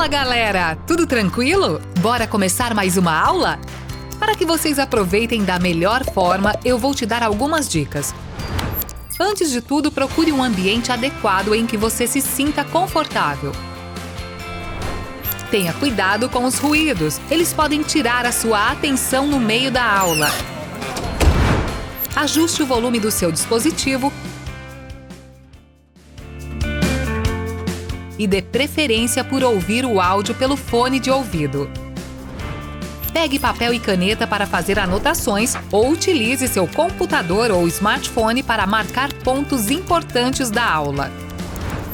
galera! Tudo tranquilo? Bora começar mais uma aula? Para que vocês aproveitem da melhor forma, eu vou te dar algumas dicas. Antes de tudo, procure um ambiente adequado em que você se sinta confortável. Tenha cuidado com os ruídos, eles podem tirar a sua atenção no meio da aula. Ajuste o volume do seu dispositivo e dê preferência por ouvir o áudio pelo fone de ouvido. Pegue papel e caneta para fazer anotações ou utilize seu computador ou smartphone para marcar pontos importantes da aula.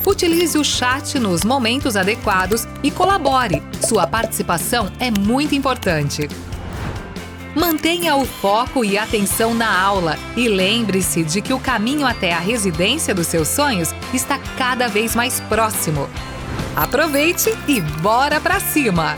Utilize o chat nos momentos adequados e colabore. Sua participação é muito importante. Mantenha o foco e atenção na aula e lembre-se de que o caminho até a residência dos seus sonhos está cada vez mais próximo. Aproveite e bora pra cima!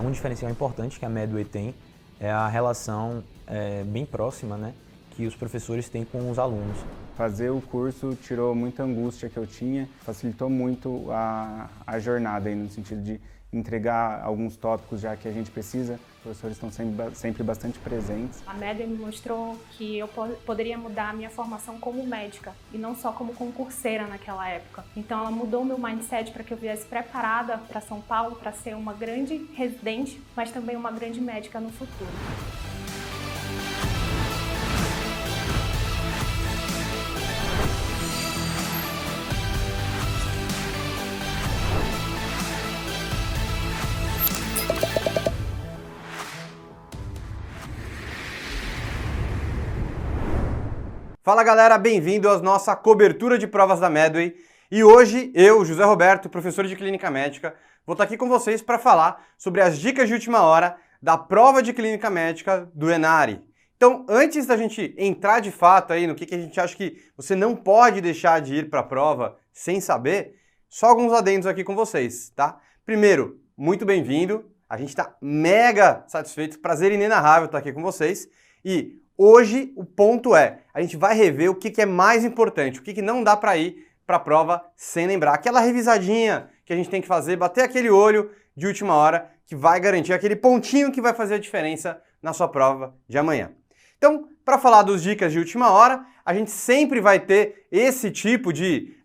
Um diferencial importante que a Medway tem é a relação bem próxima, né, que os professores têm com os alunos. Fazer o curso tirou muita angústia que eu tinha, facilitou muito a jornada aí, no sentido de entregar alguns tópicos já que a gente precisa. Os professores estão sempre bastante presentes. A Medway me mostrou que eu poderia mudar a minha formação como médica e não só como concurseira naquela época. Então ela mudou meu mindset para que eu viesse preparada para São Paulo para ser uma grande residente, mas também uma grande médica no futuro. Fala galera, bem-vindo à nossa cobertura de provas da Medway. E hoje eu, José Roberto, professor de Clínica Médica, vou estar aqui com vocês para falar sobre as dicas de última hora da prova de Clínica Médica do ENARE. Então, antes da gente entrar de fato aí no que a gente acha que você não pode deixar de ir para a prova sem saber, só alguns adendos aqui com vocês, tá? Primeiro, muito bem-vindo, a gente está mega satisfeito, prazer inenarrável estar aqui com vocês. E hoje o ponto é, a gente vai rever o que é mais importante, o que não dá para ir para a prova sem lembrar. Aquela revisadinha que a gente tem que fazer, bater aquele olho de última hora que vai garantir aquele pontinho que vai fazer a diferença na sua prova de amanhã. Então, para falar dos dicas de última hora, a gente sempre vai ter esse tipo de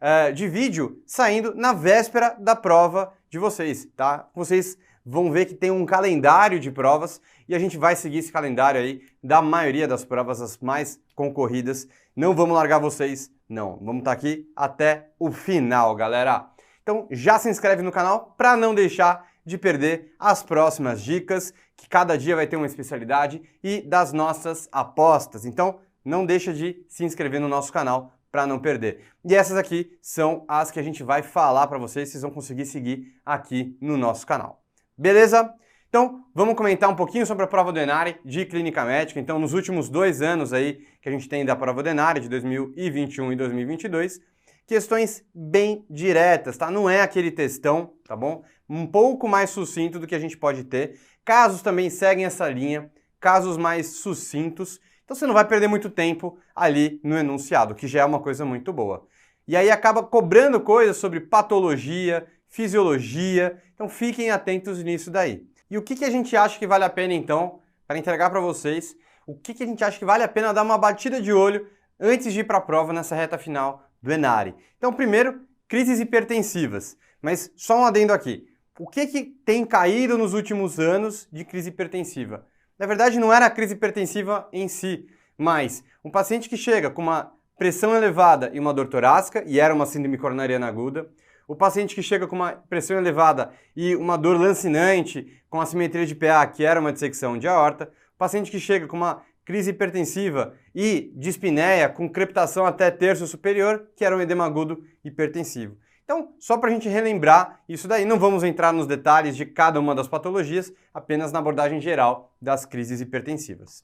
vídeo saindo na véspera da prova de vocês, tá? Vocês vão ver que tem um calendário de provas e a gente vai seguir esse calendário aí da maioria das provas, as mais concorridas. Não vamos largar vocês, não. Vamos estar aqui até o final, galera. Então já se inscreve no canal para não deixar de perder as próximas dicas, que cada dia vai ter uma especialidade, e das nossas apostas. Então não deixa de se inscrever no nosso canal para não perder. E essas aqui são as que a gente vai falar para vocês, vocês vão conseguir seguir aqui no nosso canal. Beleza? Então, vamos comentar um pouquinho sobre a prova do ENARE de Clínica Médica. Então, nos últimos 2 anos aí que a gente tem da prova do ENARE, de 2021 e 2022, questões bem diretas, tá? Não é aquele textão, tá bom? Um pouco mais sucinto do que a gente pode ter. Casos também seguem essa linha, casos mais sucintos. Então, você não vai perder muito tempo ali no enunciado, que já é uma coisa muito boa. e aí acaba cobrando coisas sobre patologia, fisiologia, então fiquem atentos nisso daí. E o que a gente acha que vale a pena então, para entregar para vocês, o que a gente acha que vale a pena dar uma batida de olho antes de ir para a prova nessa reta final do ENARE? Então, primeiro, crises hipertensivas, mas só um adendo aqui. O que tem caído nos últimos anos de crise hipertensiva? Na verdade, não era a crise hipertensiva em si, mas um paciente que chega com uma pressão elevada e uma dor torácica, e era uma síndrome coronariana aguda, o paciente que chega com uma pressão elevada e uma dor lancinante, com assimetria de PA, que era uma dissecção de aorta, o paciente que chega com uma crise hipertensiva e dispneia, com crepitação até terço superior, que era um edema agudo hipertensivo. Então, só para a gente relembrar isso daí, não vamos entrar nos detalhes de cada uma das patologias, apenas na abordagem geral das crises hipertensivas.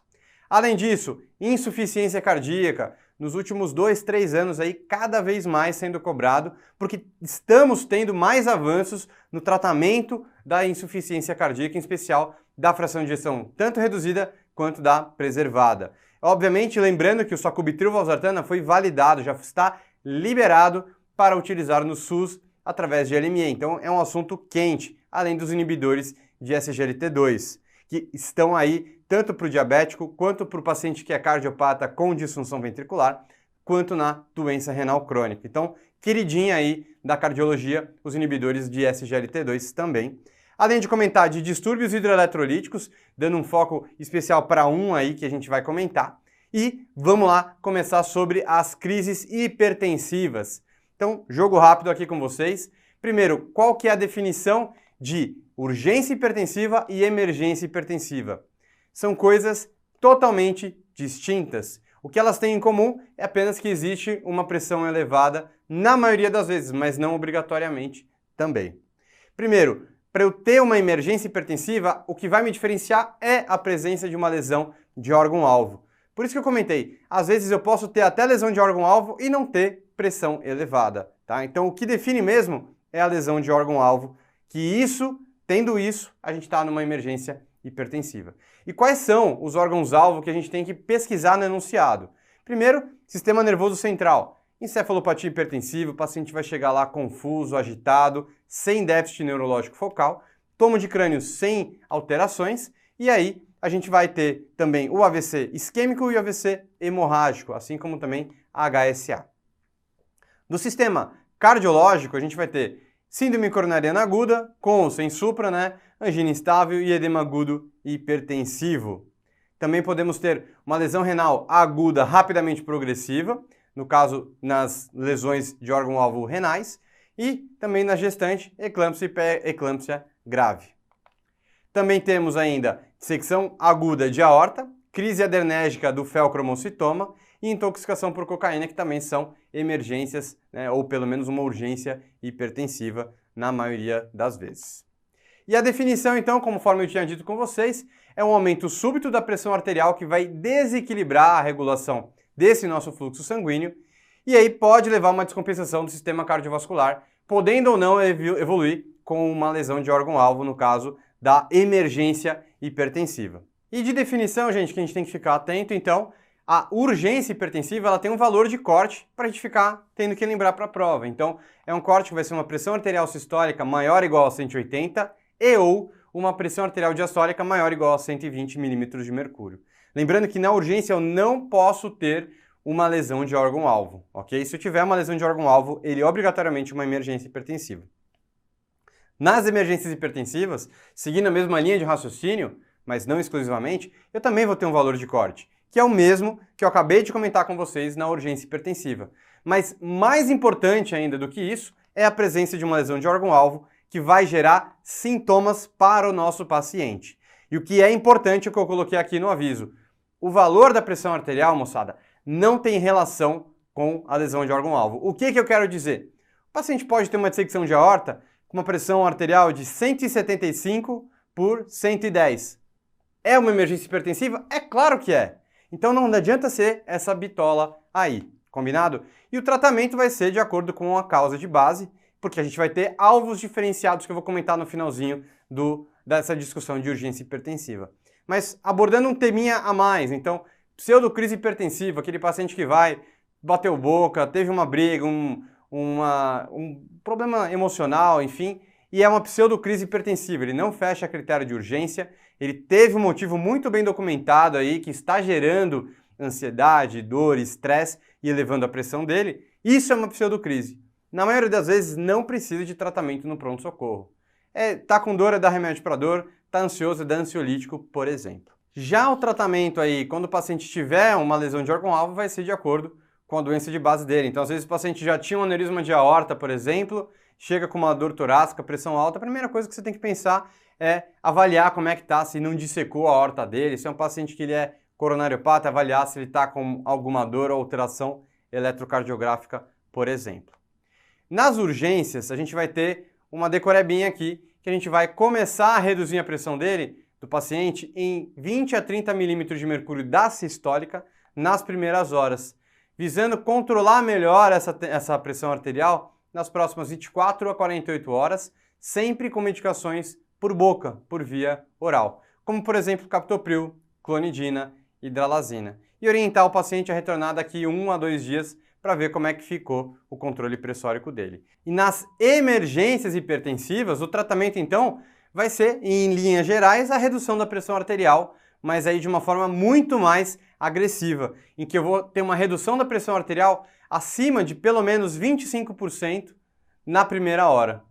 Além disso, insuficiência cardíaca, nos últimos 2, 3 anos aí, cada vez mais sendo cobrado, porque estamos tendo mais avanços no tratamento da insuficiência cardíaca, em especial da fração de ejeção tanto reduzida quanto da preservada. Obviamente, lembrando que o sacubitril/valsartana foi validado, já está liberado para utilizar no SUS através de LME. Então é um assunto quente, além dos inibidores de SGLT2, que estão aí tanto para o diabético, quanto para o paciente que é cardiopata com disfunção ventricular, quanto na doença renal crônica. Então, queridinha aí da cardiologia, os inibidores de SGLT2 também. Além de comentar de distúrbios hidroeletrolíticos, dando um foco especial para um aí que a gente vai comentar. E vamos lá começar sobre as crises hipertensivas. Então, jogo rápido aqui com vocês. Primeiro, qual que é a definição de urgência hipertensiva e emergência hipertensiva? São coisas totalmente distintas. O que elas têm em comum é apenas que existe uma pressão elevada na maioria das vezes, mas não obrigatoriamente também. Primeiro, para eu ter uma emergência hipertensiva, o que vai me diferenciar é a presença de uma lesão de órgão-alvo. Por isso que eu comentei, às vezes eu posso ter até lesão de órgão-alvo e não ter pressão elevada, tá? Então o que define mesmo é a lesão de órgão-alvo, que isso, tendo isso, a gente está numa emergência hipertensiva. E quais são os órgãos-alvo que a gente tem que pesquisar no enunciado? Primeiro, sistema nervoso central. Encefalopatia hipertensiva, o paciente vai chegar lá confuso, agitado, sem déficit neurológico focal, tomo de crânio sem alterações, e aí a gente vai ter também o AVC isquêmico e o AVC hemorrágico, assim como também a HSA. Do sistema cardiológico, a gente vai ter síndrome coronariana aguda, com ou sem supra, né? Angina instável e edema agudo hipertensivo. Também podemos ter uma lesão renal aguda rapidamente progressiva, no caso nas lesões de órgão-alvo renais, e também na gestante, eclâmpsia e pré-eclâmpsia grave. Também temos ainda dissecção aguda de aorta, crise adrenérgica do feocromocitoma e intoxicação por cocaína, que também são emergências, né, ou pelo menos uma urgência hipertensiva na maioria das vezes. E a definição, então, conforme eu tinha dito com vocês, é um aumento súbito da pressão arterial que vai desequilibrar a regulação desse nosso fluxo sanguíneo e aí pode levar a uma descompensação do sistema cardiovascular, podendo ou não evoluir com uma lesão de órgão-alvo, no caso da emergência hipertensiva. E de definição, gente, que a gente tem que ficar atento, então, a urgência hipertensiva ela tem um valor de corte para a gente ficar tendo que lembrar para a prova. Então, é um corte que vai ser uma pressão arterial sistólica maior ou igual a 180 e ou uma pressão arterial diastólica maior ou igual a 120 milímetros de mercúrio. Lembrando que na urgência eu não posso ter uma lesão de órgão-alvo, ok? Se eu tiver uma lesão de órgão-alvo, ele é obrigatoriamente uma emergência hipertensiva. Nas emergências hipertensivas, seguindo a mesma linha de raciocínio, mas não exclusivamente, eu também vou ter um valor de corte, que é o mesmo que eu acabei de comentar com vocês na urgência hipertensiva. Mas mais importante ainda do que isso é a presença de uma lesão de órgão-alvo que vai gerar sintomas para o nosso paciente. E o que é importante é o que eu coloquei aqui no aviso. O valor da pressão arterial, moçada, não tem relação com a lesão de órgão-alvo. O que eu quero dizer? O paciente pode ter uma dissecção de aorta com uma pressão arterial de 175 por 110. É uma emergência hipertensiva? É claro que é. Então não adianta ser essa bitola aí, combinado? E o tratamento vai ser de acordo com a causa de base, porque a gente vai ter alvos diferenciados que eu vou comentar no finalzinho dessa discussão de urgência hipertensiva. Mas abordando um teminha a mais, então, pseudocrise hipertensiva, aquele paciente que vai, bateu boca, teve uma briga, um problema emocional, enfim, e é uma pseudocrise hipertensiva. Ele não fecha critério de urgência, ele teve um motivo muito bem documentado aí que está gerando ansiedade, dor, estresse e elevando a pressão dele. Isso é uma pseudocrise. Na maioria das vezes não precisa de tratamento no pronto-socorro. Tá com dor, é dar remédio para dor, tá ansioso, é dar ansiolítico, por exemplo. Já o tratamento aí, quando o paciente tiver uma lesão de órgão-alvo, vai ser de acordo com a doença de base dele. Então, às vezes o paciente já tinha um aneurisma de aorta, por exemplo, chega com uma dor torácica, pressão alta, a primeira coisa que você tem que pensar é avaliar como é que tá, se não dissecou a aorta dele, se é um paciente que ele é coronariopata, avaliar se ele está com alguma dor ou alteração eletrocardiográfica, por exemplo. Nas urgências, a gente vai ter uma decorebinha aqui, que a gente vai começar a reduzir a pressão dele, do paciente, em 20 a 30 milímetros de mercúrio da sistólica nas primeiras horas, visando controlar melhor essa pressão arterial nas próximas 24 a 48 horas, sempre com medicações por boca, por via oral, como por exemplo captopril, clonidina, hidralazina, e orientar o paciente a retornar daqui 1 a 2 dias para ver como é que ficou o controle pressórico dele. E nas emergências hipertensivas, o tratamento então vai ser, em linhas gerais, a redução da pressão arterial, mas aí de uma forma muito mais agressiva, em que eu vou ter uma redução da pressão arterial acima de pelo menos 25% na primeira hora,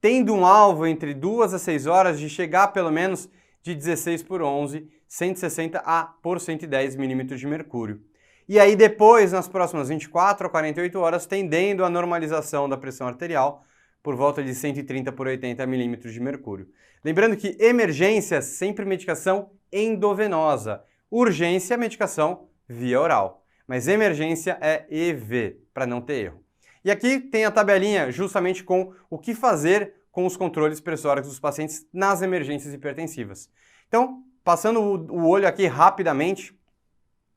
tendo um alvo entre 2 a 6 horas de chegar a pelo menos de 16 por 11, 160 por 110 milímetros de mercúrio. E aí depois, nas próximas 24 a 48 horas, tendendo à normalização da pressão arterial por volta de 130 por 80 milímetros de mercúrio. Lembrando que emergência, sempre medicação endovenosa. Urgência, medicação via oral. Mas emergência é EV, para não ter erro. E aqui tem a tabelinha justamente com o que fazer com os controles pressóricos dos pacientes nas emergências hipertensivas. Então, passando o olho aqui rapidamente,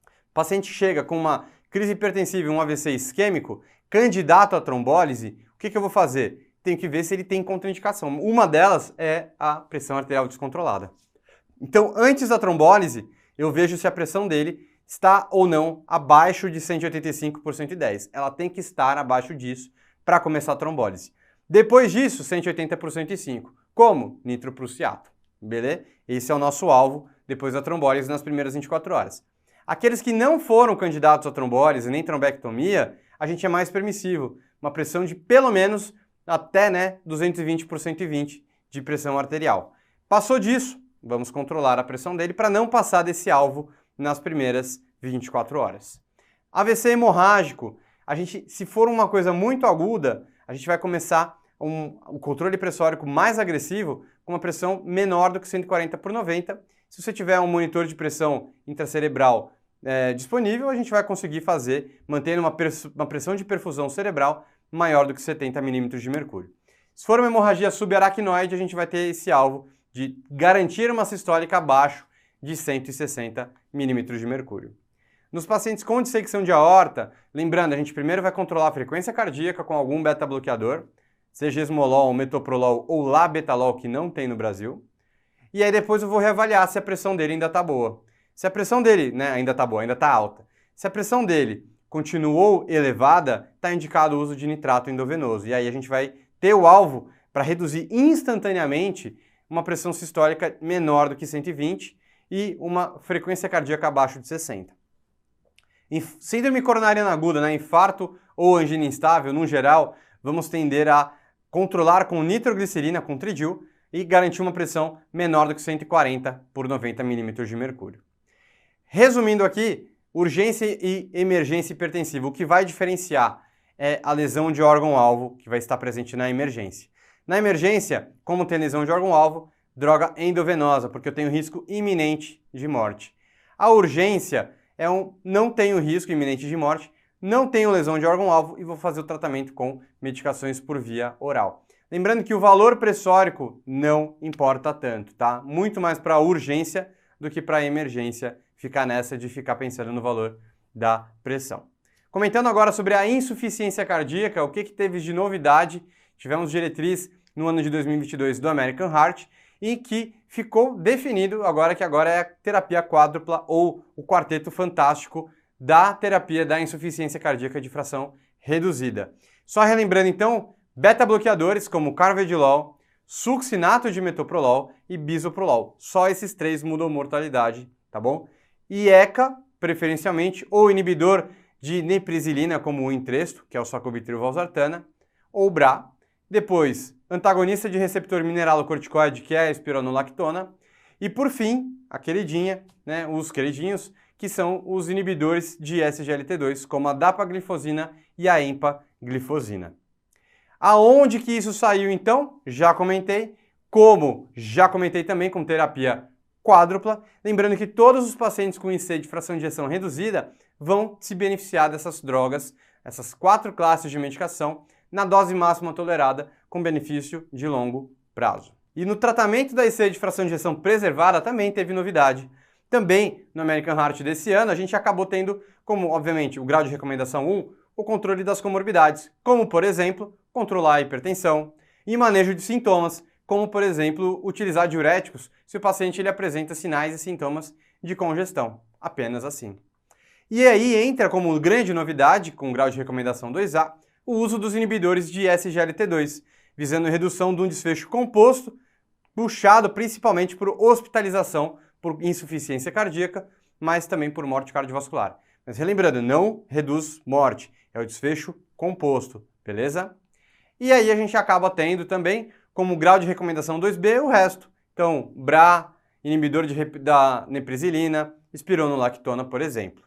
o paciente chega com uma crise hipertensiva e um AVC isquêmico, candidato à trombólise, o que eu vou fazer? Tenho que ver se ele tem contraindicação. Uma delas é a pressão arterial descontrolada. Então, antes da trombólise, eu vejo se a pressão dele está ou não abaixo de 185 por 110. Ela tem que estar abaixo disso para começar a trombólise. Depois disso, 180 por 105. Como? Nitroprussiato. Beleza? Esse é o nosso alvo depois da trombólise nas primeiras 24 horas. Aqueles que não foram candidatos à trombólise nem trombectomia, a gente é mais permissivo. Uma pressão de pelo menos até 220 por 120 de pressão arterial. Passou disso, vamos controlar a pressão dele para não passar desse alvo nas primeiras 24 horas. AVC hemorrágico, se for uma coisa muito aguda, a gente vai começar o controle pressórico mais agressivo com uma pressão menor do que 140 por 90. Se você tiver um monitor de pressão intracerebral disponível, a gente vai conseguir fazer, mantendo uma pressão de perfusão cerebral maior do que 70 milímetros de mercúrio. Se for uma hemorragia subaracnoide, a gente vai ter esse alvo de garantir uma sistólica abaixo de 160 milímetros de mercúrio. Nos pacientes com dissecção de aorta, lembrando, a gente primeiro vai controlar a frequência cardíaca com algum beta-bloqueador, seja esmolol, metoprolol ou labetalol, que não tem no Brasil. E aí depois eu vou reavaliar se a pressão dele ainda está boa. Se a pressão dele ainda está boa, ainda está alta. Se a pressão dele continuou elevada, está indicado o uso de nitrato endovenoso. E aí a gente vai ter o alvo para reduzir instantaneamente uma pressão sistólica menor do que 120 e uma frequência cardíaca abaixo de 60. Síndrome coronariana aguda, infarto ou angina instável, no geral, vamos tender a controlar com nitroglicerina, com tridil, e garantir uma pressão menor do que 140 por 90 milímetros de mercúrio. Resumindo aqui, urgência e emergência hipertensiva. O que vai diferenciar é a lesão de órgão-alvo que vai estar presente na emergência. Na emergência, como tem lesão de órgão-alvo, droga endovenosa, porque eu tenho risco iminente de morte. A urgência não tenho risco iminente de morte, não tenho lesão de órgão-alvo e vou fazer o tratamento com medicações por via oral. Lembrando que o valor pressórico não importa tanto, tá? Muito mais para a urgência do que para a emergência ficar nessa de ficar pensando no valor da pressão. Comentando agora sobre a insuficiência cardíaca, o que teve de novidade? Tivemos diretriz no ano de 2022 do American Heart e que ficou definido agora é a terapia quádrupla ou o quarteto fantástico da terapia da insuficiência cardíaca de fração reduzida. Só relembrando então, beta-bloqueadores como carvedilol, succinato de metoprolol e bisoprolol. Só esses 3 mudam mortalidade, tá bom? E ECA, preferencialmente, ou inibidor de neprisilina, como o Entresto, que é o sacubitril/valsartana, ou BRA. Depois, antagonista de receptor mineralocorticoide, que é a espironolactona. E por fim, a queridinha, né, os queridinhos, que são os inibidores de SGLT2, como a dapaglifosina e a empaglifosina. Aonde que isso saiu então? Já comentei. Como já comentei também com terapia quádrupla. Lembrando que todos os pacientes com IC de fração de ejeção reduzida vão se beneficiar dessas drogas, essas 4 classes de medicação, na dose máxima tolerada, com benefício de longo prazo. E no tratamento da IC de fração de ejeção preservada também teve novidade. Também no American Heart desse ano, a gente acabou tendo, como obviamente o grau de recomendação 1, o controle das comorbidades, como por exemplo, controlar a hipertensão, e manejo de sintomas, como por exemplo, utilizar diuréticos se o paciente ele apresenta sinais e sintomas de congestão, apenas assim. E aí entra como grande novidade, com grau de recomendação 2A, o uso dos inibidores de SGLT2, visando redução de um desfecho composto, puxado principalmente por hospitalização por insuficiência cardíaca, mas também por morte cardiovascular. Mas relembrando, não reduz morte, é o desfecho composto, beleza? E aí a gente acaba tendo também, como grau de recomendação 2B, o resto. Então, BRA, inibidor da neprisilina, espironolactona, por exemplo.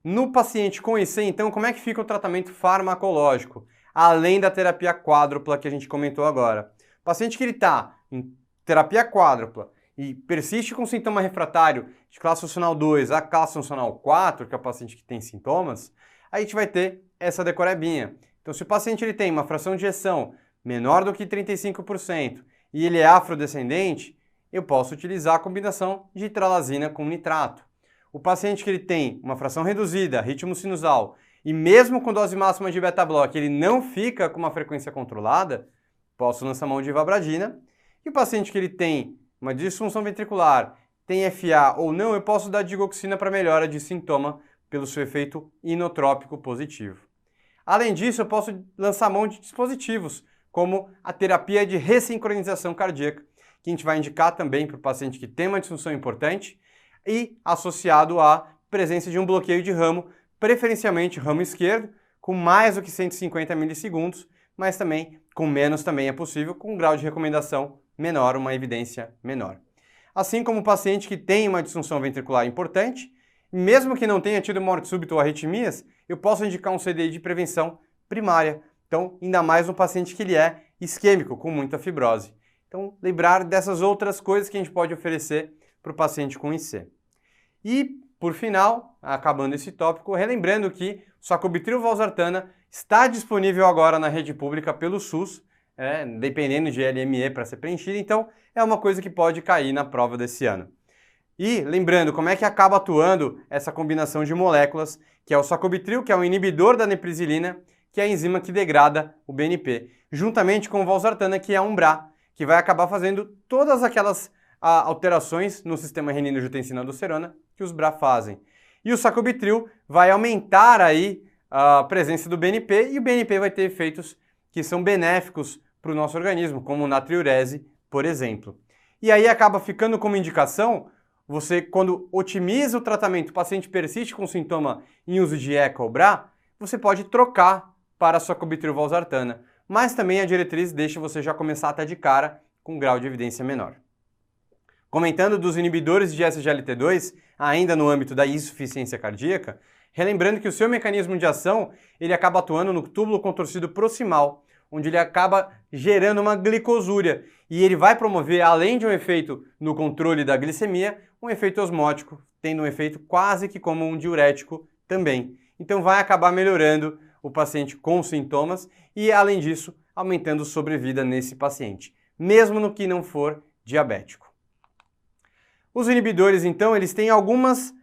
No paciente com IC, então, como é que fica o tratamento farmacológico? Além da terapia quádrupla que a gente comentou agora. O paciente que ele está em terapia quádrupla e persiste com sintoma refratário de classe funcional 2 a classe funcional 4, que é o paciente que tem sintomas, a gente vai ter essa decorebinha. Então, se o paciente ele tem uma fração de ejeção menor do que 35% e ele é afrodescendente, eu posso utilizar a combinação de hidralazina com nitrato. O paciente que ele tem uma fração reduzida, ritmo sinusal, e mesmo com dose máxima de beta-block ele não fica com uma frequência controlada, posso lançar mão de ivabradina. E o paciente que ele tem uma disfunção ventricular, tem FA ou não, eu posso dar digoxina para melhora de sintoma pelo seu efeito inotrópico positivo. Além disso, eu posso lançar mão de dispositivos, como a terapia de ressincronização cardíaca, que a gente vai indicar também para o paciente que tem uma disfunção importante e associado à presença de um bloqueio de ramo, preferencialmente ramo esquerdo, com mais do que 150 milissegundos, mas também com menos também é possível, com um grau de recomendação menor, uma evidência menor. Assim como o paciente que tem uma disfunção ventricular importante, mesmo que não tenha tido morte súbita ou arritmias, eu posso indicar um CDI de prevenção primária. Então, ainda mais no paciente que ele é isquêmico, com muita fibrose. Então, lembrar dessas outras coisas que a gente pode oferecer para o paciente com IC. E, por final, acabando esse tópico, relembrando que o sacubitril/valsartana está disponível agora na rede pública pelo SUS, dependendo de LME para ser preenchido, então é uma coisa que pode cair na prova desse ano. E lembrando, como é que acaba atuando essa combinação de moléculas, que é o sacubitril, que é um inibidor da neprisilina, que é a enzima que degrada o BNP, juntamente com o valsartana, que é um BRA, que vai acabar fazendo todas aquelas alterações no sistema renina-angiotensina-aldosterona que os BRA fazem. E o sacubitril vai aumentar aí a presença do BNP, e o BNP vai ter efeitos que são benéficos para o nosso organismo, como natriurese, por exemplo. E aí acaba ficando como indicação, você quando otimiza o tratamento, o paciente persiste com sintoma em uso de ECA ou BRA, você pode trocar para a sacubitril/valsartana, mas também a diretriz deixa você já começar até de cara com um grau de evidência menor. Comentando dos inibidores de SGLT2, ainda no âmbito da insuficiência cardíaca, relembrando que o seu mecanismo de ação ele acaba atuando no túbulo contorcido proximal, onde ele acaba gerando uma glicosúria, e ele vai promover, além de um efeito no controle da glicemia, um efeito osmótico, tendo um efeito quase que como um diurético também. Então vai acabar melhorando o paciente com sintomas e, além disso, aumentando a sobrevida nesse paciente, mesmo no que não for diabético. Os inibidores, então, eles têm alguns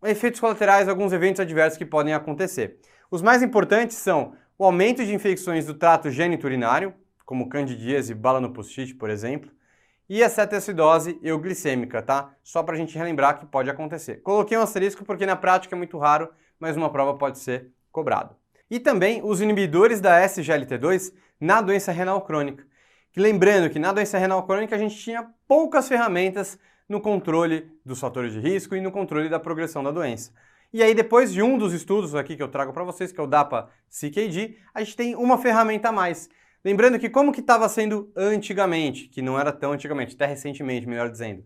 efeitos colaterais, alguns eventos adversos que podem acontecer. Os mais importantes são o aumento de infecções do trato geniturinário, como candidíase e balanopostite, por exemplo, e a cetoacidose euglicêmica, tá? Só para a gente relembrar que pode acontecer. Coloquei um asterisco porque na prática é muito raro, mas uma prova pode ser cobrado. e também os inibidores da SGLT2 na doença renal crônica. Lembrando que na doença renal crônica a gente tinha poucas ferramentas no controle dos fatores de risco e no controle da progressão da doença. E aí depois de um dos estudos aqui que eu trago para vocês, que é o DAPA-CKD, a gente tem uma ferramenta a mais. Lembrando que como que estava sendo antigamente, que não era tão antigamente, até recentemente, melhor dizendo.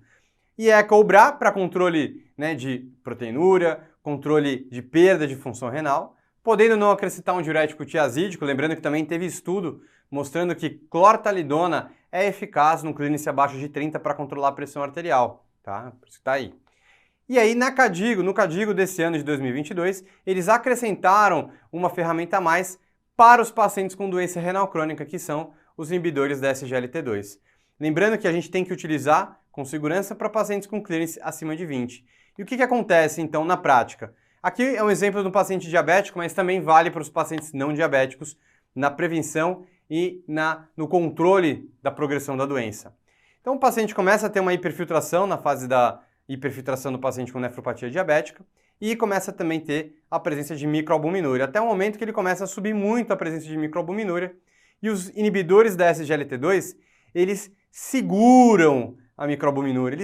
E é COBRA para controle, né, de proteinúria, controle de perda de função renal, podendo não acrescentar um diurético tiazídico, lembrando que também teve estudo mostrando que clortalidona é eficaz no clínice abaixo de 30 para controlar a pressão arterial, tá? Por isso que tá aí. E aí no CADIGO desse ano de 2022, eles acrescentaram uma ferramenta a mais para os pacientes com doença renal crônica, que são os inibidores da SGLT2. Lembrando que a gente tem que utilizar com segurança para pacientes com clearance acima de 20. E o que acontece então na prática? Aqui é um exemplo de um paciente diabético, mas também vale para os pacientes não diabéticos na prevenção e no controle da progressão da doença. Então o paciente começa a ter uma hiperfiltração na fase da hiperfiltração do paciente com nefropatia diabética e começa a também ter a presença de microalbuminúria, até o momento que ele começa a subir muito a presença de microalbuminúria e os inibidores da SGLT2, eles seguram a microalbuminúria,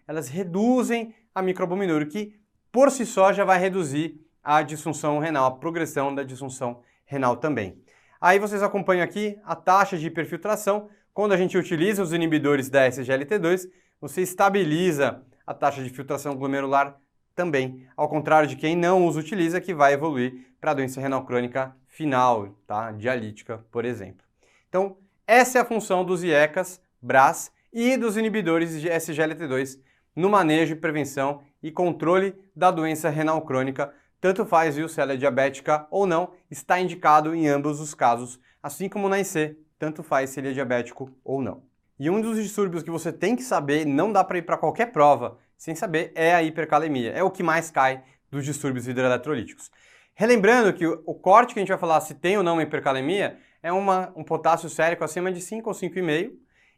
elas reduzem a microalbuminúria, que por si só já vai reduzir a disfunção renal, a progressão da disfunção renal também. Aí vocês acompanham aqui a taxa de hiperfiltração. Quando a gente utiliza os inibidores da SGLT2, você estabiliza a taxa de filtração glomerular também, ao contrário de quem não os utiliza, que vai evoluir para a doença renal crônica final, tá? Dialítica, por exemplo. Então, essa é a função dos IECAs, BRAS e dos inibidores de SGLT2 no manejo, prevenção e controle da doença renal crônica. Tanto faz, viu, se ela é diabética ou não, está indicado em ambos os casos, assim como na IC, tanto faz se ele é diabético ou não. E um dos distúrbios que você tem que saber, não dá para ir para qualquer prova sem saber, é a hipercalemia. É o que mais cai dos distúrbios hidroeletrolíticos. Relembrando que o corte que a gente vai falar se tem ou não uma hipercalemia é um potássio sérico acima de 5 ou 5,5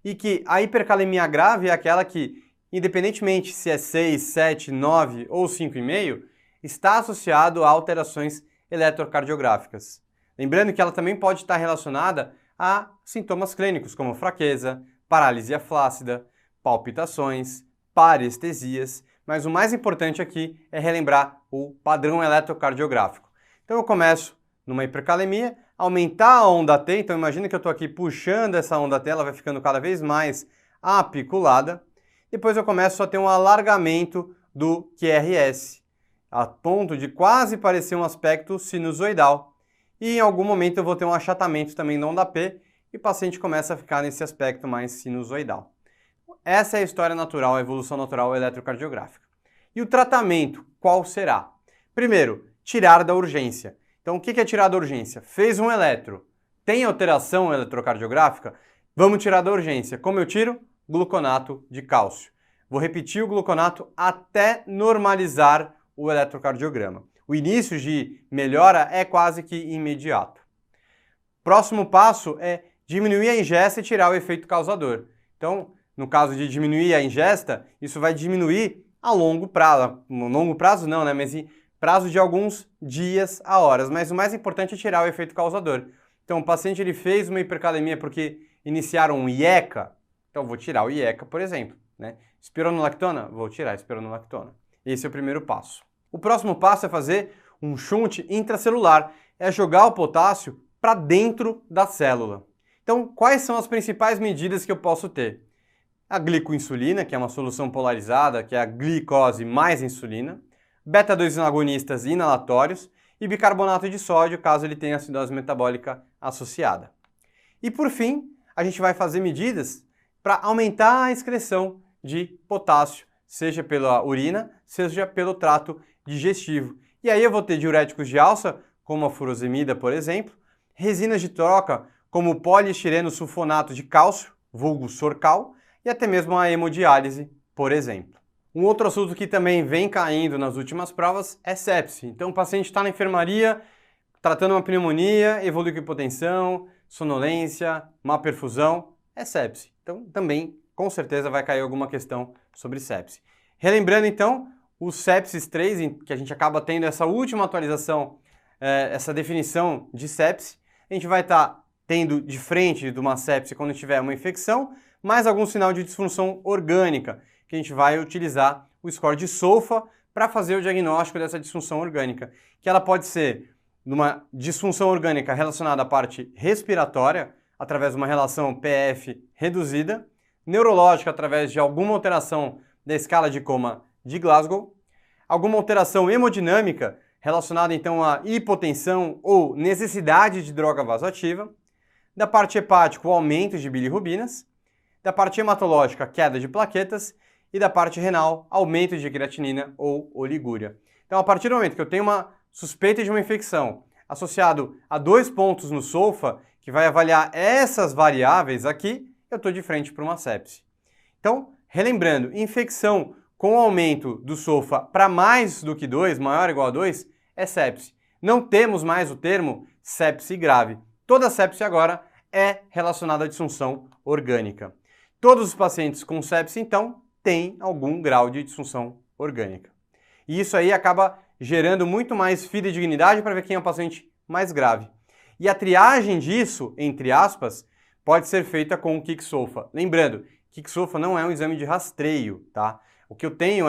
e que a hipercalemia grave é aquela que, independentemente se é 6, 7, 9 ou 5,5, está associado a alterações eletrocardiográficas. Lembrando que ela também pode estar relacionada a sintomas clínicos, como fraqueza, paralisia flácida, palpitações, parestesias, mas o mais importante aqui é relembrar o padrão eletrocardiográfico. Então eu começo numa hipercalemia, aumentar a onda T, então imagina que eu estou aqui puxando essa onda T, ela vai ficando cada vez mais apiculada, depois eu começo a ter um alargamento do QRS, a ponto de quase parecer um aspecto sinusoidal. E em algum momento eu vou ter um achatamento também da onda P e o paciente começa a ficar nesse aspecto mais sinusoidal. Essa é a história natural, a evolução natural eletrocardiográfica. E o tratamento, qual será? Primeiro, tirar da urgência. Então o que é tirar da urgência? Fez um eletro, tem alteração eletrocardiográfica? Vamos tirar da urgência. Como eu tiro? Gluconato de cálcio. Vou repetir o gluconato até normalizar o eletrocardiograma. O início de melhora é quase que imediato. Próximo passo é diminuir a ingesta e tirar o efeito causador. Então, no caso de diminuir a ingesta, isso vai diminuir a longo prazo. No longo prazo não, né? Mas em prazo de alguns dias a horas. Mas o mais importante é tirar o efeito causador. Então, o paciente ele fez uma hipercalemia porque iniciaram um IECA. Então, vou tirar o IECA, por exemplo. Né? Espironolactona? Vou tirar a espironolactona. Esse é o primeiro passo. O próximo passo é fazer um shunt intracelular, é jogar o potássio para dentro da célula. Então, quais são as principais medidas que eu posso ter? A glicoinsulina, que é uma solução polarizada, que é a glicose mais insulina, beta-2 agonistas inalatórios e bicarbonato de sódio, caso ele tenha acidose metabólica associada. E por fim, a gente vai fazer medidas para aumentar a excreção de potássio, seja pela urina, seja pelo trato digestivo. E aí eu vou ter diuréticos de alça, como a furosemida, por exemplo, resinas de troca, como o poliestireno sulfonato de cálcio, vulgo Sorcal, e até mesmo a hemodiálise, por exemplo. Um outro assunto que também vem caindo nas últimas provas é sepse. Então o paciente está na enfermaria, tratando uma pneumonia, evolui com hipotensão, sonolência, má perfusão, é sepse. Então também, com certeza, vai cair alguma questão sobre sepse. Relembrando então, o sepsis 3, que a gente acaba tendo essa última atualização essa definição de sepse, a gente vai estar tendo de frente de uma sepse quando tiver uma infecção, mais algum sinal de disfunção orgânica, que a gente vai utilizar o score de SOFA para fazer o diagnóstico dessa disfunção orgânica, que ela pode ser numa disfunção orgânica relacionada à parte respiratória, através de uma relação PF reduzida, neurológica através de alguma alteração da escala de coma de Glasgow, alguma alteração hemodinâmica relacionada então à hipotensão ou necessidade de droga vasoativa, da parte hepática o aumento de bilirrubinas, da parte hematológica queda de plaquetas e da parte renal aumento de creatinina ou oligúria. Então a partir do momento que eu tenho uma suspeita de uma infecção associado a 2 pontos no SOFA, que vai avaliar essas variáveis aqui, eu estou de frente para uma sepse. Então, relembrando, infecção com aumento do SOFA para mais do que 2, maior ou igual a 2, é sepse. Não temos mais o termo sepse grave. Toda sepse agora é relacionada à disfunção orgânica. Todos os pacientes com sepse, então, têm algum grau de disfunção orgânica. E isso aí acaba gerando muito mais fidedignidade para ver quem é o paciente mais grave. E a triagem disso, entre aspas, pode ser feita com o Kick-SOFA. Lembrando, Kick-SOFA não é um exame de rastreio, tá? O que eu tenho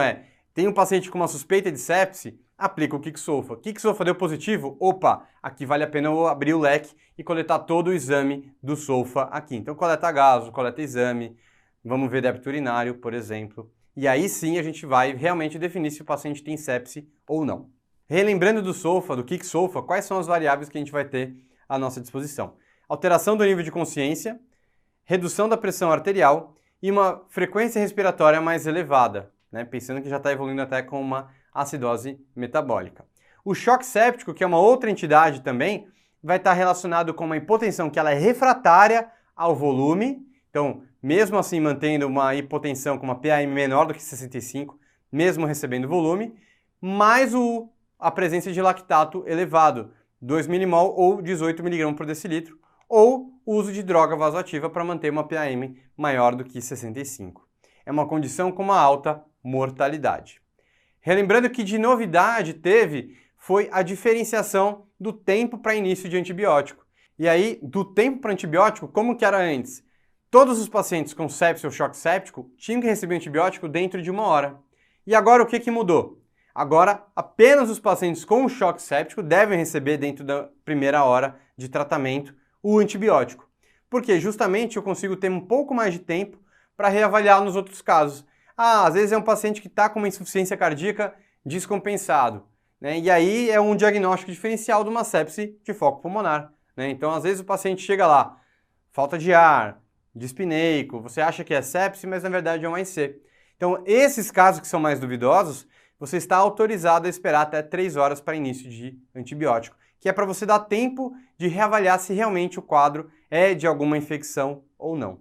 tem um paciente com uma suspeita de sepse, aplica o Kick-SOFA. Kick-SOFA deu positivo? Opa, aqui vale a pena eu abrir o leque e coletar todo o exame do SOFA aqui. Então coleta gaso, coleta exame, vamos ver débito urinário, por exemplo. E aí sim a gente vai realmente definir se o paciente tem sepse ou não. Relembrando do SOFA, do Kick-SOFA, quais são as variáveis que a gente vai ter à nossa disposição? Alteração do nível de consciência, redução da pressão arterial e uma frequência respiratória mais elevada, né? Pensando que já está evoluindo até com uma acidose metabólica. O choque séptico, que é uma outra entidade também, vai estar relacionado com uma hipotensão que ela é refratária ao volume. Então, mesmo assim mantendo uma hipotensão com uma PAM menor do que 65, mesmo recebendo volume, mais a presença de lactato elevado, 2 millimol ou 18 mg por decilitro, ou o uso de droga vasoativa para manter uma PAM maior do que 65. É uma condição com uma alta mortalidade. Relembrando que de novidade teve foi a diferenciação do tempo para início de antibiótico. E aí, do tempo para antibiótico, como que era antes? Todos os pacientes com sepse ou choque séptico tinham que receber antibiótico dentro de 1 hora. E agora o que mudou? Agora, apenas os pacientes com choque séptico devem receber dentro da primeira hora de tratamento o antibiótico. Porque justamente eu consigo ter um pouco mais de tempo para reavaliar nos outros casos. Às vezes é um paciente que está com uma insuficiência cardíaca descompensado, né? E aí é um diagnóstico diferencial de uma sepse de foco pulmonar, né? Então, às vezes o paciente chega lá, falta de ar, dispneico, você acha que é sepse, mas na verdade é um AIC. Então, esses casos que são mais duvidosos, você está autorizado a esperar até 3 horas para início de antibiótico, que é para você dar tempo de reavaliar se realmente o quadro é de alguma infecção ou não.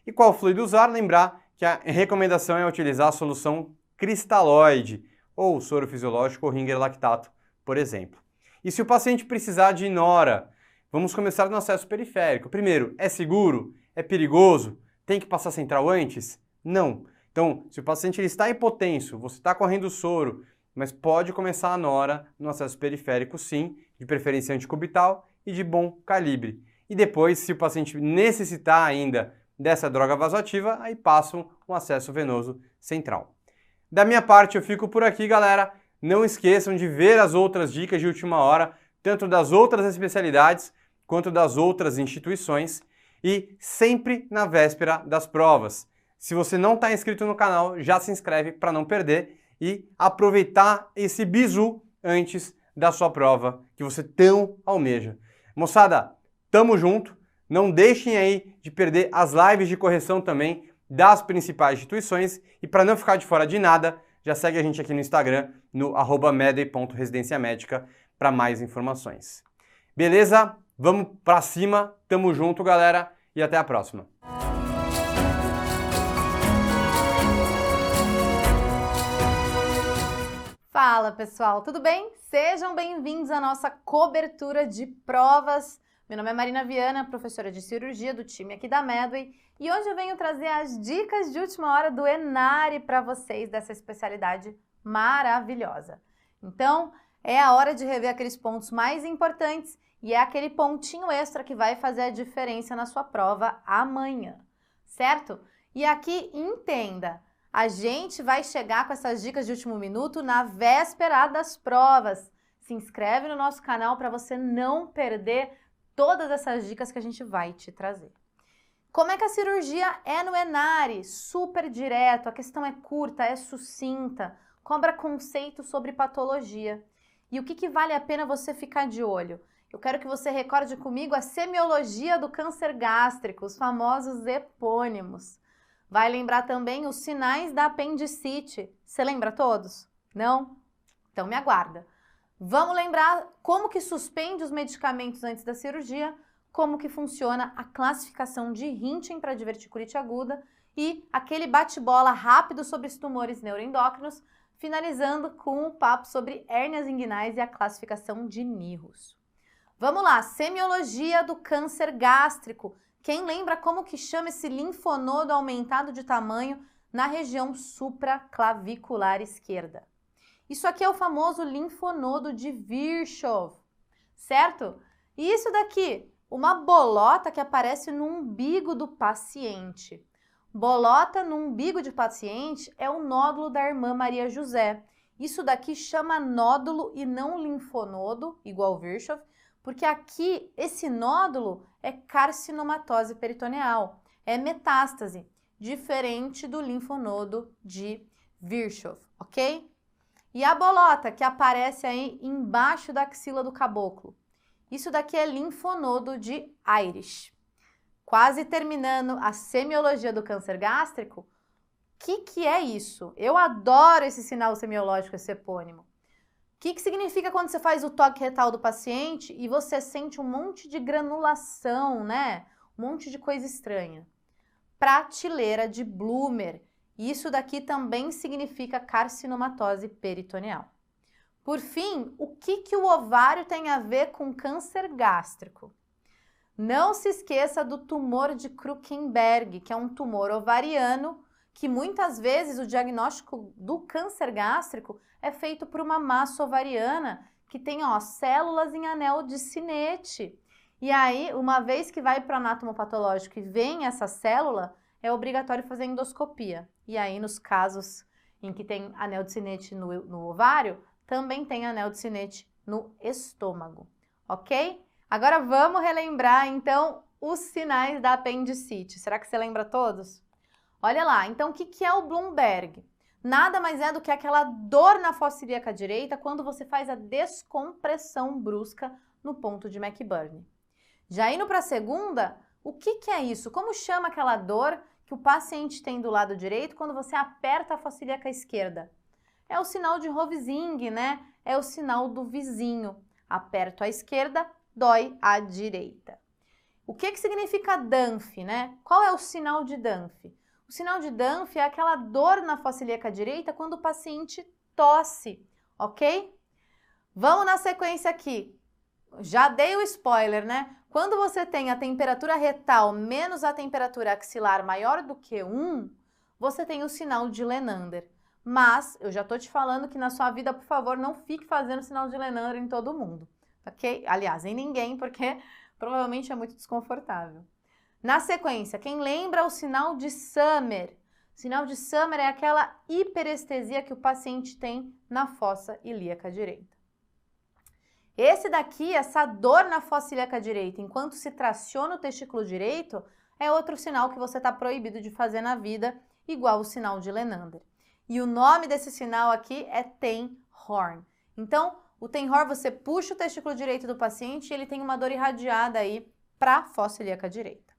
E qual fluido usar? Lembrar que a recomendação é utilizar a solução cristalóide, ou soro fisiológico ou Ringer lactato, por exemplo. E se o paciente precisar de inora, vamos começar no acesso periférico. Primeiro, é seguro? É perigoso? Tem que passar central antes? Não. Então, se o paciente está hipotenso, você está correndo soro, mas pode começar a nora no acesso periférico sim, de preferência anticubital e de bom calibre. E depois, se o paciente necessitar ainda dessa droga vasoativa, aí passam um acesso venoso central. Da minha parte, eu fico por aqui, galera. Não esqueçam de ver as outras dicas de última hora, tanto das outras especialidades quanto das outras instituições, e sempre na véspera das provas. Se você não está inscrito no canal, já se inscreve para não perder e aproveitar esse bizu antes da sua prova que você tão almeja. Moçada, tamo junto. Não deixem aí de perder as lives de correção também das principais instituições. E para não ficar de fora de nada, já segue a gente aqui no Instagram, no @medway.residenciamédica para mais informações. Beleza? Vamos para cima. Tamo junto, galera. E até a próxima. Fala, pessoal, tudo bem? Sejam bem-vindos à nossa cobertura de provas. Meu nome é Marina Viana, professora de cirurgia do time aqui da Medway, e hoje eu venho trazer as dicas de última hora do ENARE para vocês dessa especialidade maravilhosa. Então, é a hora de rever aqueles pontos mais importantes e é aquele pontinho extra que vai fazer a diferença na sua prova amanhã, certo? E aqui, entenda, a gente vai chegar com essas dicas de último minuto na véspera das provas. Se inscreve no nosso canal para você não perder todas essas dicas que a gente vai te trazer. Como é que a cirurgia é no Enare? Super direto, a questão é curta, é sucinta, cobra conceito sobre patologia. E o que vale a pena você ficar de olho? Eu quero que você recorde comigo a semiologia do câncer gástrico, os famosos epônimos. Vai lembrar também os sinais da apendicite. Você lembra todos? Não? Então me aguarda. Vamos lembrar como que suspende os medicamentos antes da cirurgia, como que funciona a classificação de Hinting para diverticulite aguda e aquele bate-bola rápido sobre os tumores neuroendócrinos, finalizando com o papo sobre hérnias inguinais e a classificação de NIROS. Vamos lá, semiologia do câncer gástrico. Quem lembra como que chama esse linfonodo aumentado de tamanho na região supraclavicular esquerda? Isso aqui é o famoso linfonodo de Virchow, certo? E isso daqui, uma bolota que aparece no umbigo do paciente. Bolota no umbigo de paciente é o nódulo da irmã Maria José. Isso daqui chama nódulo e não linfonodo, igual Virchow, porque aqui esse nódulo é carcinomatose peritoneal, é metástase, diferente do linfonodo de Virchow, ok? E a bolota que aparece aí embaixo da axila do caboclo, isso daqui é linfonodo de Irish. Quase terminando a semiologia do câncer gástrico, o que é isso? Eu adoro esse sinal semiológico, esse epônimo. O que significa quando você faz o toque retal do paciente e você sente um monte de granulação, né? Um monte de coisa estranha. Prateleira de Blumer. Isso daqui também significa carcinomatose peritoneal. Por fim, o que o ovário tem a ver com câncer gástrico? Não se esqueça do tumor de Krukenberg, que é um tumor ovariano, que muitas vezes o diagnóstico do câncer gástrico é feito por uma massa ovariana que tem células em anel de Synnet. E aí, uma vez que vai para o anatomopatológico e vem essa célula, é obrigatório fazer endoscopia. E aí, nos casos em que tem anel de Synnet no ovário, também tem anel de Synnet no estômago, ok? Agora vamos relembrar, então, os sinais da apendicite. Será que você lembra todos? Olha lá, então o que é o Bloomberg? Nada mais é do que aquela dor na fossa ilíaca direita quando você faz a descompressão brusca no ponto de McBurney. Já indo para a segunda, o que é isso? Como chama aquela dor que o paciente tem do lado direito quando você aperta a fossa ilíaca esquerda? É o sinal de Rovsing, né? É o sinal do vizinho. Aperto à esquerda, dói à direita. O que significa Dunphy, né? Qual é o sinal de Dunphy? O sinal de Dunphy é aquela dor na fossa ilíaca direita quando o paciente tosse, ok? Vamos na sequência aqui. Já dei o spoiler, né? Quando você tem a temperatura retal menos a temperatura axilar maior do que 1, você tem o sinal de Lenander. Mas eu já tô te falando que na sua vida, por favor, não fique fazendo sinal de Lenander em todo mundo, ok? Aliás, em ninguém, porque provavelmente é muito desconfortável. Na sequência, quem lembra o sinal de Summer? O sinal de Summer é aquela hiperestesia que o paciente tem na fossa ilíaca direita. Esse daqui, essa dor na fossa ilíaca direita, enquanto se traciona o testículo direito, é outro sinal que você está proibido de fazer na vida, igual o sinal de Lenander. E o nome desse sinal aqui é Ten-Horn. Então, o Ten-Horn, você puxa o testículo direito do paciente e ele tem uma dor irradiada aí para a fossa ilíaca direita.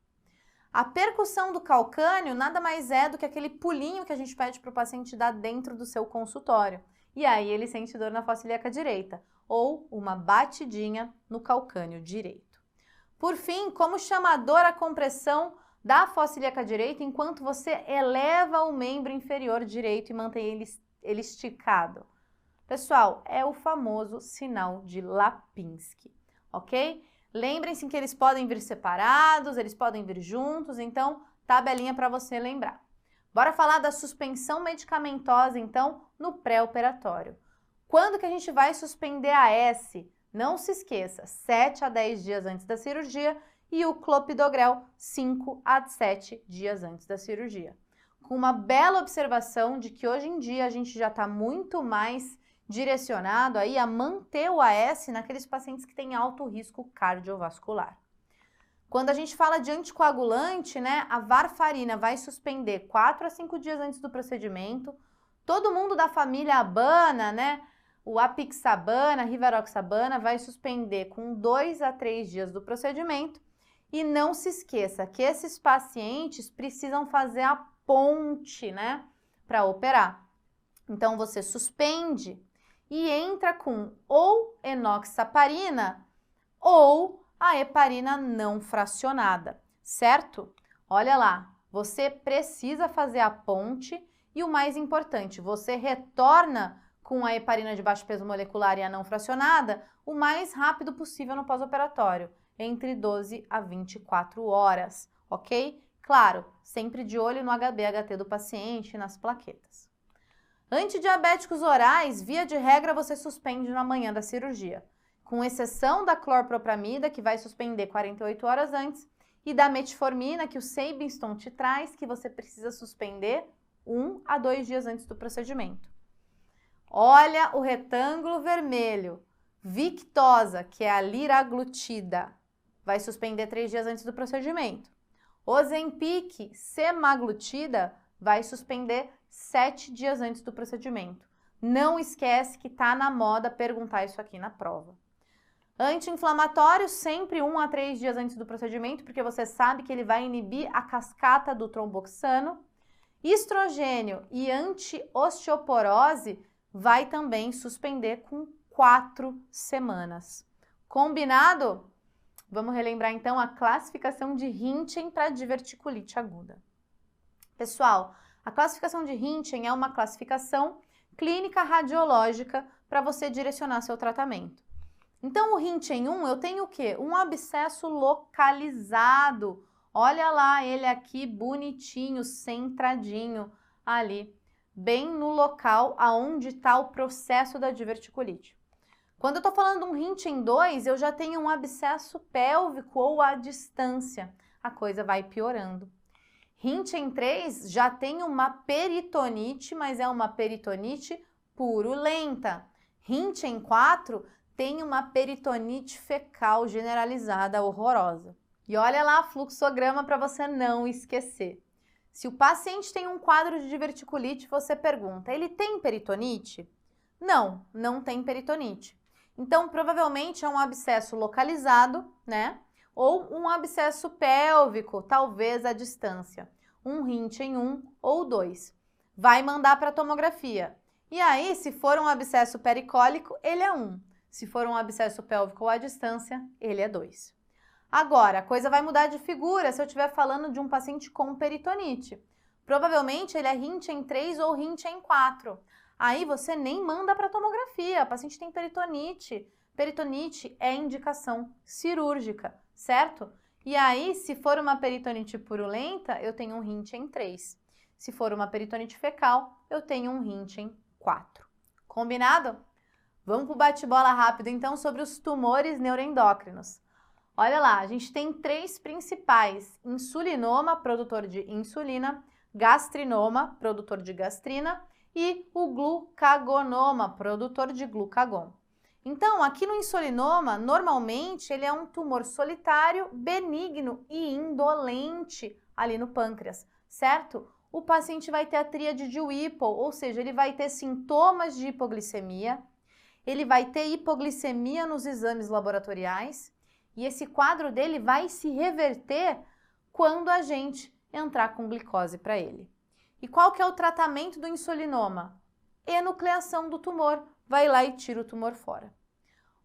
A percussão do calcâneo nada mais é do que aquele pulinho que a gente pede para o paciente dar dentro do seu consultório. E aí ele sente dor na fossa ilíaca direita, ou uma batidinha no calcâneo direito. Por fim, como chama a dor a compressão da fossa ilíaca direita enquanto você eleva o membro inferior direito e mantém ele esticado? Pessoal, é o famoso sinal de Lapinski, ok? Lembrem-se que eles podem vir separados, eles podem vir juntos, então tabelinha para você lembrar. Bora falar da suspensão medicamentosa, então, no pré-operatório. Quando que a gente vai suspender a AS? Não se esqueça, 7 a 10 dias antes da cirurgia e o clopidogrel 5 a 7 dias antes da cirurgia. Com uma bela observação de que hoje em dia a gente já está muito mais direcionado aí a manter o AS naqueles pacientes que têm alto risco cardiovascular. Quando a gente fala de anticoagulante, né, a varfarina vai suspender 4 a 5 dias antes do procedimento. Todo mundo da família Abana, né, o apixabana, rivaroxabana, vai suspender com 2 a 3 dias do procedimento. E não se esqueça que esses pacientes precisam fazer a ponte, né, para operar. Então, você suspende e entra com ou enoxaparina ou a heparina não fracionada, certo? Olha lá, você precisa fazer a ponte e o mais importante, você retorna com a heparina de baixo peso molecular e a não fracionada o mais rápido possível no pós-operatório, entre 12 a 24 horas, ok? Claro, sempre de olho no HB/HT do paciente e nas plaquetas. Antidiabéticos orais, via de regra, você suspende na manhã da cirurgia, com exceção da clorpropramida, que vai suspender 48 horas antes, e da metformina, que o Sabinstone te traz, que você precisa suspender 1 a 2 dias antes do procedimento. Olha o retângulo vermelho. Victoza, que é a liraglutida, vai suspender 3 dias antes do procedimento. Ozempic, semaglutida, vai suspender 7 dias antes do procedimento. Não esquece que está na moda perguntar isso aqui na prova. Anti-inflamatório, sempre 1 a 3 dias antes do procedimento, porque você sabe que ele vai inibir a cascata do tromboxano. Estrogênio e anti-osteoporose vai também suspender com 4 semanas. Combinado? Vamos relembrar então a classificação de Hinchen para diverticulite aguda. Pessoal, a classificação de Hinchen é uma classificação clínica radiológica para você direcionar seu tratamento. Então, o Hinchen 1, eu tenho o quê? Um abscesso localizado. Olha lá ele aqui bonitinho, centradinho ali, bem no local aonde está o processo da diverticulite. Quando eu estou falando de um Hinchen 2, eu já tenho um abscesso pélvico ou à distância. A coisa vai piorando. Hinchen 3 já tem uma peritonite, mas é uma peritonite purulenta. Hinchen 4 tem uma peritonite fecal generalizada horrorosa. E olha lá o fluxograma para você não esquecer. Se o paciente tem um quadro de diverticulite, você pergunta, ele tem peritonite? Não, não tem peritonite. Então, provavelmente é um abscesso localizado, né? Ou um abscesso pélvico, talvez à distância. Um Hinchen 1 ou 2. Vai mandar para tomografia. E aí, se for um abscesso pericólico, ele é 1. Se for um abscesso pélvico ou à distância, ele é 2. Agora, a coisa vai mudar de figura se eu estiver falando de um paciente com peritonite. Provavelmente ele é Hinchen 3 ou Hinchen 4. Aí você nem manda para tomografia, o paciente tem peritonite. Peritonite é indicação cirúrgica, certo? E aí, se for uma peritonite purulenta, eu tenho um Hinchen 3. Se for uma peritonite fecal, eu tenho um Hinchen 4. Combinado? Vamos para o bate-bola rápido, então, sobre os tumores neuroendócrinos. Olha lá, a gente tem 3 principais: insulinoma, produtor de insulina, gastrinoma, produtor de gastrina, e o glucagonoma, produtor de glucagon. Então, aqui no insulinoma, normalmente ele é um tumor solitário, benigno e indolente ali no pâncreas, certo? O paciente vai ter a tríade de Whipple, ou seja, ele vai ter sintomas de hipoglicemia, ele vai ter hipoglicemia nos exames laboratoriais e esse quadro dele vai se reverter quando a gente entrar com glicose para ele. E qual que é o tratamento do insulinoma? Enucleação do tumor. Vai lá e tira o tumor fora.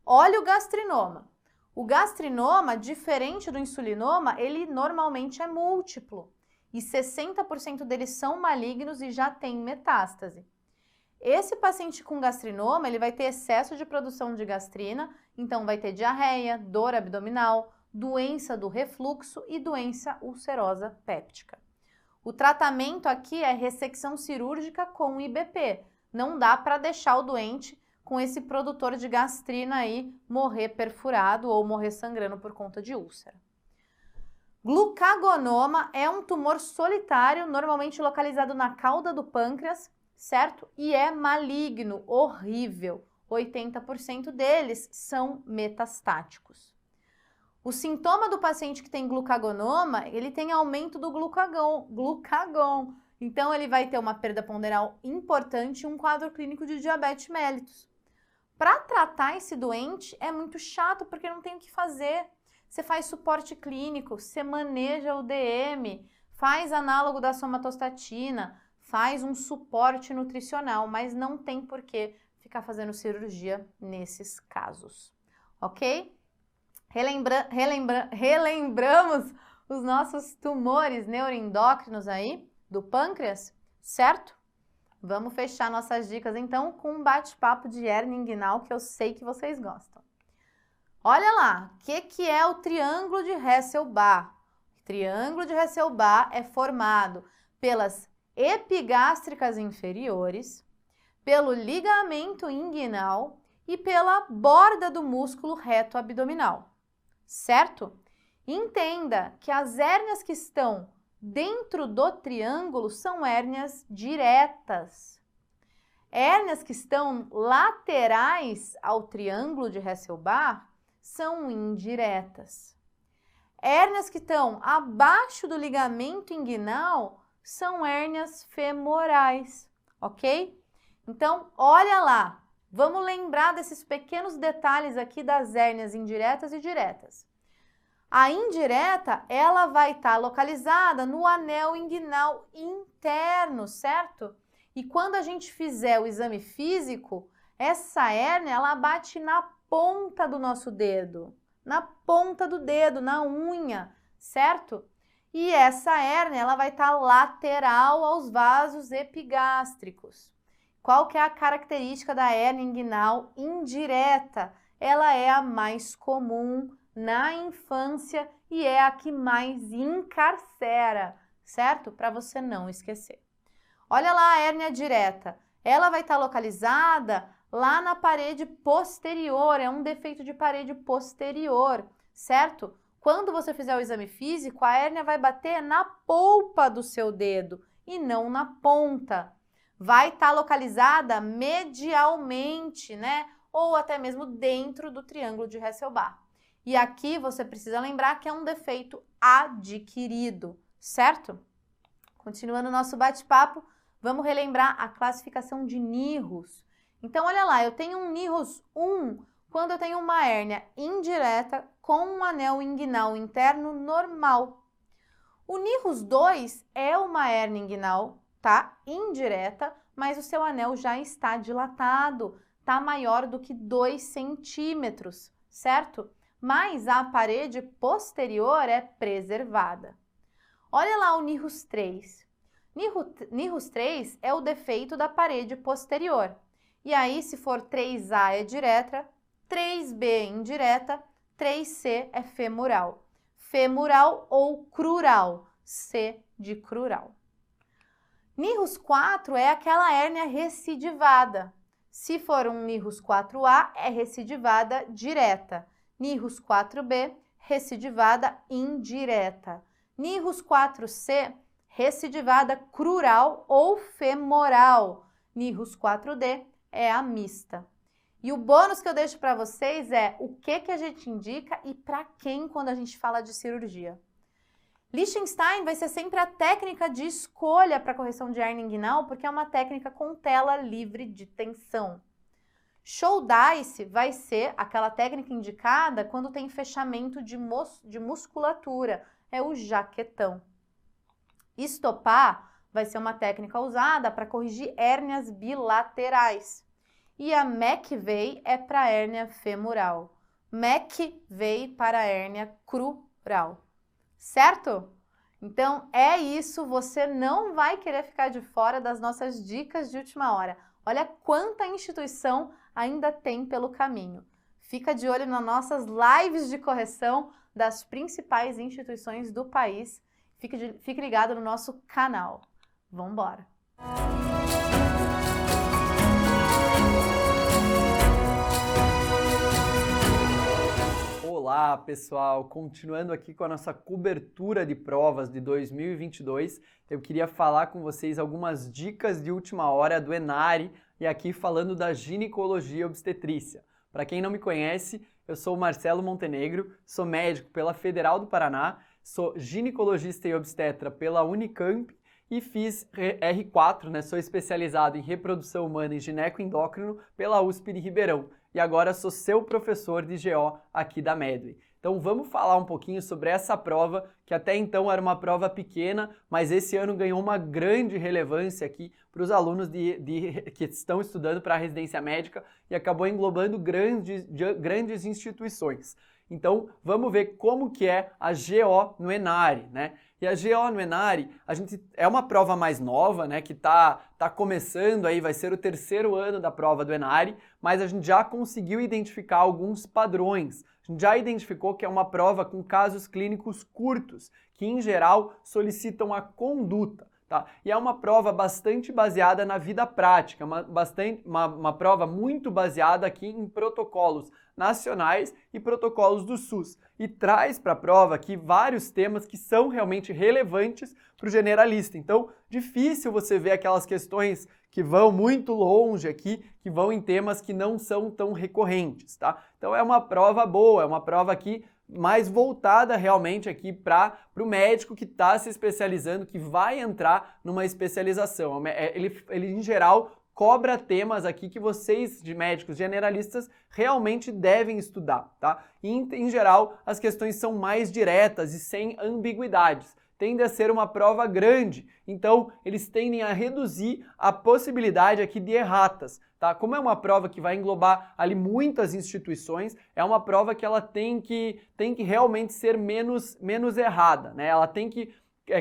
Olha o gastrinoma. O gastrinoma, diferente do insulinoma, ele normalmente é múltiplo. E 60% deles são malignos e já tem metástase. Esse paciente com gastrinoma, ele vai ter excesso de produção de gastrina, então vai ter diarreia, dor abdominal, doença do refluxo e doença ulcerosa péptica. O tratamento aqui é ressecção cirúrgica com IBP. Não dá para deixar o doente com esse produtor de gastrina aí morrer perfurado ou morrer sangrando por conta de úlcera. Glucagonoma é um tumor solitário, normalmente localizado na cauda do pâncreas, certo? E é maligno, horrível. 80% deles são metastáticos. O sintoma do paciente que tem glucagonoma, ele tem aumento do glucagon. Então, ele vai ter uma perda ponderal importante e um quadro clínico de diabetes mellitus. Para tratar esse doente é muito chato, porque não tem o que fazer. Você faz suporte clínico, você maneja o DM, faz análogo da somatostatina, faz um suporte nutricional, mas não tem por que ficar fazendo cirurgia nesses casos, ok? Relembramos os nossos tumores neuroendócrinos aí do pâncreas, certo? Vamos fechar nossas dicas então com um bate-papo de hérnia inguinal que eu sei que vocês gostam. Olha lá, o que é o triângulo de Hesselbach? O triângulo de Hesselbach é formado pelas epigástricas inferiores, pelo ligamento inguinal e pela borda do músculo reto abdominal, certo? Entenda que as hérnias que estão dentro do triângulo são hérnias diretas. Hérnias que estão laterais ao triângulo de Hesselbach são indiretas. Hérnias que estão abaixo do ligamento inguinal são hérnias femorais, ok? Então, olha lá, vamos lembrar desses pequenos detalhes aqui das hérnias indiretas e diretas. A indireta, ela vai estar localizada no anel inguinal interno, certo? E quando a gente fizer o exame físico, essa hérnia, ela bate na ponta do nosso dedo, na ponta do dedo, na unha, certo? E essa hérnia, ela vai estar lateral aos vasos epigástricos. Qual que é a característica da hérnia inguinal indireta? Ela é a mais comum na infância e é a que mais encarcera, certo? Para você não esquecer. Olha lá a hérnia direta. Ela vai estar localizada lá na parede posterior, é um defeito de parede posterior, certo? Quando você fizer o exame físico, a hérnia vai bater na polpa do seu dedo e não na ponta. Vai estar localizada medialmente, né? Ou até mesmo dentro do triângulo de Hesselbach. E aqui você precisa lembrar que é um defeito adquirido, certo? Continuando o nosso bate-papo, vamos relembrar a classificação de NIRRs. Então, olha lá, eu tenho um NIRRs 1 quando eu tenho uma hérnia indireta com um anel inguinal interno normal. O NIRRs 2 é uma hérnia inguinal, tá? Indireta, mas o seu anel já está dilatado, tá maior do que 2 centímetros, certo? Mas a parede posterior é preservada. Olha lá o NIRRs 3. NIRRs 3 é o defeito da parede posterior. E aí, se for 3A é direta, 3B é indireta, 3C é femoral. Femoral ou crural, C de crural. NIRRs 4 é aquela hérnia recidivada. Se for um NIRRs 4A, é recidivada direta. NIRRs 4B, recidivada indireta. NIRRs 4C, recidivada crural ou femoral. NIRRs 4D é a mista. E o bônus que eu deixo para vocês é o que a gente indica e para quem quando a gente fala de cirurgia. Lichtenstein vai ser sempre a técnica de escolha para correção de hérnia inguinal, porque é uma técnica com tela livre de tensão. Shouldice vai ser aquela técnica indicada quando tem fechamento de musculatura, é o jaquetão. Estopar vai ser uma técnica usada para corrigir hérnias bilaterais. E a McVeigh é para hérnia femoral. McVeigh para hérnia crural. Certo? Então é isso, você não vai querer ficar de fora das nossas dicas de última hora. Olha quanta instituição ainda tem pelo caminho. Fica de olho nas nossas lives de correção das principais instituições do país. Fique ligado no nosso canal. Vamos embora! Olá, pessoal! Continuando aqui com a nossa cobertura de provas de 2022, eu queria falar com vocês algumas dicas de última hora do ENARI e aqui falando da ginecologia e obstetrícia. Para quem não me conhece, eu sou o Marcelo Montenegro, sou médico pela Federal do Paraná, sou ginecologista e obstetra pela Unicamp e fiz R4, né? Sou especializado em reprodução humana e ginecoendócrino pela USP de Ribeirão. E agora sou seu professor de GO aqui da Medway. Então vamos falar um pouquinho sobre essa prova, que até então era uma prova pequena, mas esse ano ganhou uma grande relevância aqui para os alunos que estão estudando para a residência médica e acabou englobando grandes instituições. Então vamos ver como que é a GO no ENARI, né? E a GO no ENARI, é uma prova mais nova, né, que tá começando aí, vai ser o 3º ano da prova do ENARI, mas a gente já conseguiu identificar alguns padrões. A gente já identificou que é uma prova com casos clínicos curtos, que em geral solicitam a conduta. Tá? E é uma prova bastante baseada na vida prática, uma prova muito baseada aqui em protocolos nacionais e protocolos do SUS. E traz para a prova aqui vários temas que são realmente relevantes para o generalista. Então, difícil você ver aquelas questões que vão muito longe aqui, que vão em temas que não são tão recorrentes. Tá? Então, é uma prova boa, é uma prova aqui mais voltada realmente aqui para o médico que está se especializando, que vai entrar numa especialização. Ele, em geral, cobra temas aqui que vocês, de médicos generalistas, realmente devem estudar, tá? E, em geral, as questões são mais diretas e sem ambiguidades. Tende a ser uma prova grande, então eles tendem a reduzir a possibilidade aqui de erratas, tá? Como é uma prova que vai englobar ali muitas instituições, é uma prova que ela tem que realmente ser menos errada, né? Ela tem que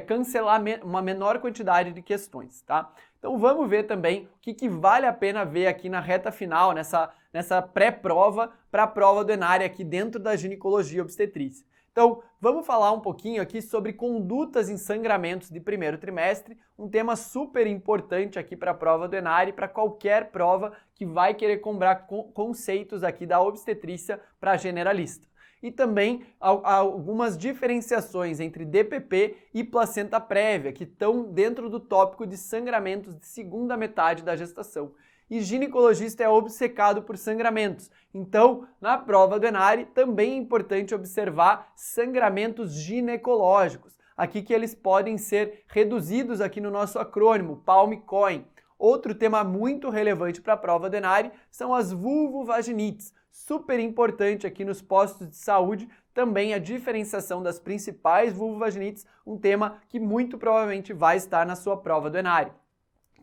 cancelar uma menor quantidade de questões, tá? Então vamos ver também o que vale a pena ver aqui na reta final, nessa pré-prova para a prova do ENARI aqui dentro da ginecologia e obstetrícia. Então, vamos falar um pouquinho aqui sobre condutas em sangramentos de primeiro trimestre, um tema super importante aqui para a prova do ENARI, para qualquer prova que vai querer cobrar conceitos aqui da obstetrícia para generalista. E também algumas diferenciações entre DPP e placenta prévia, que estão dentro do tópico de sangramentos de segunda metade da gestação. E ginecologista é obcecado por sangramentos. Então, na prova do ENARI, também é importante observar sangramentos ginecológicos. Aqui que eles podem ser reduzidos aqui no nosso acrônimo, PALM-COIN. Outro tema muito relevante para a prova do ENARI são as vulvovaginites. Super importante aqui nos postos de saúde, também a diferenciação das principais vulvovaginites, um tema que muito provavelmente vai estar na sua prova do ENARI.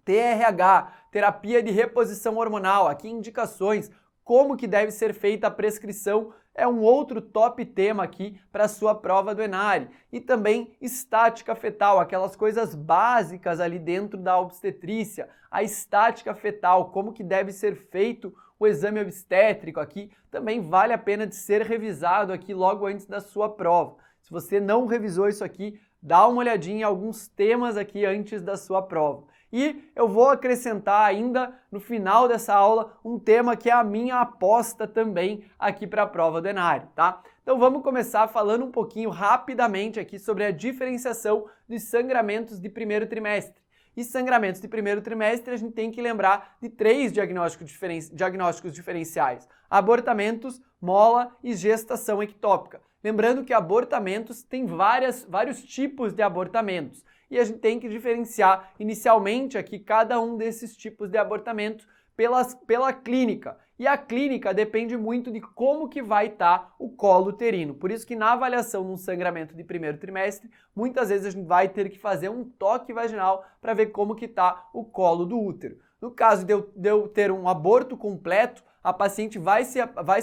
TRH, terapia de reposição hormonal, aqui indicações, como que deve ser feita a prescrição, é um outro top tema aqui para a sua prova do ENARI. E também estática fetal, aquelas coisas básicas ali dentro da obstetrícia, a estática fetal, como que deve ser feito o exame obstétrico aqui, também vale a pena de ser revisado aqui logo antes da sua prova. Se você não revisou isso aqui, dá uma olhadinha em alguns temas aqui antes da sua prova. E eu vou acrescentar ainda no final dessa aula um tema que é a minha aposta também aqui para a prova do ENARI, tá? Então vamos começar falando um pouquinho rapidamente aqui sobre a diferenciação dos sangramentos de primeiro trimestre. E sangramentos de primeiro trimestre a gente tem que lembrar de 3 diagnósticos diferenciais: abortamentos, mola e gestação ectópica. Lembrando que abortamentos tem vários tipos de abortamentos. E a gente tem que diferenciar inicialmente aqui cada um desses tipos de abortamento pela clínica. E a clínica depende muito de como que vai estar o colo uterino. Por isso que na avaliação de um sangramento de primeiro trimestre, muitas vezes a gente vai ter que fazer um toque vaginal para ver como que está o colo do útero. No caso de eu ter um aborto completo, a paciente vai se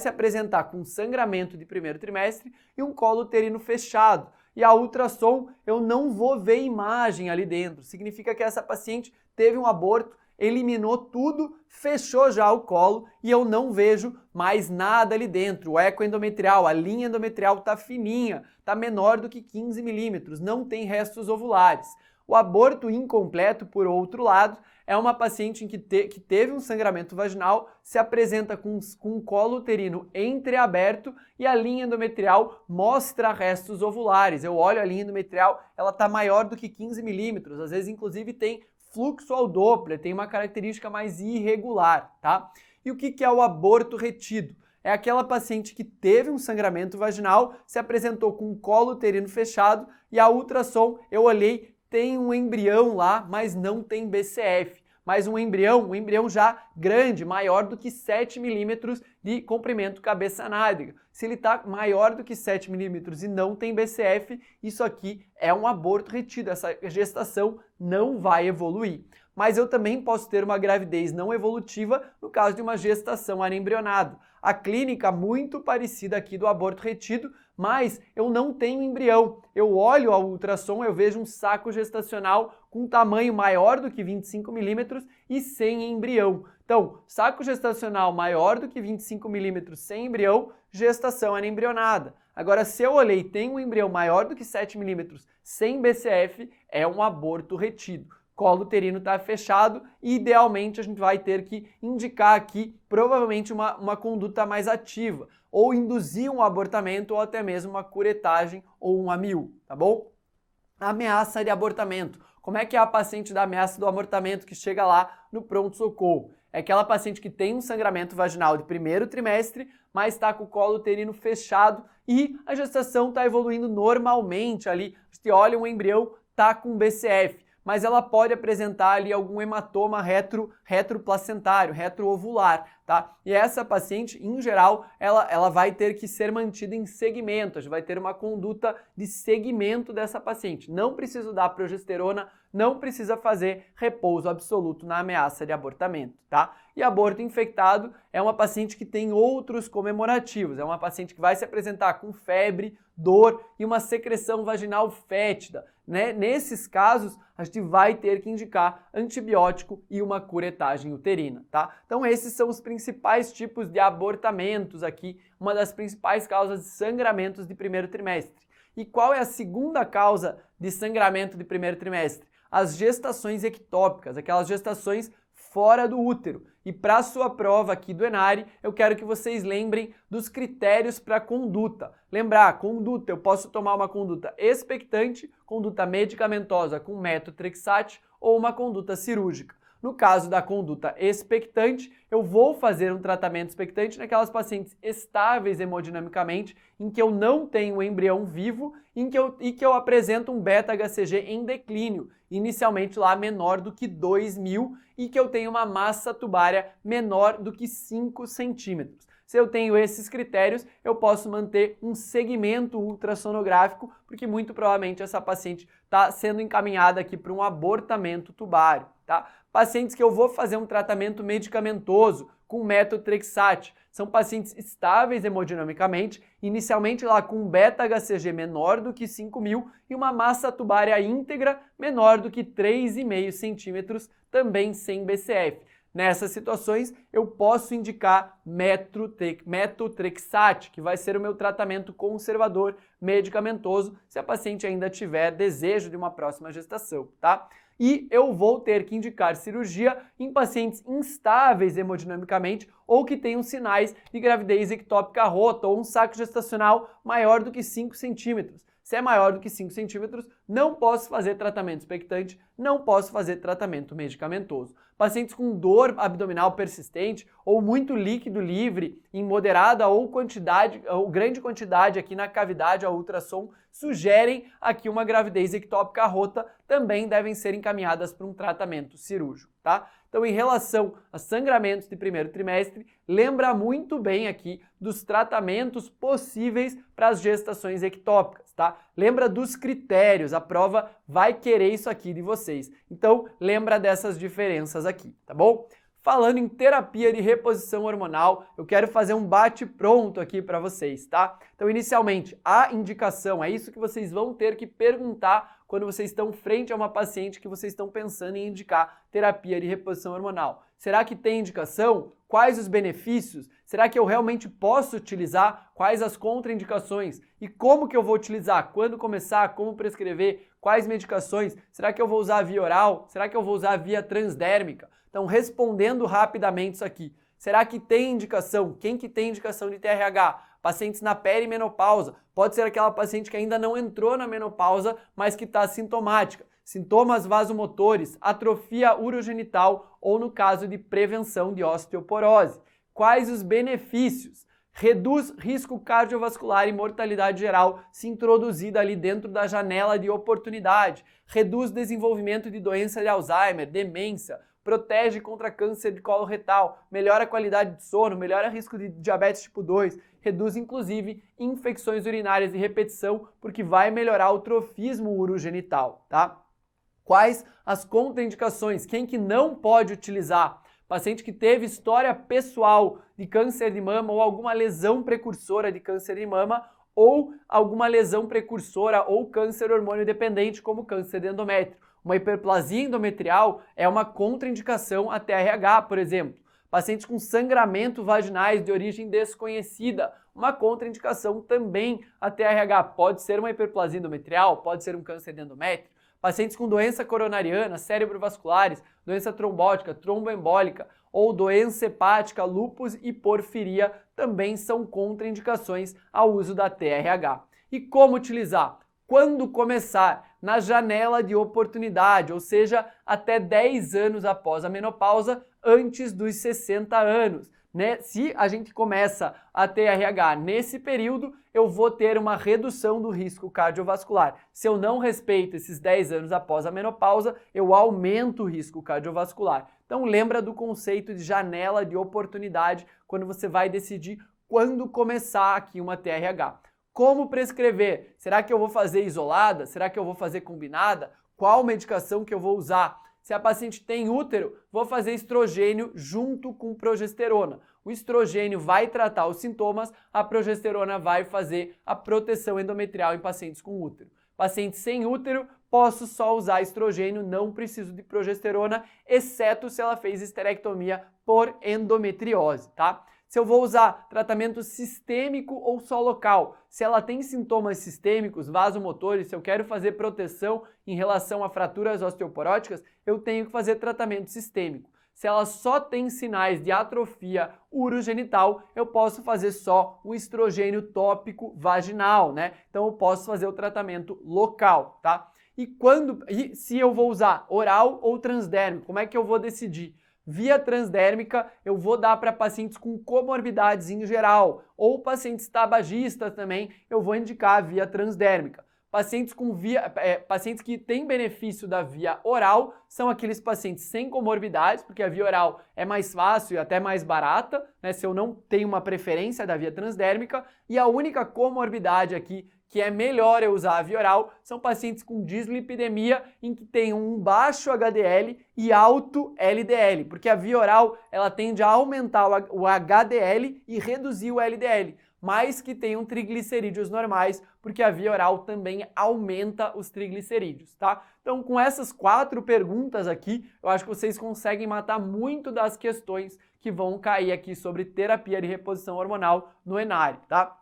apresentar com sangramento de primeiro trimestre e um colo uterino fechado. E a ultrassom eu não vou ver imagem ali dentro. Significa que essa paciente teve um aborto, eliminou tudo, fechou já o colo e eu não vejo mais nada ali dentro. O eco endometrial, a linha endometrial está fininha, está menor do que 15 milímetros, não tem restos ovulares. O aborto incompleto, por outro lado, é uma paciente que teve um sangramento vaginal, se apresenta com um colo uterino entreaberto e a linha endometrial mostra restos ovulares. Eu olho a linha endometrial, ela está maior do que 15 milímetros, às vezes inclusive tem fluxo ao Doppler, tem uma característica mais irregular, tá? E o que é o aborto retido? É aquela paciente que teve um sangramento vaginal, se apresentou com um colo uterino fechado e a ultrassom, eu olhei, tem um embrião lá, mas não tem BCF. Mas um embrião já grande, maior do que 7 milímetros de comprimento cabeça-nádega. Se ele está maior do que 7 milímetros e não tem BCF, isso aqui é um aborto retido, essa gestação não vai evoluir. Mas eu também posso ter uma gravidez não evolutiva no caso de uma gestação anembrionada. A clínica muito parecida aqui do aborto retido, mas eu não tenho embrião. Eu olho ao ultrassom, eu vejo um saco gestacional com tamanho maior do que 25 milímetros e sem embrião. Então, saco gestacional maior do que 25 milímetros sem embrião, gestação anembrionada. Agora, se eu olhei e tem um embrião maior do que 7 milímetros sem BCF, é um aborto retido. Colo uterino está fechado e idealmente a gente vai ter que indicar aqui provavelmente uma conduta mais ativa, ou induzir um abortamento ou até mesmo uma curetagem ou um AMIU, tá bom? Ameaça de abortamento. Como é que é a paciente da ameaça do abortamento que chega lá no pronto-socorro? É aquela paciente que tem um sangramento vaginal de primeiro trimestre, mas está com o colo uterino fechado e a gestação está evoluindo normalmente ali. A gente olha um embrião, está com BCF. Mas ela pode apresentar ali algum hematoma retroplacentário, retroovular, tá? E essa paciente, em geral, ela vai ter que ser mantida em segmento, a gente vai ter uma conduta de segmento dessa paciente. Não precisa dar progesterona, não precisa fazer repouso absoluto na ameaça de abortamento, tá? E aborto infectado é uma paciente que tem outros comemorativos, é uma paciente que vai se apresentar com febre, dor e uma secreção vaginal fétida, né? Nesses casos, a gente vai ter que indicar antibiótico e uma curetagem uterina, tá? Então esses são os principais tipos de abortamentos aqui, uma das principais causas de sangramentos de primeiro trimestre. E qual é a segunda causa de sangramento de primeiro trimestre? As gestações ectópicas, aquelas gestações fora do útero. E para a sua prova aqui do ENARI, eu quero que vocês lembrem dos critérios para conduta. Lembrar, conduta, eu posso tomar uma conduta expectante, conduta medicamentosa com metotrexate ou uma conduta cirúrgica. No caso da conduta expectante, eu vou fazer um tratamento expectante naquelas pacientes estáveis hemodinamicamente, em que eu não tenho um embrião vivo e que eu apresento um beta-HCG em declínio, inicialmente lá menor do que 2.000 e que eu tenho uma massa tubária menor do que 5 centímetros. Se eu tenho esses critérios, eu posso manter um segmento ultrassonográfico, porque muito provavelmente essa paciente está sendo encaminhada aqui para um abortamento tubário, tá? Pacientes que eu vou fazer um tratamento medicamentoso com metotrexate, são pacientes estáveis hemodinamicamente, inicialmente lá com um beta-HCG menor do que 5.000 e uma massa tubária íntegra menor do que 3,5 centímetros, também sem BCF. Nessas situações, eu posso indicar metotrexate, que vai ser o meu tratamento conservador medicamentoso, se a paciente ainda tiver desejo de uma próxima gestação, tá? E eu vou ter que indicar cirurgia em pacientes instáveis hemodinamicamente ou que tenham sinais de gravidez ectópica rota ou um saco gestacional maior do que 5 centímetros. Se é maior do que 5 centímetros, não posso fazer tratamento expectante, não posso fazer tratamento medicamentoso. Pacientes com dor abdominal persistente ou muito líquido livre em moderada ou grande quantidade aqui na cavidade ao ultrassom sugerem aqui uma gravidez ectópica rota, também devem ser encaminhadas para um tratamento cirúrgico, tá? Então, em relação a sangramentos de primeiro trimestre, lembra muito bem aqui dos tratamentos possíveis para as gestações ectópicas, tá? Lembra dos critérios, a prova vai querer isso aqui de vocês. Então, lembra dessas diferenças aqui, tá bom? Falando em terapia de reposição hormonal, eu quero fazer um bate-pronto aqui para vocês, tá? Então, inicialmente, a indicação, é isso que vocês vão ter que perguntar quando vocês estão frente a uma paciente que vocês estão pensando em indicar terapia de reposição hormonal. Será que tem indicação? Quais os benefícios? Será que eu realmente posso utilizar? Quais as contraindicações? E como que eu vou utilizar? Quando começar? Como prescrever? Quais medicações? Será que eu vou usar via oral? Será que eu vou usar via transdérmica? Então, respondendo rapidamente isso aqui. Será que tem indicação? Quem que tem indicação de TRH? Pacientes na perimenopausa. Pode ser aquela paciente que ainda não entrou na menopausa, mas que está sintomática. Sintomas vasomotores, atrofia urogenital ou no caso de prevenção de osteoporose. Quais os benefícios? Reduz risco cardiovascular e mortalidade geral se introduzida ali dentro da janela de oportunidade. Reduz desenvolvimento de doença de Alzheimer, demência. Protege contra câncer de colo retal, melhora a qualidade de sono, melhora o risco de diabetes tipo 2, reduz inclusive infecções urinárias de repetição, porque vai melhorar o trofismo urogenital, tá? Quais as contraindicações? Quem que não pode utilizar? Paciente que teve história pessoal de câncer de mama ou alguma lesão precursora de câncer de mama ou alguma lesão precursora ou câncer hormônio dependente, como câncer de endométrio. Uma hiperplasia endometrial é uma contraindicação a TRH, por exemplo. Pacientes com sangramento vaginais de origem desconhecida, uma contraindicação também a TRH. Pode ser uma hiperplasia endometrial, pode ser um câncer de endométrio. Pacientes com doença coronariana, cerebrovasculares, doença trombótica, tromboembólica ou doença hepática, lúpus e porfiria também são contraindicações ao uso da TRH. E como utilizar? Quando começar? Na janela de oportunidade, ou seja, até 10 anos após a menopausa, antes dos 60 anos. Né? Se a gente começa a TRH nesse período, eu vou ter uma redução do risco cardiovascular. Se eu não respeito esses 10 anos após a menopausa, eu aumento o risco cardiovascular. Então lembra do conceito de janela de oportunidade quando você vai decidir quando começar aqui uma TRH. Como prescrever? Será que eu vou fazer isolada? Será que eu vou fazer combinada? Qual medicação que eu vou usar? Se a paciente tem útero, vou fazer estrogênio junto com progesterona. O estrogênio vai tratar os sintomas, a progesterona vai fazer a proteção endometrial em pacientes com útero. Pacientes sem útero, posso só usar estrogênio, não preciso de progesterona, exceto se ela fez esterectomia por endometriose, tá? Se eu vou usar tratamento sistêmico ou só local, se ela tem sintomas sistêmicos, vasomotores, se eu quero fazer proteção em relação a fraturas osteoporóticas, eu tenho que fazer tratamento sistêmico. Se ela só tem sinais de atrofia urogenital, eu posso fazer só o estrogênio tópico vaginal, né? Então eu posso fazer o tratamento local, tá? E se eu vou usar oral ou transdérmico, como é que eu vou decidir? Via transdérmica, eu vou dar para pacientes com comorbidades em geral, ou pacientes tabagistas também, eu vou indicar via transdérmica. Pacientes que têm benefício da via oral são aqueles pacientes sem comorbidades, porque a via oral é mais fácil e até mais barata, né, se eu não tenho uma preferência da via transdérmica, e a única comorbidade aqui que é melhor eu usar a via oral são pacientes com dislipidemia em que tem um baixo HDL e alto LDL, porque a via oral ela tende a aumentar o HDL e reduzir o LDL, mas que tenham triglicerídeos normais, porque a via oral também aumenta os triglicerídeos, tá? Então, com essas 4 perguntas aqui, eu acho que vocês conseguem matar muito das questões que vão cair aqui sobre terapia de reposição hormonal no ENARI, tá?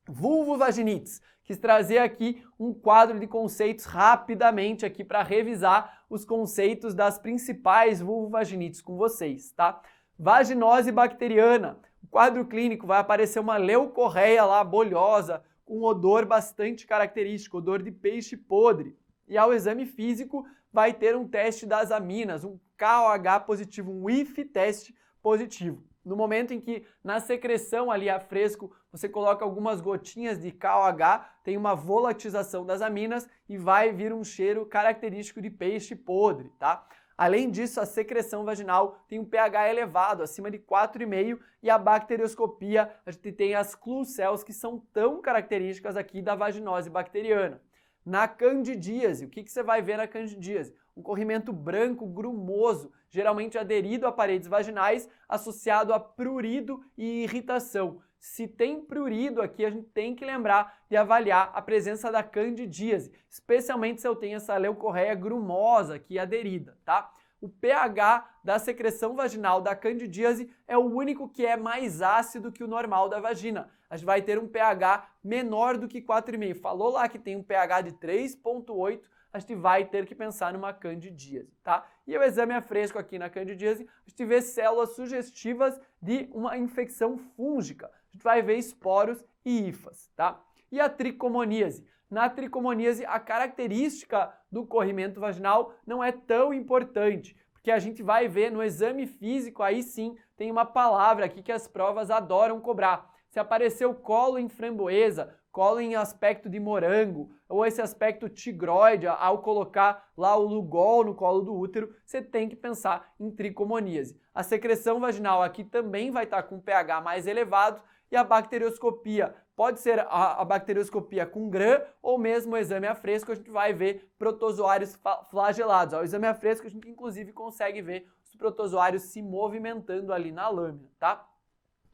Vulvovaginites. Quis trazer aqui um quadro de conceitos rapidamente aqui para revisar os conceitos das principais vulvovaginites com vocês, tá? Vaginose bacteriana. O quadro clínico vai aparecer uma leucorreia lá bolhosa, com odor bastante característico, odor de peixe podre. E ao exame físico vai ter um teste das aminas, um KOH positivo, um IF teste positivo. No momento em que na secreção ali a fresco você coloca algumas gotinhas de KOH, tem uma volatização das aminas e vai vir um cheiro característico de peixe podre, tá? Além disso, a secreção vaginal tem um pH elevado, acima de 4,5, e a bacterioscopia, a gente tem as clue cells que são tão características aqui da vaginose bacteriana. Na candidíase, o que você vai ver na candidíase? Um corrimento branco grumoso, geralmente aderido a paredes vaginais, associado a prurido e irritação. Se tem prurido aqui, a gente tem que lembrar de avaliar a presença da candidíase, especialmente se eu tenho essa leucorreia grumosa aqui aderida, tá? o pH da secreção vaginal da candidíase é o único que é mais ácido que o normal da vagina. A gente vai ter um pH menor do que 4,5. Falou lá que tem um pH de 3,8, a gente vai ter que pensar numa candidíase, tá? E o exame a fresco aqui na candidíase, a gente vê células sugestivas de uma infecção fúngica. A gente vai ver esporos e hifas, tá? E a tricomoníase? Na tricomoníase, a característica do corrimento vaginal não é tão importante, porque a gente vai ver no exame físico, aí sim, tem uma palavra aqui que as provas adoram cobrar. Se apareceu colo em framboesa, colo em aspecto de morango, ou esse aspecto tigroide, ao colocar lá o Lugol no colo do útero, você tem que pensar em tricomoníase. A secreção vaginal aqui também vai estar com pH mais elevado, e a bacterioscopia pode ser a bacterioscopia com Gram ou mesmo o exame a fresco, a gente vai ver protozoários flagelados. O exame a fresco a gente inclusive consegue ver os protozoários se movimentando ali na lâmina, tá?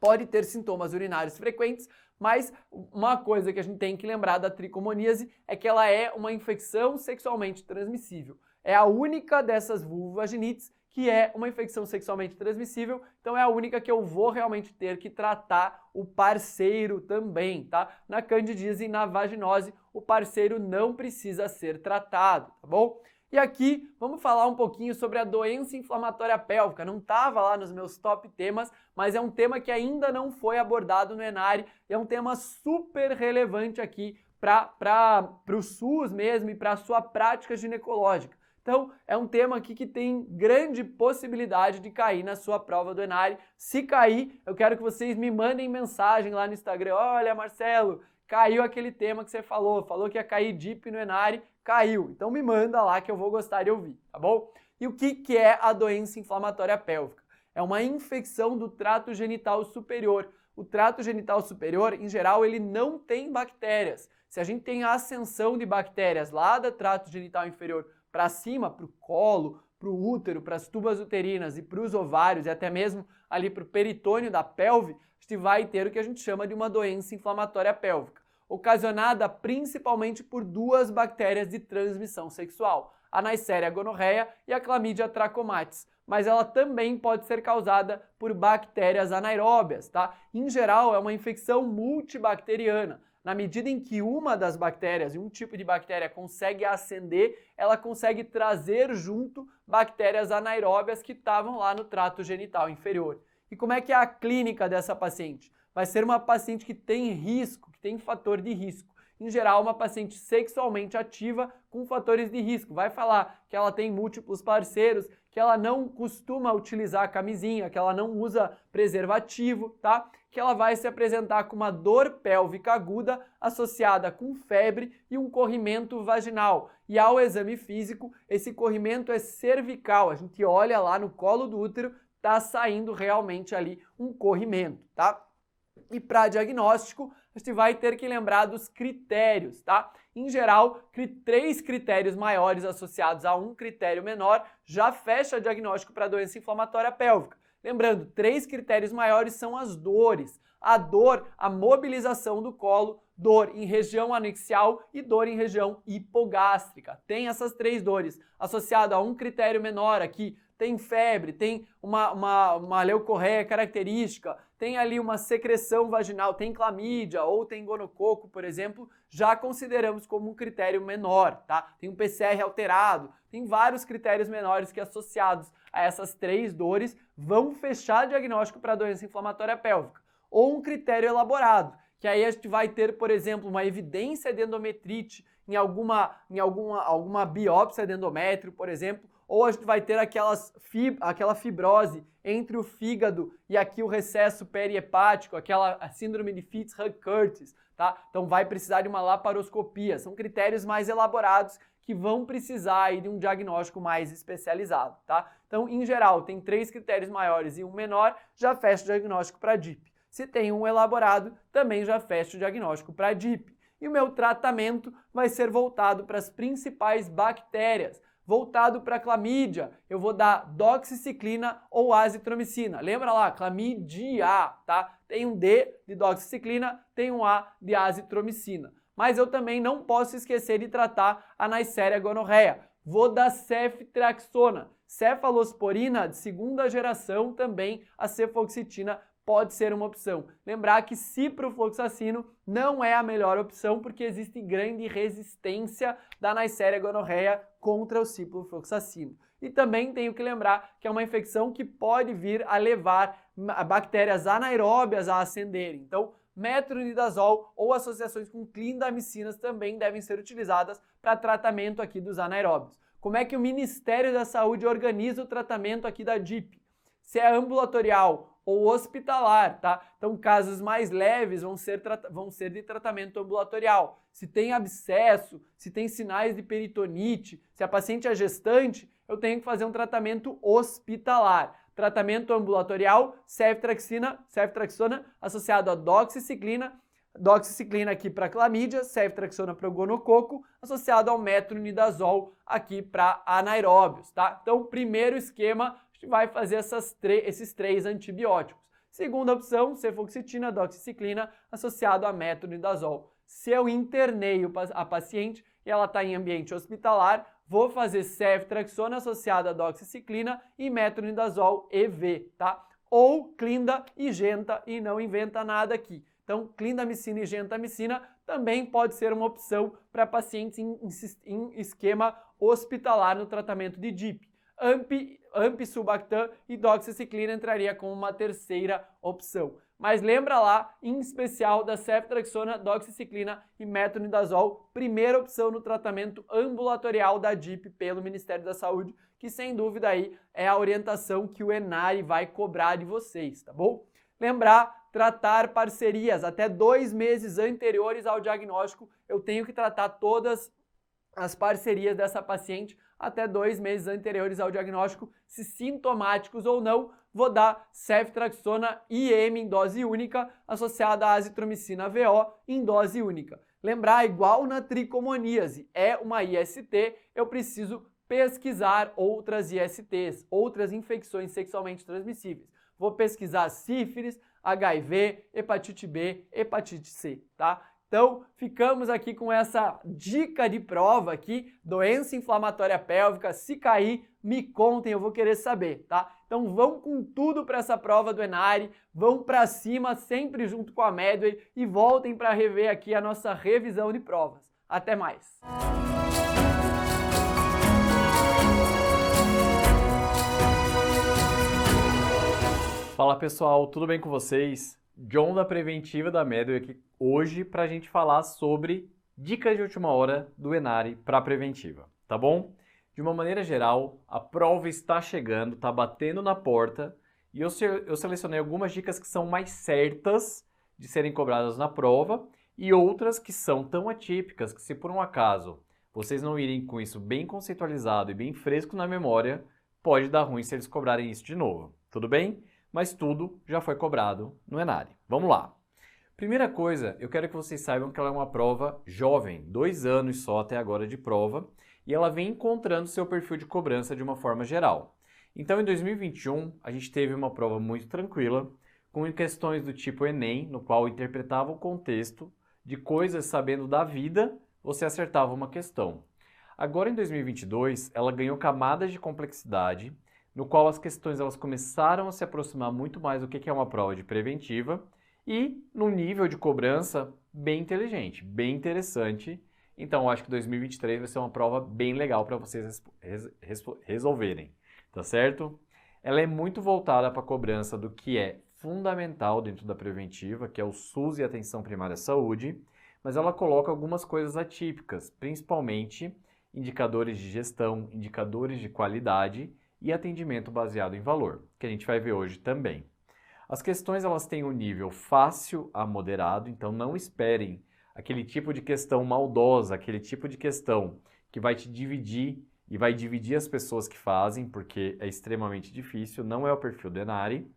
Pode ter sintomas urinários frequentes, mas uma coisa que a gente tem que lembrar da tricomoníase é que ela é uma infecção sexualmente transmissível. É a única dessas vulvovaginites que é uma infecção sexualmente transmissível, então é a única que eu vou realmente ter que tratar o parceiro também, tá? Na candidíase e na vaginose, o parceiro não precisa ser tratado, tá bom? E aqui, vamos falar um pouquinho sobre a doença inflamatória pélvica. Não estava lá nos meus top temas, mas é um tema que ainda não foi abordado no ENARI, e é um tema super relevante aqui para o SUS mesmo e para a sua prática ginecológica. Então, é um tema aqui que tem grande possibilidade de cair na sua prova do ENARI. Se cair, eu quero que vocês me mandem mensagem lá no Instagram. Olha, Marcelo, caiu aquele tema que você falou que ia cair DIP no ENARI, caiu. Então me manda lá que eu vou gostar de ouvir, tá bom? E o que é a doença inflamatória pélvica? É uma infecção do trato genital superior. O trato genital superior, em geral, ele não tem bactérias. Se a gente tem a ascensão de bactérias lá do trato genital inferior para cima, para o colo, para o útero, para as tubas uterinas e para os ovários e até mesmo ali para o peritônio da pelve, a gente vai ter o que a gente chama de uma doença inflamatória pélvica, ocasionada principalmente por duas bactérias de transmissão sexual, a Neisseria gonorreia e a Chlamydia trachomatis, mas ela também pode ser causada por bactérias anaeróbias, tá? Em geral, é uma infecção multibacteriana. Na medida em que uma das bactérias, um tipo de bactéria consegue ascender, ela consegue trazer junto bactérias anaeróbias que estavam lá no trato genital inferior. E como é que é a clínica dessa paciente? Vai ser uma paciente que tem risco, que tem fator de risco. Em geral, uma paciente sexualmente ativa com fatores de risco. Vai falar que ela tem múltiplos parceiros, que ela não costuma utilizar a camisinha, que ela não usa preservativo, tá? Que ela vai se apresentar com uma dor pélvica aguda associada com febre e um corrimento vaginal. E ao exame físico, esse corrimento é cervical. A gente olha lá no colo do útero, tá saindo realmente ali um corrimento, tá? E para diagnóstico, a gente vai ter que lembrar dos critérios, tá? Em geral, 3 critérios maiores associados a um critério menor já fecha diagnóstico para doença inflamatória pélvica. Lembrando, 3 critérios maiores são as dores. A dor, a mobilização do colo, dor em região anexial e dor em região hipogástrica. Tem essas 3 dores. Associado a um critério menor aqui, tem febre, tem uma leucorreia característica, tem ali uma secreção vaginal, tem clamídia ou tem gonococo, por exemplo, já consideramos como um critério menor, tá? Tem um PCR alterado, tem vários critérios menores que associados a essas 3 dores vão fechar diagnóstico para doença inflamatória pélvica. Ou um critério elaborado, que aí a gente vai ter, por exemplo, uma evidência de endometrite em alguma biópsia de endométrio, por exemplo, ou a gente vai ter aquela fibrose entre o fígado e aqui o recesso periepático, aquela síndrome de Fitz-Hugh-Curtis, tá? Então vai precisar de uma laparoscopia. São critérios mais elaborados que vão precisar aí de um diagnóstico mais especializado, tá? Então, em geral, tem 3 critérios maiores e um menor, já fecha o diagnóstico para DIP. Se tem um elaborado, também já fecha o diagnóstico para DIP. E o meu tratamento vai ser voltado para as principais bactérias. Voltado para clamídia, eu vou dar doxiciclina ou azitromicina. Lembra lá, clamídia, tá? Tem um D de doxiciclina, tem um A de azitromicina. Mas eu também não posso esquecer de tratar a Neisseria gonorreia. vou dar ceftriaxona. Cefalosporina de segunda geração também, a cefoxitina pode ser uma opção. Lembrar que ciprofloxacino não é a melhor opção porque existe grande resistência da Neisseria gonorreia contra o ciprofloxacino. E também tenho que lembrar que é uma infecção que pode vir a levar bactérias anaeróbias a ascenderem. Então, metronidazol ou associações com clindamicinas também devem ser utilizadas para tratamento aqui dos anaeróbios. Como é que o Ministério da Saúde organiza o tratamento aqui da DIP? Se é ambulatorial ou hospitalar, tá? Então, casos mais leves vão ser de tratamento ambulatorial. Se tem abscesso, se tem sinais de peritonite, se a paciente é gestante, eu tenho que fazer um tratamento hospitalar. Tratamento ambulatorial, ceftriaxona associado a doxiciclina aqui para clamídia, ceftriaxona para o gonococo, associado ao metronidazol aqui para anaeróbios, tá? Então, primeiro esquema, a gente vai fazer esses 3 antibióticos. Segunda opção, cefoxitina, doxiciclina, associado a metronidazol. Se eu internei a paciente e ela está em ambiente hospitalar, vou fazer ceftriaxona associada a doxiciclina e metronidazol EV, tá? Ou clinda e genta e não inventa nada aqui. Então, clindamicina e gentamicina também pode ser uma opção para pacientes em esquema hospitalar no tratamento de DIP. Ampicilbactam e doxiciclina entraria como uma terceira opção. Mas lembra lá, em especial, da ceftriaxona, doxiciclina e metronidazol, primeira opção no tratamento ambulatorial da DIP pelo Ministério da Saúde, que sem dúvida aí é a orientação que o ENARI vai cobrar de vocês, tá bom? Lembrar, tratar parcerias. Até 2 meses anteriores ao diagnóstico, eu tenho que tratar todas as parcerias dessa paciente até 2 meses anteriores ao diagnóstico, se sintomáticos ou não, vou dar ceftriaxona IM em dose única, associada à azitromicina VO em dose única. Lembrar, igual na tricomoníase, é uma IST, eu preciso pesquisar outras ISTs, outras infecções sexualmente transmissíveis. Vou pesquisar sífilis, HIV, hepatite B, hepatite C, tá? Então, ficamos aqui com essa dica de prova aqui, doença inflamatória pélvica, se cair, me contem, eu vou querer saber, tá? Então, vão com tudo para essa prova do ENARI, vão para cima, sempre junto com a Medway e voltem para rever aqui a nossa revisão de provas. Até mais! Fala pessoal, tudo bem com vocês? John da Preventiva da Medway aqui hoje para a gente falar sobre dicas de última hora do ENARI para preventiva, tá bom? De uma maneira geral, a prova está chegando, está batendo na porta e eu selecionei algumas dicas que são mais certas de serem cobradas na prova e outras que são tão atípicas que, se por um acaso vocês não irem com isso bem conceitualizado e bem fresco na memória, pode dar ruim se eles cobrarem isso de novo, tudo bem? Mas tudo já foi cobrado no ENARI. Vamos lá. Primeira coisa, eu quero que vocês saibam que ela é uma prova jovem, 2 anos só até agora de prova, e ela vem encontrando seu perfil de cobrança de uma forma geral. Então, em 2021, a gente teve uma prova muito tranquila, com questões do tipo Enem, no qual interpretava o contexto de coisas sabendo da vida, você acertava uma questão. Agora, em 2022, ela ganhou camadas de complexidade, no qual as questões elas começaram a se aproximar muito mais do que é uma prova de preventiva e num nível de cobrança bem inteligente, bem interessante. Então, eu acho que 2023 vai ser uma prova bem legal para vocês resolverem, tá certo? Ela é muito voltada para a cobrança do que é fundamental dentro da preventiva, que é o SUS e atenção primária à saúde, mas ela coloca algumas coisas atípicas, principalmente indicadores de gestão, indicadores de qualidade e atendimento baseado em valor, que a gente vai ver hoje também. As questões elas têm um nível fácil a moderado, então não esperem aquele tipo de questão maldosa, aquele tipo de questão que vai te dividir e vai dividir as pessoas que fazem, porque é extremamente difícil, não é o perfil do ENARI,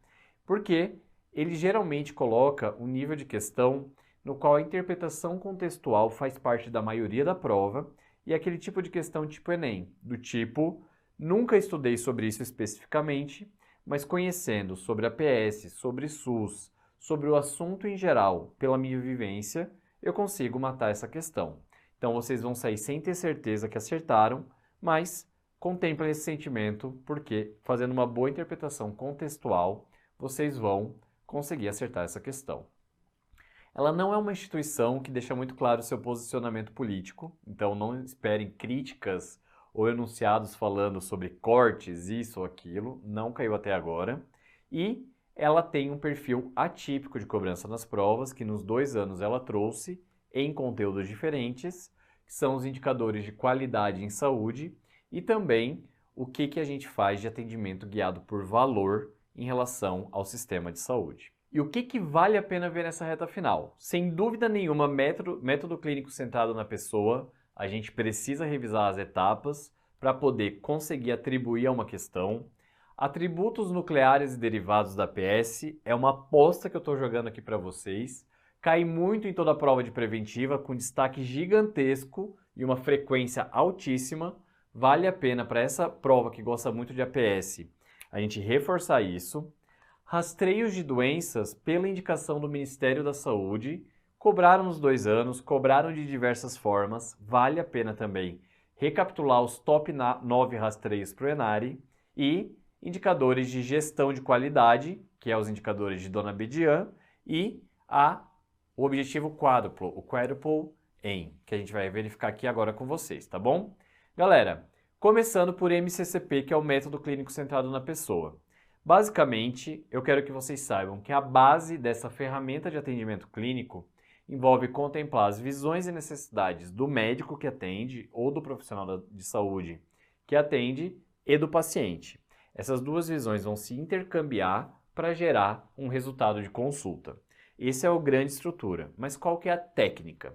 porque ele geralmente coloca um nível de questão no qual a interpretação contextual faz parte da maioria da prova e é aquele tipo de questão tipo Enem, do tipo: nunca estudei sobre isso especificamente, mas conhecendo sobre a PS, sobre SUS, sobre o assunto em geral, pela minha vivência, eu consigo matar essa questão. Então vocês vão sair sem ter certeza que acertaram, mas contemplem esse sentimento, porque fazendo uma boa interpretação contextual, vocês vão conseguir acertar essa questão. Ela não é uma instituição que deixa muito claro o seu posicionamento político, então não esperem críticas ou enunciados falando sobre cortes, isso ou aquilo, não caiu até agora. E ela tem um perfil atípico de cobrança nas provas, que nos 2 anos ela trouxe em conteúdos diferentes, que são os indicadores de qualidade em saúde e também o que a gente faz de atendimento guiado por valor em relação ao sistema de saúde. E o que vale a pena ver nessa reta final? Sem dúvida nenhuma, método clínico centrado na pessoa, a gente precisa revisar as etapas para poder conseguir atribuir a uma questão. Atributos nucleares e derivados da PS é uma aposta que eu estou jogando aqui para vocês. Cai muito em toda a prova de preventiva, com destaque gigantesco e uma frequência altíssima. Vale a pena para essa prova que gosta muito de APS, a gente reforçar isso. Rastreios de doenças pela indicação do Ministério da Saúde, cobraram nos 2 anos, cobraram de diversas formas, vale a pena também recapitular os top 9 rastreios para o ENARI e indicadores de gestão de qualidade, que é os indicadores de Dona Bedian, e o objetivo quádruplo, o Quadruple Aim, que a gente vai verificar aqui agora com vocês, tá bom? Galera, começando por MCCP, que é o método clínico centrado na pessoa. Basicamente, eu quero que vocês saibam que a base dessa ferramenta de atendimento clínico envolve contemplar as visões e necessidades do médico que atende ou do profissional de saúde que atende e do paciente. Essas 2 visões vão se intercambiar para gerar um resultado de consulta. Essa é a grande estrutura, mas qual que é a técnica?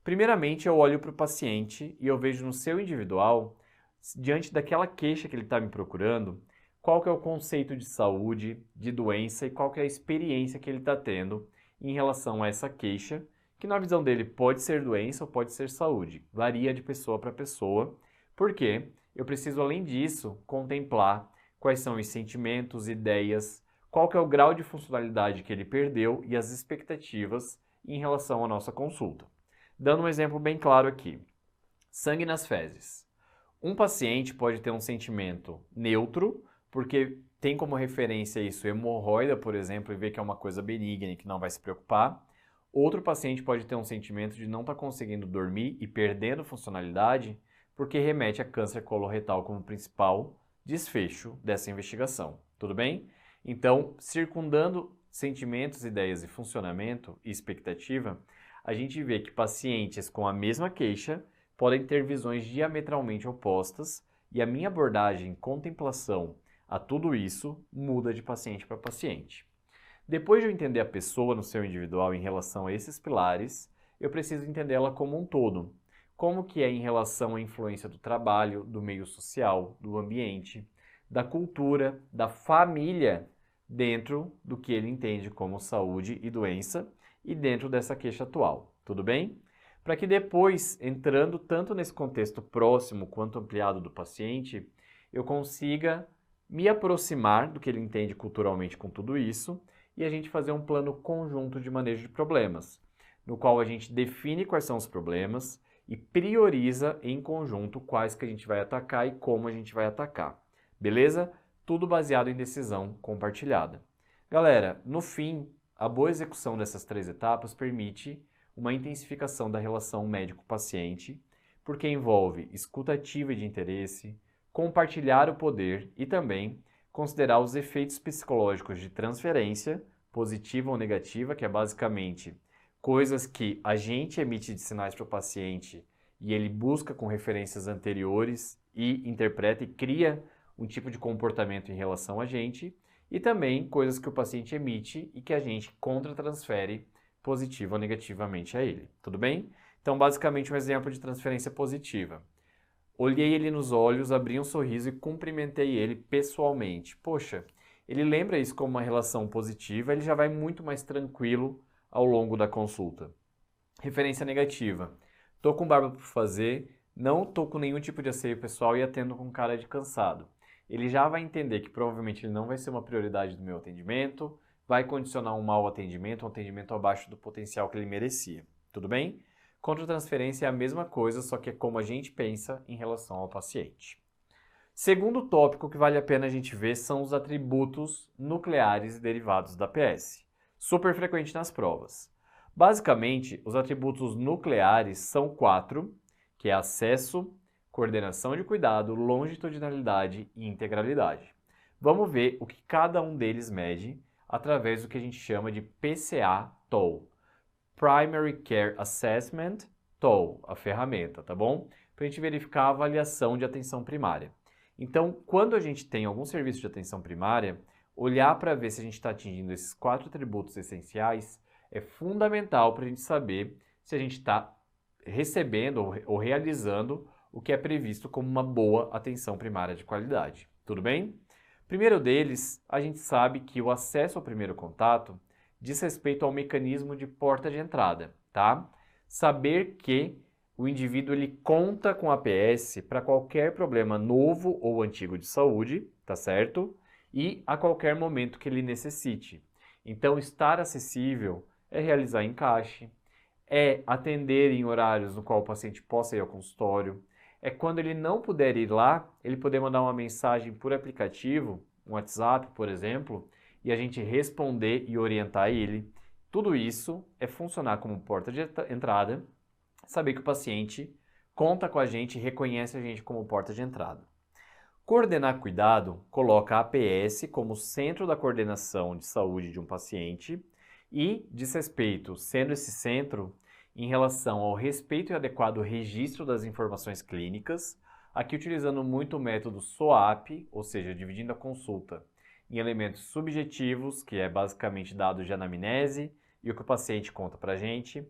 Primeiramente, eu olho para o paciente e eu vejo no seu individual, diante daquela queixa que ele está me procurando, qual que é o conceito de saúde, de doença e qual que é a experiência que ele está tendo em relação a essa queixa, que na visão dele pode ser doença ou pode ser saúde. Varia de pessoa para pessoa, porque eu preciso, além disso, contemplar quais são os sentimentos, ideias, qual que é o grau de funcionalidade que ele perdeu e as expectativas em relação à nossa consulta. Dando um exemplo bem claro aqui. Sangue nas fezes. Um paciente pode ter um sentimento neutro, porque tem como referência isso hemorroida, por exemplo, e vê que é uma coisa benigna e que não vai se preocupar. Outro paciente pode ter um sentimento de não estar conseguindo dormir e perdendo funcionalidade, porque remete a câncer coloretal como principal desfecho dessa investigação. Tudo bem? Então, circundando sentimentos, ideias e funcionamento e expectativa, a gente vê que pacientes com a mesma queixa podem ter visões diametralmente opostas e a minha abordagem, contemplação a tudo isso muda de paciente para paciente. Depois de eu entender a pessoa no seu individual em relação a esses pilares, eu preciso entendê-la como um todo. Como que é em relação à influência do trabalho, do meio social, do ambiente, da cultura, da família, dentro do que ele entende como saúde e doença e dentro dessa queixa atual. Tudo bem? Para que depois, entrando tanto nesse contexto próximo quanto ampliado do paciente, eu consiga me aproximar do que ele entende culturalmente com tudo isso e a gente fazer um plano conjunto de manejo de problemas, no qual a gente define quais são os problemas e prioriza em conjunto quais que a gente vai atacar e como a gente vai atacar. Beleza? Tudo baseado em decisão compartilhada. Galera, no fim, a boa execução dessas 3 etapas permite uma intensificação da relação médico-paciente, porque envolve escuta ativa e de interesse, compartilhar o poder e também considerar os efeitos psicológicos de transferência, positiva ou negativa, que é basicamente coisas que a gente emite de sinais para o paciente e ele busca com referências anteriores e interpreta e cria um tipo de comportamento em relação a gente, e também coisas que o paciente emite e que a gente contra-transfere positiva ou negativamente a ele. Tudo bem? Então, basicamente, um exemplo de transferência positiva. Olhei ele nos olhos, abri um sorriso e cumprimentei ele pessoalmente. Poxa, ele lembra isso como uma relação positiva, ele já vai muito mais tranquilo ao longo da consulta. Referência negativa. Tô com barba por fazer, não tô com nenhum tipo de asseio pessoal e atendo com cara de cansado. Ele já vai entender que provavelmente ele não vai ser uma prioridade do meu atendimento, vai condicionar um mau atendimento, um atendimento abaixo do potencial que ele merecia. Tudo bem? Contra-transferência é a mesma coisa, só que é como a gente pensa em relação ao paciente. Segundo tópico que vale a pena a gente ver são os atributos nucleares derivados da APS. Super frequente nas provas. Basicamente, os atributos nucleares são 4, que é acesso, coordenação de cuidado, longitudinalidade e integralidade. Vamos ver o que cada um deles mede através do que a gente chama de PCA-TOW. Primary Care Assessment, TOW, a ferramenta, tá bom? Para a gente verificar a avaliação de atenção primária. Então, quando a gente tem algum serviço de atenção primária, olhar para ver se a gente está atingindo esses 4 atributos essenciais é fundamental para a gente saber se a gente está recebendo ou realizando o que é previsto como uma boa atenção primária de qualidade. Tudo bem? Primeiro deles, a gente sabe que o acesso ao primeiro contato diz respeito ao mecanismo de porta de entrada, tá? Saber que o indivíduo ele conta com a APS para qualquer problema novo ou antigo de saúde, tá certo? E a qualquer momento que ele necessite. Então, estar acessível é realizar encaixe, é atender em horários no qual o paciente possa ir ao consultório, é quando ele não puder ir lá, ele poder mandar uma mensagem por aplicativo, um WhatsApp, por exemplo, e a gente responder e orientar ele. Tudo isso é funcionar como porta de entrada, saber que o paciente conta com a gente e reconhece a gente como porta de entrada. Coordenar cuidado coloca a APS como centro da coordenação de saúde de um paciente e diz respeito, sendo esse centro, em relação ao respeito e adequado registro das informações clínicas, aqui utilizando muito o método SOAP, ou seja, dividindo a consulta em elementos subjetivos, que é basicamente dados de anamnese e o que o paciente conta para a gente,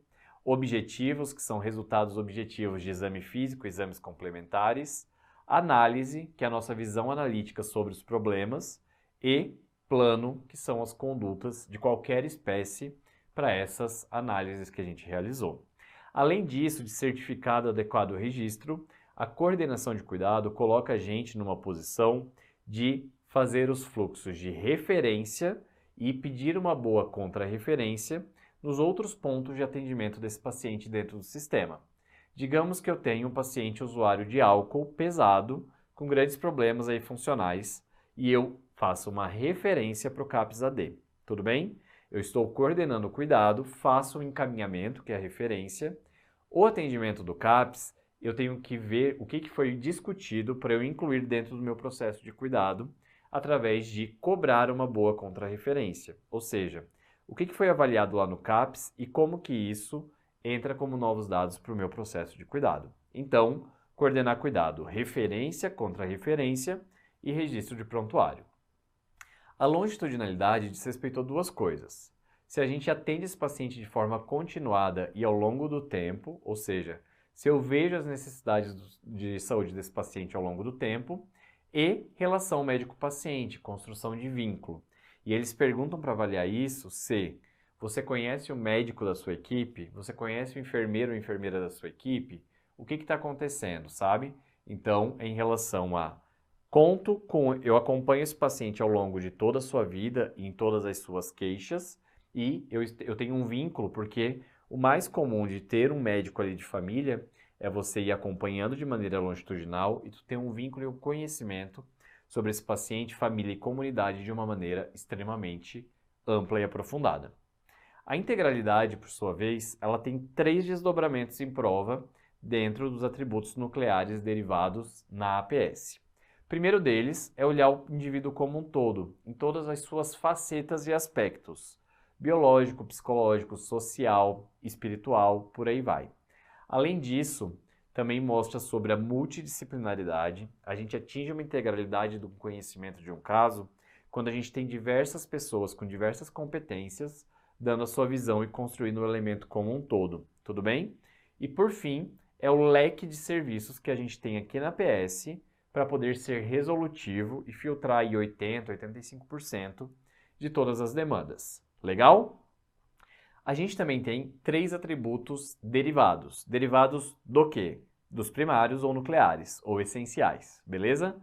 objetivos, que são resultados objetivos de exame físico, exames complementares, análise, que é a nossa visão analítica sobre os problemas, e plano, que são as condutas de qualquer espécie para essas análises que a gente realizou. Além disso, de certificado adequado registro, a coordenação de cuidado coloca a gente numa posição de fazer os fluxos de referência e pedir uma boa contra-referência nos outros pontos de atendimento desse paciente dentro do sistema. Digamos que eu tenho um paciente usuário de álcool pesado, com grandes problemas aí funcionais, e eu faço uma referência para o CAPS-AD. Tudo bem? Eu estou coordenando o cuidado, faço o encaminhamento, que é a referência. O atendimento do CAPS, eu tenho que ver o que foi discutido para eu incluir dentro do meu processo de cuidado, através de cobrar uma boa contra-referência. Ou seja, o que foi avaliado lá no CAPS e como que isso entra como novos dados para o meu processo de cuidado. Então, coordenar cuidado, referência, contra-referência e registro de prontuário. A longitudinalidade diz respeito a duas coisas. Se a gente atende esse paciente de forma continuada e ao longo do tempo, ou seja, se eu vejo as necessidades de saúde desse paciente ao longo do tempo, e relação médico-paciente, construção de vínculo. E eles perguntam para avaliar isso se você conhece o médico da sua equipe, você conhece o enfermeiro ou enfermeira da sua equipe, o que está acontecendo, sabe? Então, em relação a eu acompanho esse paciente ao longo de toda a sua vida, em todas as suas queixas, e eu tenho um vínculo, porque o mais comum de ter um médico ali de família é você ir acompanhando de maneira longitudinal e tu ter um vínculo e um conhecimento sobre esse paciente, família e comunidade de uma maneira extremamente ampla e aprofundada. A integralidade, por sua vez, ela tem 3 desdobramentos em prova dentro dos atributos nucleares derivados na APS. O primeiro deles é olhar o indivíduo como um todo, em todas as suas facetas e aspectos, biológico, psicológico, social, espiritual, por aí vai. Além disso, também mostra sobre a multidisciplinaridade. A gente atinge uma integralidade do conhecimento de um caso quando a gente tem diversas pessoas com diversas competências dando a sua visão e construindo o elemento como um todo. Tudo bem? E por fim, é o leque de serviços que a gente tem aqui na APS para poder ser resolutivo e filtrar aí 80%, 85% de todas as demandas. Legal? A gente também tem 3 atributos derivados. Derivados do quê? Dos primários ou nucleares, ou essenciais, beleza?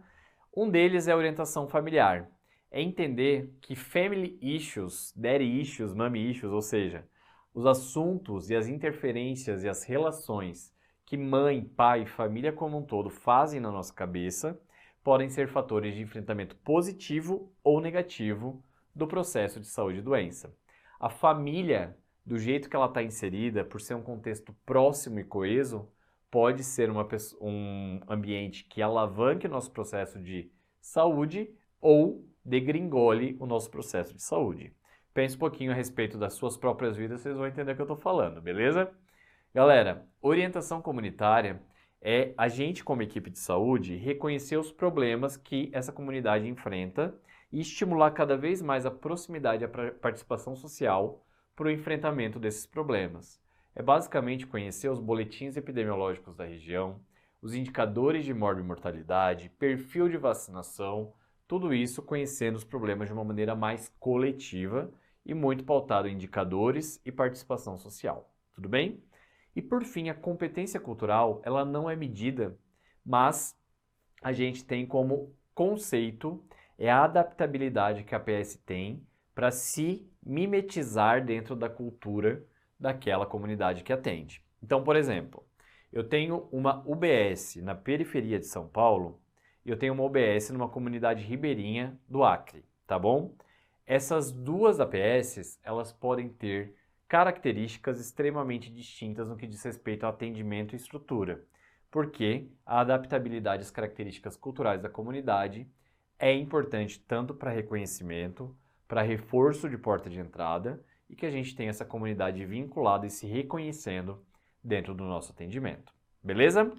Um deles é a orientação familiar. É entender que family issues, daddy issues, mommy issues, ou seja, os assuntos e as interferências e as relações que mãe, pai, família como um todo fazem na nossa cabeça podem ser fatores de enfrentamento positivo ou negativo do processo de saúde e doença. A família, do jeito que ela está inserida, por ser um contexto próximo e coeso, pode ser um ambiente que alavanque o nosso processo de saúde ou degringole o nosso processo de saúde. Pense um pouquinho a respeito das suas próprias vidas, vocês vão entender o que eu estou falando, beleza? Galera, orientação comunitária é a gente, como equipe de saúde, reconhecer os problemas que essa comunidade enfrenta e estimular cada vez mais a proximidade e a participação social para o enfrentamento desses problemas. É basicamente conhecer os boletins epidemiológicos da região, os indicadores de morbimortalidade, perfil de vacinação, tudo isso conhecendo os problemas de uma maneira mais coletiva e muito pautado em indicadores e participação social. Tudo bem? E por fim, a competência cultural, ela não é medida, mas a gente tem como conceito a adaptabilidade que a PS tem para se mimetizar dentro da cultura daquela comunidade que atende. Então, por exemplo, eu tenho uma UBS na periferia de São Paulo e eu tenho uma UBS numa comunidade ribeirinha do Acre, tá bom? Essas duas APSs, elas podem ter características extremamente distintas no que diz respeito ao atendimento e estrutura, porque a adaptabilidade às características culturais da comunidade é importante tanto para reconhecimento, para reforço de porta de entrada e que a gente tenha essa comunidade vinculada e se reconhecendo dentro do nosso atendimento. Beleza?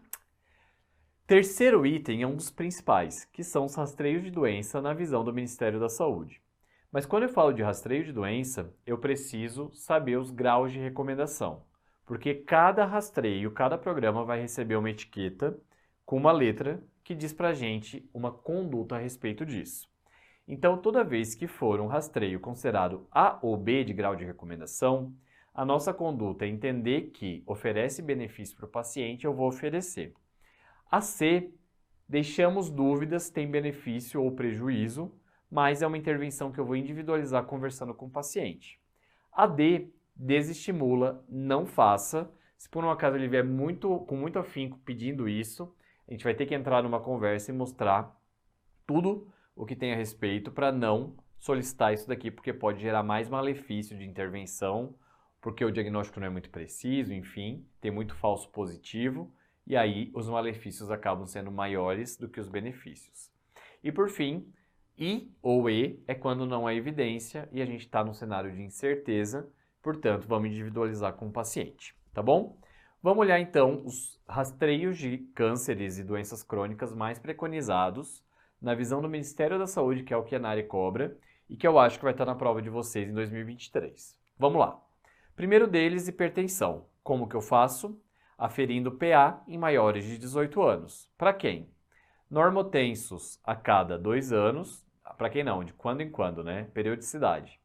Terceiro item é um dos principais, que são os rastreios de doença na visão do Ministério da Saúde. Mas quando eu falo de rastreio de doença, eu preciso saber os graus de recomendação, porque cada rastreio, cada programa vai receber uma etiqueta com uma letra que diz pra gente uma conduta a respeito disso. Então, toda vez que for um rastreio considerado A ou B de grau de recomendação, a nossa conduta é entender que oferece benefício para o paciente, eu vou oferecer. A C, deixamos dúvidas, tem benefício ou prejuízo, mas é uma intervenção que eu vou individualizar conversando com o paciente. A D, desestimula, não faça. Se por um acaso ele vier com muito afinco pedindo isso, a gente vai ter que entrar numa conversa e mostrar tudo o que tem a respeito para não solicitar isso daqui, porque pode gerar mais malefício de intervenção, porque o diagnóstico não é muito preciso, enfim, tem muito falso positivo, e aí os malefícios acabam sendo maiores do que os benefícios. E por fim, I ou E é quando não há evidência e a gente está num cenário de incerteza, portanto, vamos individualizar com o paciente, tá bom? Vamos olhar então os rastreios de cânceres e doenças crônicas mais preconizados na visão do Ministério da Saúde, que é o que a ENARI cobra e que eu acho que vai estar na prova de vocês em 2023. Vamos lá. Primeiro deles, hipertensão. Como que eu faço? Aferindo PA em maiores de 18 anos. Para quem? Normotensos a cada 2 anos. Para quem não? De quando em quando, né? Periodicidade.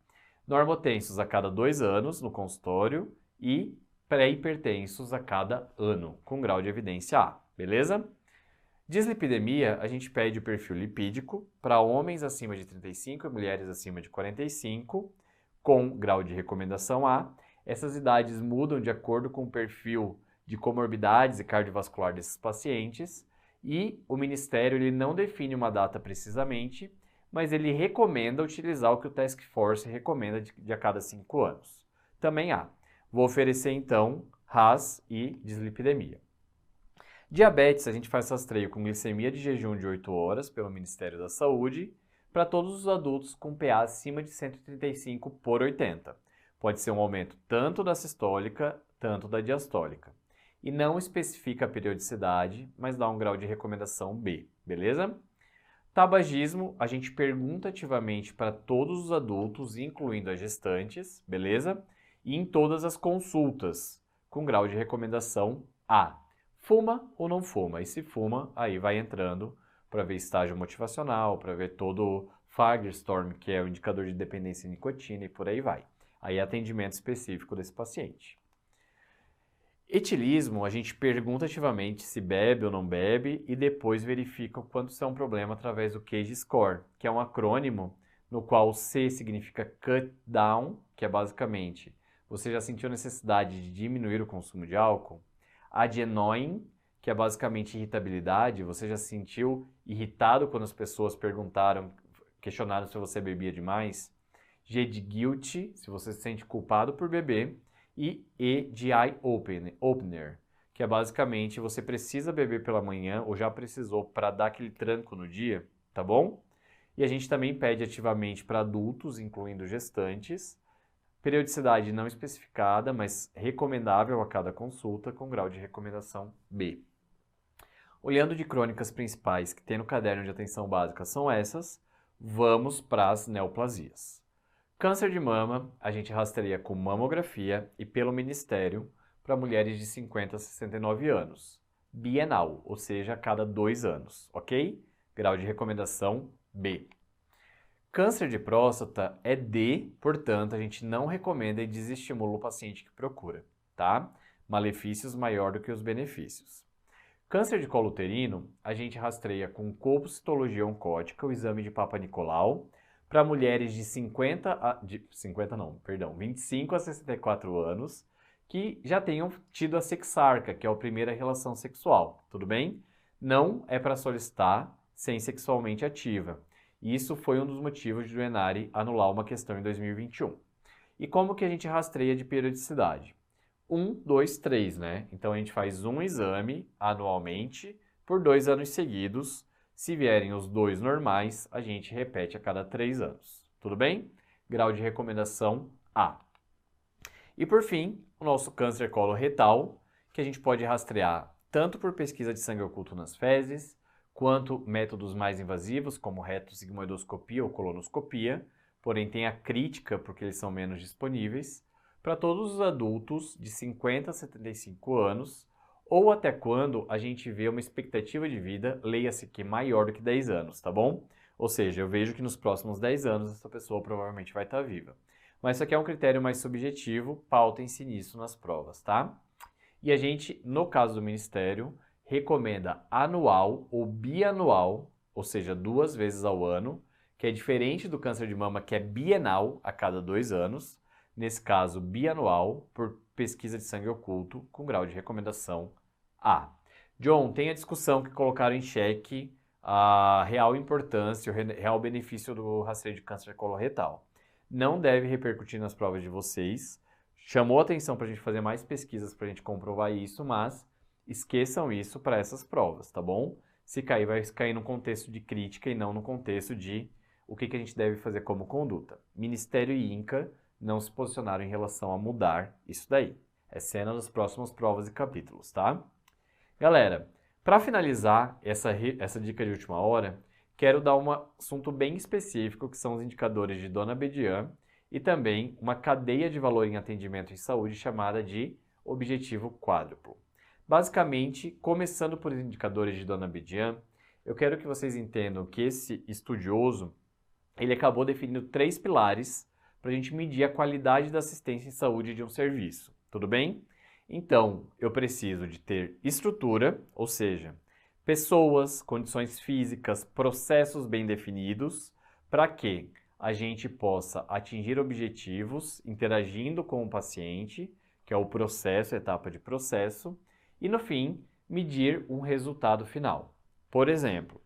Normotensos a cada 2 anos no consultório e pré-hipertensos a cada ano, com grau de evidência A. Beleza? Dislipidemia, a gente pede o perfil lipídico para homens acima de 35 e mulheres acima de 45, com grau de recomendação A. Essas idades mudam de acordo com o perfil de comorbidades e cardiovascular desses pacientes e o Ministério ele não define uma data precisamente, mas ele recomenda utilizar o que o Task Force recomenda de a cada 5 anos. Também há. Vou oferecer então RAS e dislipidemia. Diabetes, a gente faz rastreio com glicemia de jejum de 8 horas pelo Ministério da Saúde para todos os adultos com PA acima de 135/80. Pode ser um aumento tanto da sistólica, tanto da diastólica. E não especifica a periodicidade, mas dá um grau de recomendação B, beleza? Tabagismo, a gente pergunta ativamente para todos os adultos, incluindo as gestantes, beleza? E em todas as consultas, com grau de recomendação A. Fuma ou não fuma? E se fuma, aí vai entrando para ver estágio motivacional, para ver todo o Fagerstorm, que é o indicador de dependência em nicotina e por aí vai. Aí é atendimento específico desse paciente. Etilismo, a gente pergunta ativamente se bebe ou não bebe e depois verifica o quanto isso é um problema através do CAGE Score, que é um acrônimo no qual o C significa cut down, que é basicamente Você já sentiu necessidade de diminuir o consumo de álcool? Adenoin, que é basicamente irritabilidade, você já se sentiu irritado quando as pessoas questionaram se você bebia demais? G de guilt, se você se sente culpado por beber. E E de eye opener, que é basicamente você precisa beber pela manhã ou já precisou para dar aquele tranco no dia, tá bom? E a gente também pede ativamente para adultos, incluindo gestantes, periodicidade não especificada, mas recomendável a cada consulta, com grau de recomendação B. Olhando de crônicas principais que tem no caderno de atenção básica são essas, vamos para as neoplasias. Câncer de mama, a gente rastreia com mamografia e pelo Ministério para mulheres de 50 a 69 anos. Bienal, ou seja, a cada 2 anos, ok? Grau de recomendação B. Câncer de próstata é D, portanto, a gente não recomenda e desestimula o paciente que procura, tá? Malefícios maior do que os benefícios. Câncer de colo uterino, a gente rastreia com colpocitologia oncótica, o exame de Papa Nicolau, para mulheres de 25 a 64 anos que já tenham tido a sexarca, que é a primeira relação sexual, tudo bem? Não é para solicitar sem sexualmente ativa. Isso foi um dos motivos de o ENARI anular uma questão em 2021. E como que a gente rastreia de periodicidade? 1, 2, 3, né? Então a gente faz um exame anualmente por 2 anos seguidos. Se vierem os 2 normais, a gente repete a cada 3 anos. Tudo bem? Grau de recomendação A. E por fim, o nosso câncer coloretal, que a gente pode rastrear tanto por pesquisa de sangue oculto nas fezes, quanto métodos mais invasivos, como retossigmoidoscopia ou colonoscopia, porém tem a crítica porque eles são menos disponíveis, para todos os adultos de 50 a 75 anos, ou até quando a gente vê uma expectativa de vida, leia-se que maior do que 10 anos, tá bom? Ou seja, eu vejo que nos próximos 10 anos essa pessoa provavelmente vai estar viva. Mas isso aqui é um critério mais subjetivo, pautem-se nisso nas provas, tá? E a gente, no caso do Ministério, recomenda anual ou bianual, ou seja, 2 vezes ao ano, que é diferente do câncer de mama, que é bienal, a cada 2 anos. Nesse caso, bianual, por pesquisa de sangue oculto, com grau de recomendação A. John, tem a discussão que colocaram em xeque a real importância, o real benefício do rastreio de câncer coloretal. Não deve repercutir nas provas de vocês. Chamou atenção para a gente fazer mais pesquisas para a gente comprovar isso, mas esqueçam isso para essas provas, tá bom? Se cair, vai cair no contexto de crítica e não no contexto de o que a gente deve fazer como conduta. Ministério e INCA não se posicionaram em relação a mudar isso daí. É cena das próximas provas e capítulos, tá? Galera, para finalizar essa dica de última hora, quero dar um assunto bem específico, que são os indicadores de Dona Bedian e também uma cadeia de valor em atendimento em saúde chamada de objetivo quádruplo. Basicamente, começando por indicadores de Dona Bedian, eu quero que vocês entendam que esse estudioso, ele acabou definindo 3 pilares para a gente medir a qualidade da assistência em saúde de um serviço, tudo bem? Então, eu preciso de ter estrutura, ou seja, pessoas, condições físicas, processos bem definidos, para que a gente possa atingir objetivos interagindo com o paciente, que é o processo, a etapa de processo, e no fim, medir um resultado final. Por exemplo,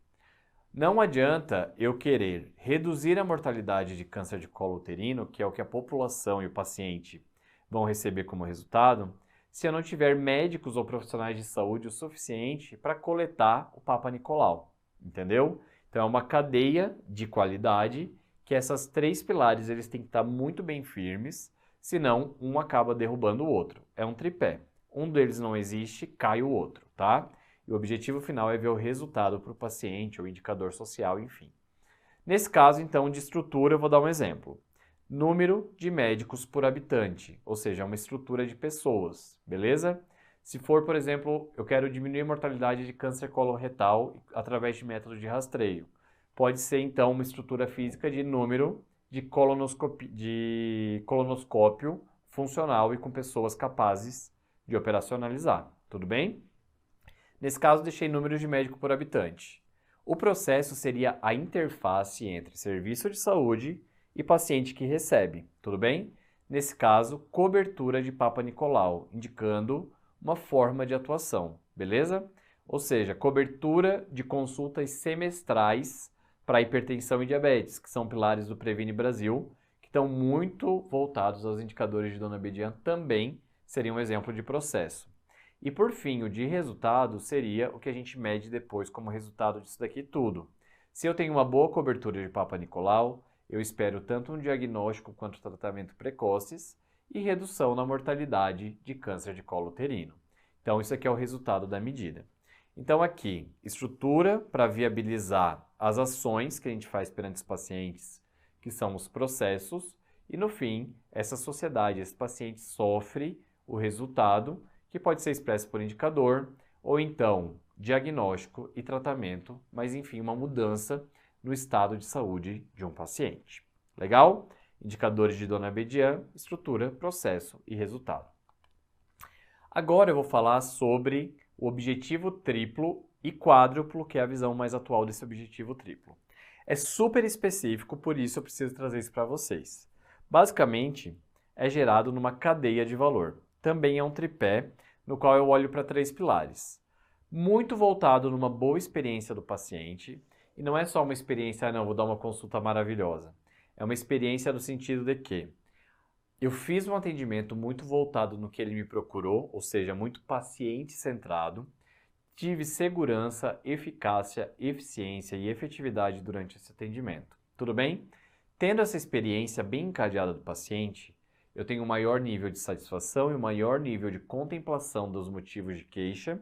não adianta eu querer reduzir a mortalidade de câncer de colo uterino, que é o que a população e o paciente vão receber como resultado, se eu não tiver médicos ou profissionais de saúde o suficiente para coletar o Papa Nicolau, entendeu? Então é uma cadeia de qualidade que essas 3 pilares eles têm que estar muito bem firmes, senão um acaba derrubando o outro. É um tripé. Um deles não existe, cai o outro, tá? E o objetivo final é ver o resultado para o paciente, o indicador social, enfim. Nesse caso, então, de estrutura, eu vou dar um exemplo. Número de médicos por habitante, ou seja, uma estrutura de pessoas, beleza? Se for, por exemplo, eu quero diminuir a mortalidade de câncer coloretal através de método de rastreio. Pode ser, então, uma estrutura física de número de colonoscópio funcional e com pessoas capazes de operacionalizar, tudo bem? Nesse caso, deixei números de médico por habitante. O processo seria a interface entre serviço de saúde e paciente que recebe, tudo bem? nesse caso, cobertura de Papa Nicolau, indicando uma forma de atuação, beleza? Ou seja, cobertura de consultas semestrais para hipertensão e diabetes, que são pilares do Previne Brasil, que estão muito voltados aos indicadores de Dona Bedian, também seria um exemplo de processo. E por fim, o de resultado seria o que a gente mede depois como resultado disso daqui tudo. Se eu tenho uma boa cobertura de Papa Nicolau, eu espero tanto um diagnóstico quanto tratamento precoces e redução na mortalidade de câncer de colo uterino. Então, isso aqui é o resultado da medida. Então, aqui, estrutura para viabilizar as ações que a gente faz perante os pacientes, que são os processos, e no fim, essa sociedade, esse paciente sofre o resultado, que pode ser expresso por indicador, ou então diagnóstico e tratamento, mas enfim, uma mudança no estado de saúde de um paciente. Legal? Indicadores de Dona Bedian, estrutura, processo e resultado. Agora eu vou falar sobre o objetivo triplo e quádruplo, que é a visão mais atual desse objetivo triplo. É super específico, por isso eu preciso trazer isso para vocês. Basicamente, é gerado numa cadeia de valor. Também é um tripé, no qual eu olho para 3 pilares. Muito voltado numa boa experiência do paciente, e não é só uma experiência, não, vou dar uma consulta maravilhosa. É uma experiência no sentido de que eu fiz um atendimento muito voltado no que ele me procurou, ou seja, muito paciente-centrado, tive segurança, eficácia, eficiência e efetividade durante esse atendimento. Tudo bem? Tendo essa experiência bem encadeada do paciente, eu tenho um maior nível de satisfação e um maior nível de contemplação dos motivos de queixa,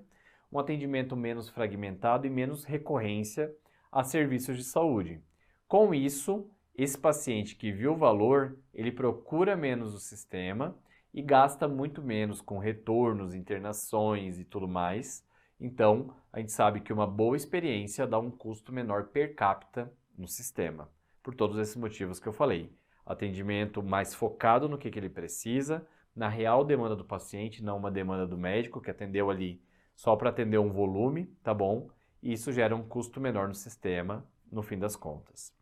um atendimento menos fragmentado e menos recorrência a serviços de saúde. Com isso, esse paciente que viu o valor, ele procura menos o sistema e gasta muito menos com retornos, internações e tudo mais. Então, a gente sabe que uma boa experiência dá um custo menor per capita no sistema, por todos esses motivos que eu falei. Atendimento mais focado no que ele precisa, na real demanda do paciente, não uma demanda do médico que atendeu ali só para atender um volume, tá bom? E isso gera um custo menor no sistema, no fim das contas.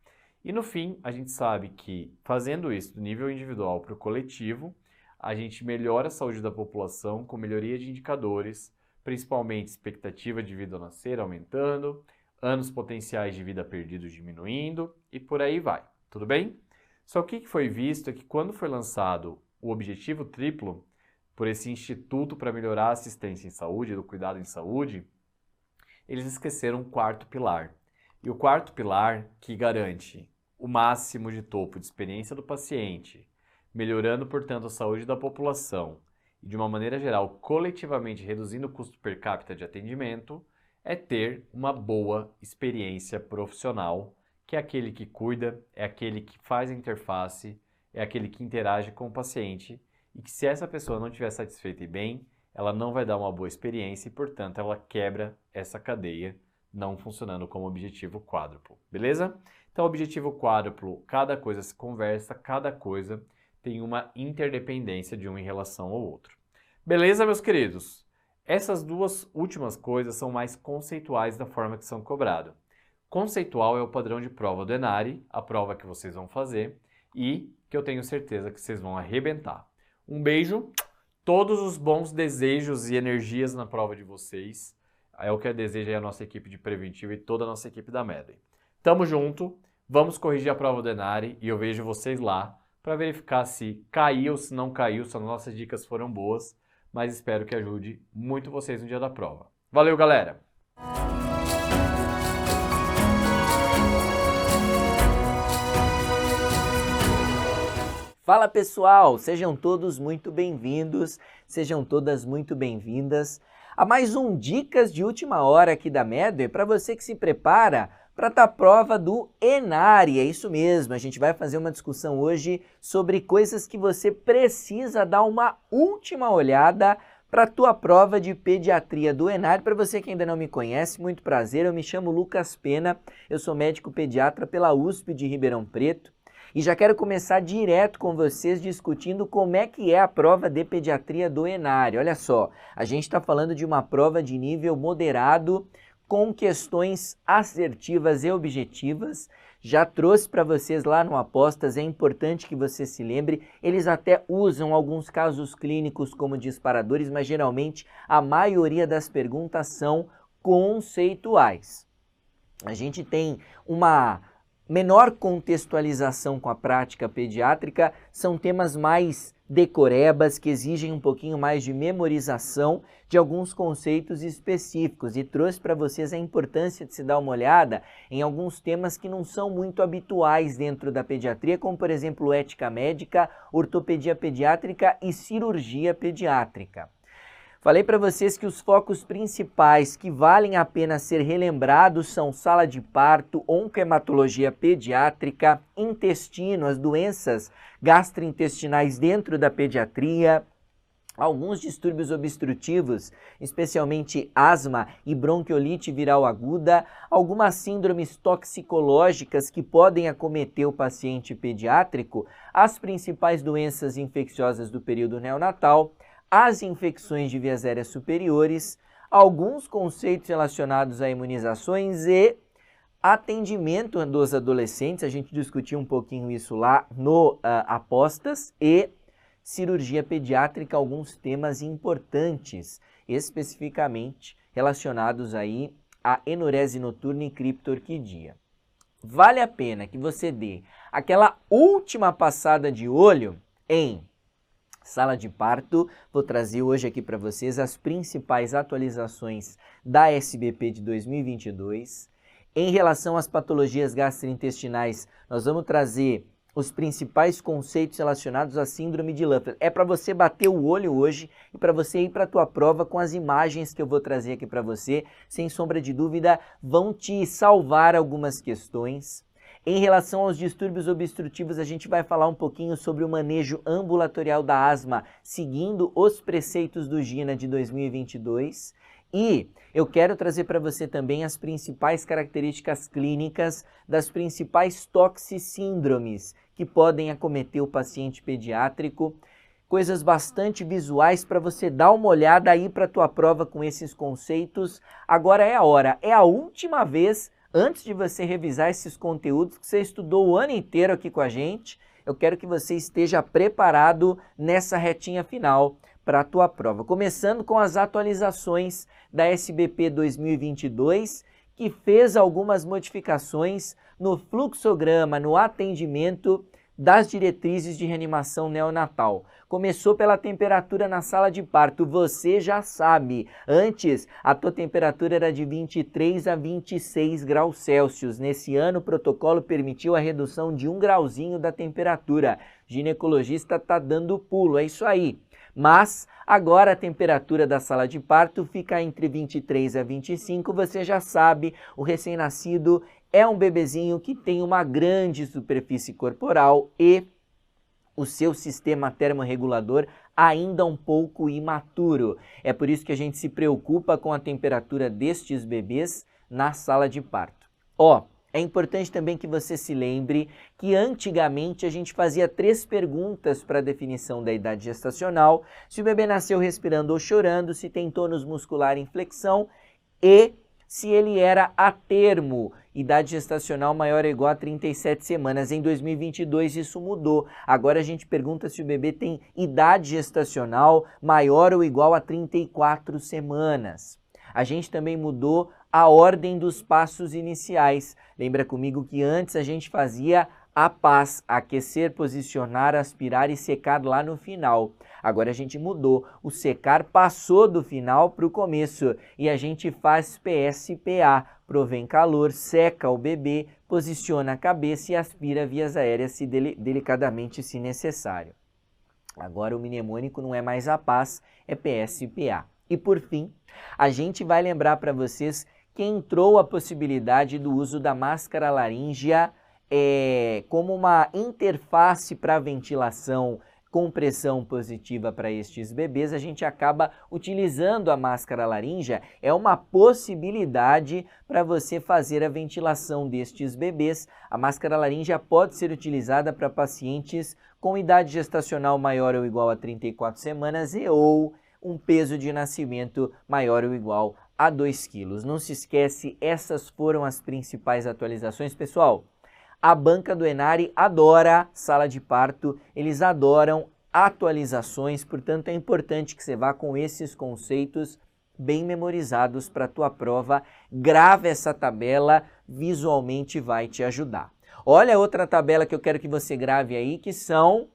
E no fim, a gente sabe que fazendo isso do nível individual para o coletivo, a gente melhora a saúde da população com melhoria de indicadores, principalmente expectativa de vida ao nascer aumentando, anos potenciais de vida perdidos diminuindo e por aí vai, tudo bem? Só que o que foi visto é que quando foi lançado o objetivo triplo, por esse Instituto para Melhorar a Assistência em Saúde, do Cuidado em Saúde, eles esqueceram o 4º pilar. E o 4º pilar, que garante o máximo de topo de experiência do paciente, melhorando, portanto, a saúde da população e, de uma maneira geral, coletivamente reduzindo o custo per capita de atendimento, é ter uma boa experiência profissional, que é aquele que cuida, é aquele que faz a interface, é aquele que interage com o paciente e que, se essa pessoa não estiver satisfeita e bem, ela não vai dar uma boa experiência e, portanto, ela quebra essa cadeia, não funcionando como objetivo quádruplo, beleza? Então, objetivo quádruplo, cada coisa se conversa, cada coisa tem uma interdependência de um em relação ao outro. Beleza, meus queridos? Essas duas últimas coisas são mais conceituais da forma que são cobradas. Conceitual é o padrão de prova do ENARI, a prova que vocês vão fazer e que eu tenho certeza que vocês vão arrebentar. Um beijo, todos os bons desejos e energias na prova de vocês. É o que deseja a nossa equipe de preventivo e toda a nossa equipe da Medway. Tamo junto, vamos corrigir a prova do ENARI e eu vejo vocês lá para verificar se caiu, se não caiu, se as nossas dicas foram boas, mas espero que ajude muito vocês no dia da prova. Valeu, galera! Fala pessoal, sejam todos muito bem-vindos, sejam todas muito bem-vindas a mais um Dicas de Última Hora aqui da Medway para você que se prepara para a prova do ENARI. É isso mesmo, a gente vai fazer uma discussão hoje sobre coisas que você precisa dar uma última olhada para a tua prova de pediatria do ENARI. Para você que ainda não me conhece, muito prazer, eu me chamo Lucas Pena, eu sou médico pediatra pela USP de Ribeirão Preto. E já quero começar direto com vocês discutindo como é que é a prova de pediatria do ENARI. Olha só, a gente está falando de uma prova de nível moderado com questões assertivas e objetivas. Já trouxe para vocês lá no Apostas, é importante que você se lembre, eles até usam alguns casos clínicos como disparadores, mas geralmente a maioria das perguntas são conceituais. A gente tem uma menor contextualização com a prática pediátrica, são temas mais decorebas, que exigem um pouquinho mais de memorização de alguns conceitos específicos, e trouxe para vocês a importância de se dar uma olhada em alguns temas que não são muito habituais dentro da pediatria, como por exemplo ética médica, ortopedia pediátrica e cirurgia pediátrica. Falei para vocês que os focos principais que valem a pena ser relembrados são sala de parto, oncohematologia pediátrica, intestino, as doenças gastrointestinais dentro da pediatria, alguns distúrbios obstrutivos, especialmente asma e bronquiolite viral aguda, algumas síndromes toxicológicas que podem acometer o paciente pediátrico, as principais doenças infecciosas do período neonatal, as infecções de vias aéreas superiores, alguns conceitos relacionados a imunizações e atendimento dos adolescentes, a gente discutiu um pouquinho isso lá no Apostas, e cirurgia pediátrica, alguns temas importantes, especificamente relacionados aí a enurese noturna e criptorquidia. Vale a pena que você dê aquela última passada de olho em sala de parto. Vou trazer hoje aqui para vocês as principais atualizações da SBP de 2022. Em relação às patologias gastrointestinais, nós vamos trazer os principais conceitos relacionados à síndrome de Laffer. É para você bater o olho hoje e para você ir para a tua prova com as imagens que eu vou trazer aqui para você. Sem sombra de dúvida, vão te salvar algumas questões. Em relação aos distúrbios obstrutivos, a gente vai falar um pouquinho sobre o manejo ambulatorial da asma, seguindo os preceitos do GINA de 2022. E eu quero trazer para você também as principais características clínicas das principais toxicíndromes que podem acometer o paciente pediátrico. Coisas bastante visuais para você dar uma olhada aí para a tua prova com esses conceitos. Agora é a hora, é a última vez. Antes de você revisar esses conteúdos que você estudou o ano inteiro aqui com a gente, eu quero que você esteja preparado nessa retinha final para a tua prova. Começando com as atualizações da SBP 2022, que fez algumas modificações no fluxograma, no atendimento das diretrizes de reanimação neonatal. Começou pela temperatura na sala de parto, você já sabe. Antes, a tua temperatura era de 23 a 26 graus Celsius. Nesse ano, o protocolo permitiu a redução de 1 grauzinho da temperatura. O ginecologista está dando pulo, é isso aí. Mas agora a temperatura da sala de parto fica entre 23 a 25, você já sabe, o recém-nascido é um bebezinho que tem uma grande superfície corporal e o seu sistema termorregulador ainda um pouco imaturo. É por isso que a gente se preocupa com a temperatura destes bebês na sala de parto. É importante também que você se lembre que antigamente a gente fazia 3 perguntas para a definição da idade gestacional: se o bebê nasceu respirando ou chorando, se tem tônus muscular em flexão e se ele era a termo, idade gestacional maior ou igual a 37 semanas. Em 2022 isso mudou. Agora a gente pergunta se o bebê tem idade gestacional maior ou igual a 34 semanas. A gente também mudou a ordem dos passos iniciais. Lembra comigo que antes a gente fazia a PAS, aquecer, posicionar, aspirar e secar lá no final. Agora a gente mudou. O secar passou do final para o começo e a gente faz PSPA. Provém calor, seca o bebê, posiciona a cabeça e aspira vias aéreas delicadamente se necessário. Agora o mnemônico não é mais a PAS, é PSPA. E por fim, a gente vai lembrar para vocês que entrou a possibilidade do uso da máscara laríngea como uma interface para ventilação com pressão positiva para estes bebês. A gente acaba utilizando a máscara laríngea, é uma possibilidade para você fazer a ventilação destes bebês. A máscara laríngea pode ser utilizada para pacientes com idade gestacional maior ou igual a 34 semanas e ou um peso de nascimento maior ou igual a 2 quilos. Não se esquece, essas foram as principais atualizações. Pessoal, a banca do Enari adora sala de parto, eles adoram atualizações, portanto é importante que você vá com esses conceitos bem memorizados para a tua prova. Grave essa tabela, visualmente vai te ajudar. Olha outra tabela que eu quero que você grave aí, que são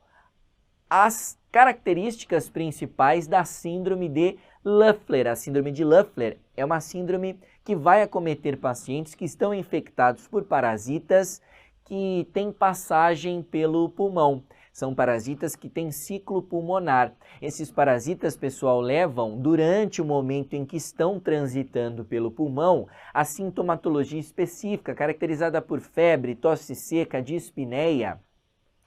as características principais da síndrome de Löffler. A síndrome de Löffler é uma síndrome que vai acometer pacientes que estão infectados por parasitas que têm passagem pelo pulmão. São parasitas que têm ciclo pulmonar. Esses parasitas, pessoal, levam, durante o momento em que estão transitando pelo pulmão, a sintomatologia específica, caracterizada por febre, tosse seca, dispneia.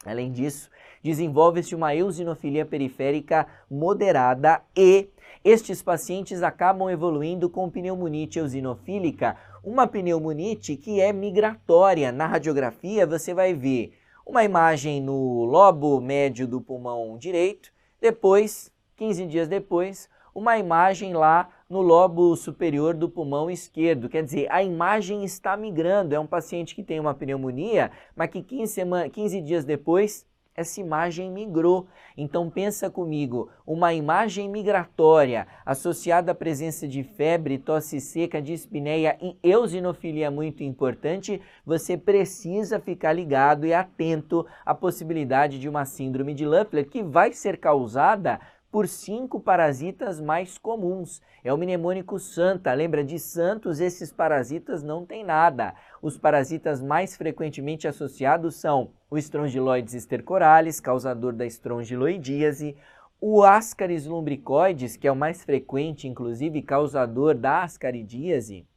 Além disso, desenvolve-se uma eosinofilia periférica moderada e estes pacientes acabam evoluindo com pneumonite eosinofílica, uma pneumonite que é migratória. Na radiografia você vai ver uma imagem no lobo médio do pulmão direito, depois, 15 dias depois, uma imagem lá no lobo superior do pulmão esquerdo. Quer dizer, a imagem está migrando. É um paciente que tem uma pneumonia, mas que 15 dias depois essa imagem migrou. Então pensa comigo, uma imagem migratória associada à presença de febre, tosse seca, dispneia e eosinofilia muito importante, você precisa ficar ligado e atento à possibilidade de uma síndrome de Löffler que vai ser causada por 5 parasitas mais comuns. É o mnemônico Santa. Lembra de Santos? Esses parasitas não têm nada. Os parasitas mais frequentemente associados são o Strongyloides stercoralis, causador da estrongiloidíase, o Ascaris lumbricoides, que é o mais frequente, inclusive, causador da ascaridíase,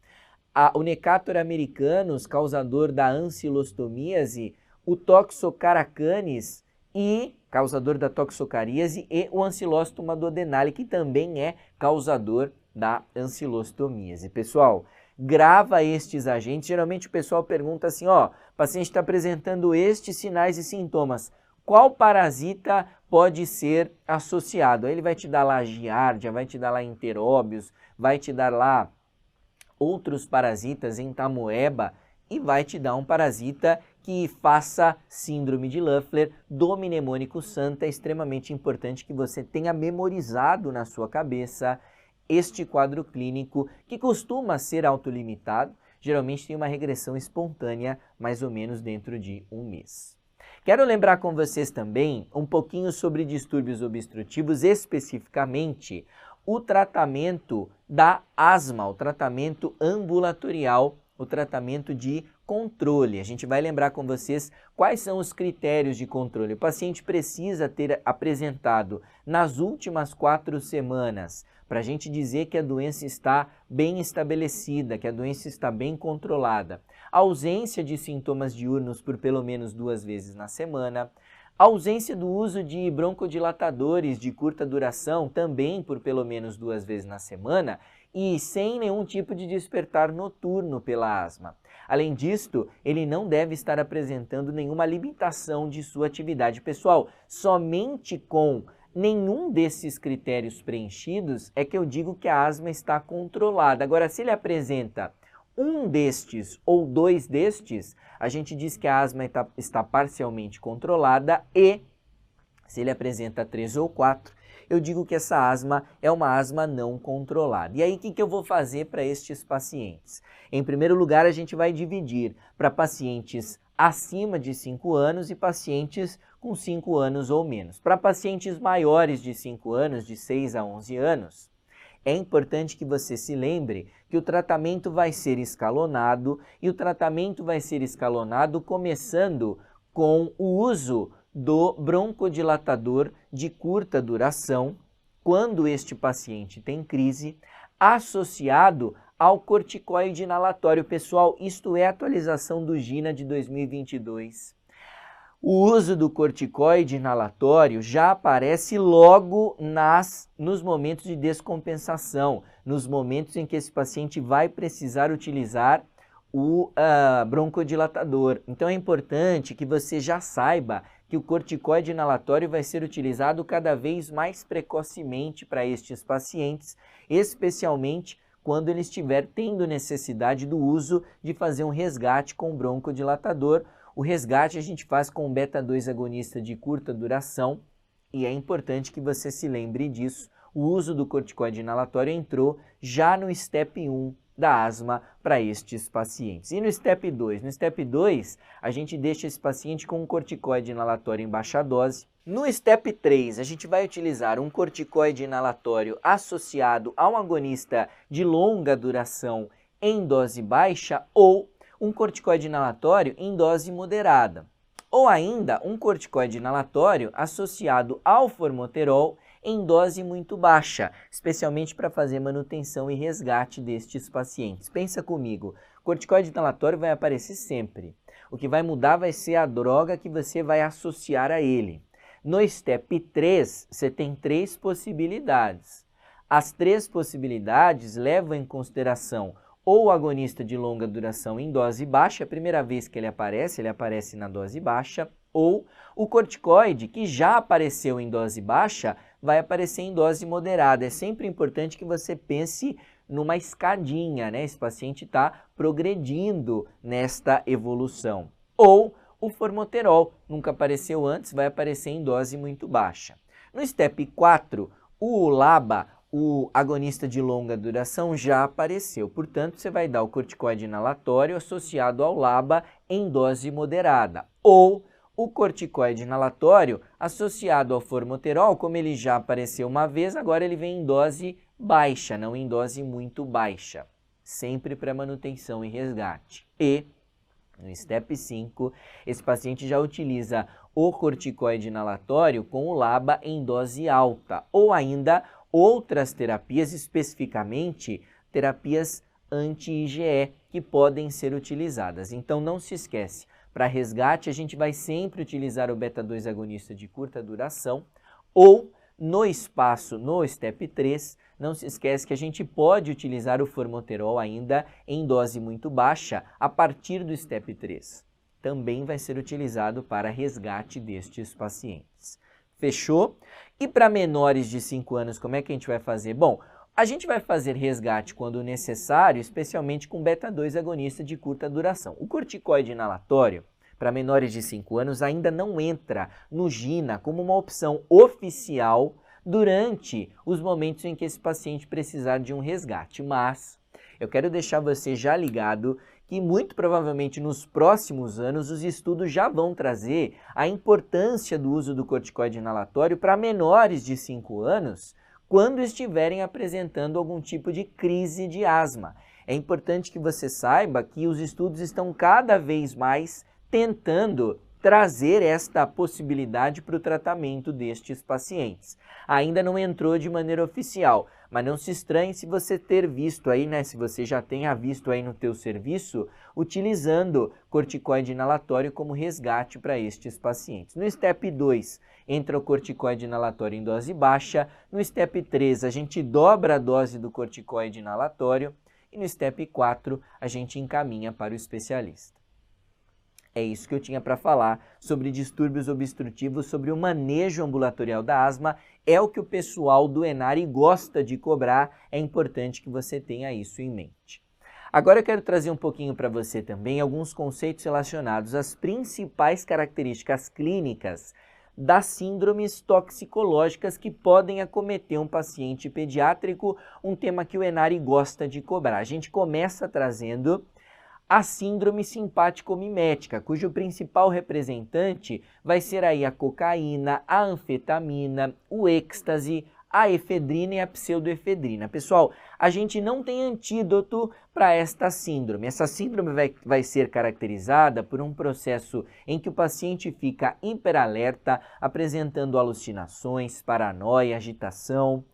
o Necator americanus, causador da ancilostomíase, o Toxocaracanis e causador da toxocaríase, e o Ancilostoma duodenale, que também é causador da ancilostomíase. Pessoal, grava estes agentes. Geralmente o pessoal pergunta assim, ó, o paciente está apresentando estes sinais e sintomas, qual parasita pode ser associado? Aí ele vai te dar lá giardia, vai te dar lá enteróbios, vai te dar lá outros parasitas, entamoeba, e vai te dar um parasita que faça síndrome de Löffler do mnemônico Santa. É extremamente importante que você tenha memorizado na sua cabeça este quadro clínico, que costuma ser autolimitado, geralmente tem uma regressão espontânea mais ou menos dentro de um mês. Quero lembrar com vocês também um pouquinho sobre distúrbios obstrutivos, especificamente o tratamento da asma, o tratamento ambulatorial, o tratamento de controle. A gente vai lembrar com vocês quais são os critérios de controle. O paciente precisa ter apresentado nas últimas 4 semanas, para a gente dizer que a doença está bem estabelecida, que a doença está bem controlada, ausência de sintomas diurnos por pelo menos 2 vezes na semana, ausência do uso de broncodilatadores de curta duração também por pelo menos 2 vezes na semana, e sem nenhum tipo de despertar noturno pela asma. Além disto, ele não deve estar apresentando nenhuma limitação de sua atividade. Pessoal, somente com nenhum desses critérios preenchidos é que eu digo que a asma está controlada. Agora, se ele apresenta um destes ou 2 destes, a gente diz que a asma está parcialmente controlada, e se ele apresenta 3 ou 4, eu digo que essa asma é uma asma não controlada. E aí, o que eu vou fazer para estes pacientes? Em primeiro lugar, a gente vai dividir para pacientes acima de 5 anos e pacientes com 5 anos ou menos. Para pacientes maiores de 5 anos, de 6 a 11 anos, é importante que você se lembre que o tratamento vai ser escalonado, e o tratamento vai ser escalonado começando com o uso do broncodilatador de curta duração, quando este paciente tem crise, associado ao corticoide inalatório. Pessoal, isto é a atualização do GINA de 2022. O uso do corticoide inalatório já aparece logo nos momentos de descompensação, nos momentos em que esse paciente vai precisar utilizar o broncodilatador. Então é importante que você já saiba que o corticoide inalatório vai ser utilizado cada vez mais precocemente para estes pacientes, especialmente quando ele estiver tendo necessidade do uso de fazer um resgate com broncodilatador. O resgate a gente faz com o beta-2 agonista de curta duração e é importante que você se lembre disso. O uso do corticoide inalatório entrou já no STEP 1 da asma para estes pacientes. E no STEP 2? No STEP 2, a gente deixa esse paciente com um corticoide inalatório em baixa dose. No STEP 3, a gente vai utilizar um corticoide inalatório associado a um agonista de longa duração em dose baixa ou um corticoide inalatório em dose moderada. Ou ainda um corticoide inalatório associado ao formoterol em dose muito baixa, especialmente para fazer manutenção e resgate destes pacientes. Pensa comigo, corticoide inalatório vai aparecer sempre. O que vai mudar vai ser a droga que você vai associar a ele. No STEP 3, você tem 3 possibilidades. As 3 possibilidades levam em consideração ou o agonista de longa duração em dose baixa, a primeira vez que ele aparece na dose baixa, ou o corticoide que já apareceu em dose baixa, vai aparecer em dose moderada. É sempre importante que você pense numa escadinha, né? Esse paciente está progredindo nesta evolução. Ou o formoterol, nunca apareceu antes, vai aparecer em dose muito baixa. No STEP 4, o LABA, o agonista de longa duração, já apareceu. Portanto, você vai dar o corticoide inalatório associado ao LABA em dose moderada. Ou o corticoide inalatório associado ao formoterol, como ele já apareceu uma vez, agora ele vem em dose baixa, não em dose muito baixa. Sempre para manutenção e resgate. E no STEP 5, esse paciente já utiliza o corticoide inalatório com o LABA em dose alta, ou ainda outras terapias, especificamente terapias anti-IgE, que podem ser utilizadas. Então não se esquece, para resgate a gente vai sempre utilizar o beta-2 agonista de curta duração, ou no espaço, no STEP 3, não se esquece que a gente pode utilizar o formoterol ainda em dose muito baixa a partir do STEP 3. Também vai ser utilizado para resgate destes pacientes. Fechou? E para menores de 5 anos, como é que a gente vai fazer? Bom, a gente vai fazer resgate quando necessário, especialmente com beta-2 agonista de curta duração. O corticoide inalatório, para menores de 5 anos, ainda não entra no GINA como uma opção oficial durante os momentos em que esse paciente precisar de um resgate. Mas eu quero deixar você já ligado que muito provavelmente nos próximos anos os estudos já vão trazer a importância do uso do corticoide inalatório para menores de 5 anos quando estiverem apresentando algum tipo de crise de asma. É importante que você saiba que os estudos estão cada vez mais tentando trazer esta possibilidade para o tratamento destes pacientes. Ainda não entrou de maneira oficial, mas não se estranhe se você ter visto aí, né, se você já tenha visto aí no teu serviço, utilizando corticoide inalatório como resgate para estes pacientes. No STEP 2, entra o corticoide inalatório em dose baixa, no STEP 3 a gente dobra a dose do corticoide inalatório e no STEP 4 a gente encaminha para o especialista. É isso que eu tinha para falar sobre distúrbios obstrutivos, sobre o manejo ambulatorial da asma. É o que o pessoal do ENARI gosta de cobrar, é importante que você tenha isso em mente. Agora eu quero trazer um pouquinho para você também alguns conceitos relacionados às principais características clínicas das síndromes toxicológicas que podem acometer um paciente pediátrico, um tema que o ENARI gosta de cobrar. A gente começa trazendo a síndrome simpático-mimética, cujo principal representante vai ser aí a cocaína, a anfetamina, o êxtase, a efedrina e a pseudoefedrina. Pessoal, a gente não tem antídoto para esta síndrome. Essa síndrome vai ser caracterizada por um processo em que o paciente fica hiperalerta, apresentando alucinações, paranoia, agitação.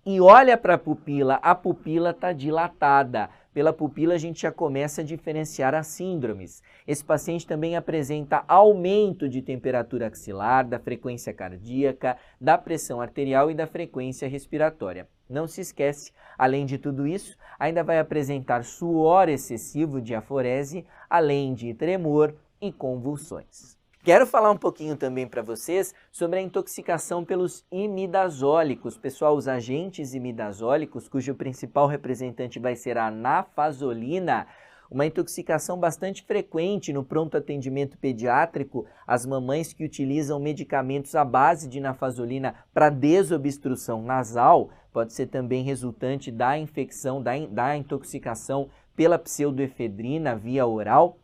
E olha para a pupila está dilatada. Pela pupila a gente já começa a diferenciar as síndromes. Esse paciente também apresenta aumento de temperatura axilar, da frequência cardíaca, da pressão arterial e da frequência respiratória. Não se esquece, além de tudo isso, ainda vai apresentar suor excessivo de aforese, além de tremor e convulsões. Quero falar um pouquinho também para vocês sobre a intoxicação pelos imidazólicos. Pessoal, os agentes imidazólicos, cujo principal representante vai ser a nafazolina, uma intoxicação bastante frequente no pronto atendimento pediátrico. As mamães que utilizam medicamentos à base de nafazolina para desobstrução nasal, pode ser também resultante da infecção, da intoxicação pela pseudoefedrina via oral.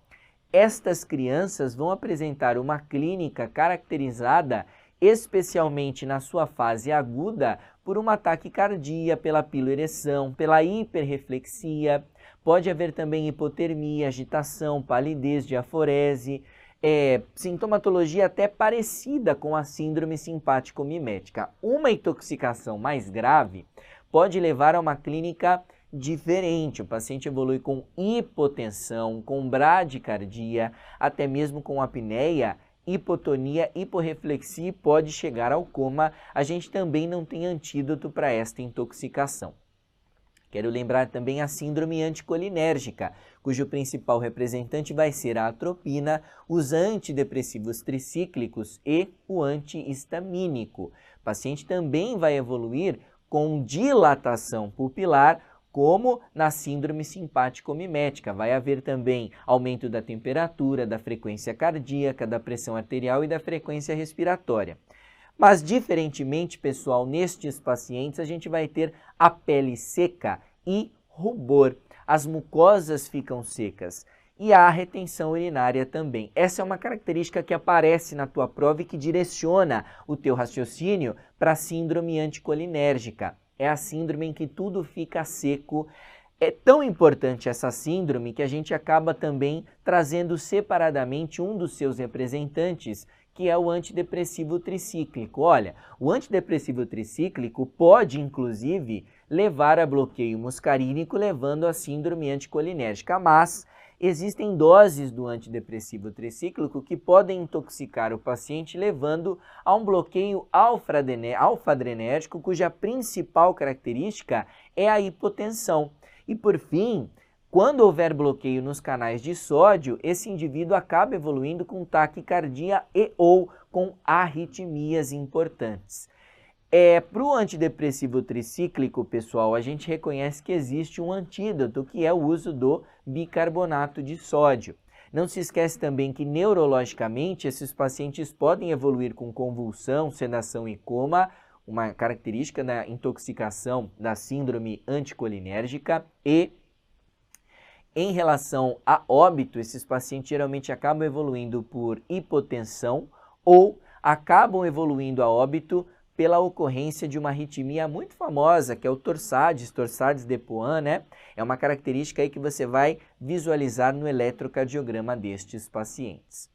Estas crianças vão apresentar uma clínica caracterizada especialmente na sua fase aguda por uma taquicardia, pela piloereção, pela hiperreflexia. Pode haver também hipotermia, agitação, palidez, diaforese, sintomatologia até parecida com a síndrome simpático-mimética. Uma intoxicação mais grave pode levar a uma clínica diferente. O paciente evolui com hipotensão, com bradicardia, até mesmo com apneia, hipotonia, hiporreflexia e pode chegar ao coma. A gente também não tem antídoto para esta intoxicação. Quero lembrar também a síndrome anticolinérgica, cujo principal representante vai ser a atropina, os antidepressivos tricíclicos e o antihistamínico. O paciente também vai evoluir com dilatação pupilar, como na síndrome simpático-mimética. Vai haver também aumento da temperatura, da frequência cardíaca, da pressão arterial e da frequência respiratória. Mas, diferentemente, pessoal, nestes pacientes a gente vai ter a pele seca e rubor. As mucosas ficam secas e a retenção urinária também. Essa é uma característica que aparece na tua prova e que direciona o teu raciocínio para a síndrome anticolinérgica. É a síndrome em que tudo fica seco. É tão importante essa síndrome que a gente acaba também trazendo separadamente um dos seus representantes, que é o antidepressivo tricíclico. Olha, o antidepressivo tricíclico pode, inclusive, levar a bloqueio muscarínico, levando à síndrome anticolinérgica, mas existem doses do antidepressivo tricíclico que podem intoxicar o paciente, levando a um bloqueio alfa-adrenérgico, cuja principal característica é a hipotensão. E, por fim, quando houver bloqueio nos canais de sódio, esse indivíduo acaba evoluindo com taquicardia e ou com arritmias importantes. Para o antidepressivo tricíclico, pessoal, a gente reconhece que existe um antídoto, que é o uso do bicarbonato de sódio. Não se esquece também que neurologicamente esses pacientes podem evoluir com convulsão, sedação e coma, uma característica da intoxicação da síndrome anticolinérgica. E em relação a óbito, esses pacientes geralmente acabam evoluindo por hipotensão ou acabam evoluindo a óbito pela ocorrência de uma arritmia muito famosa, que é o torsades de Poin, né? É uma característica aí que você vai visualizar no eletrocardiograma destes pacientes.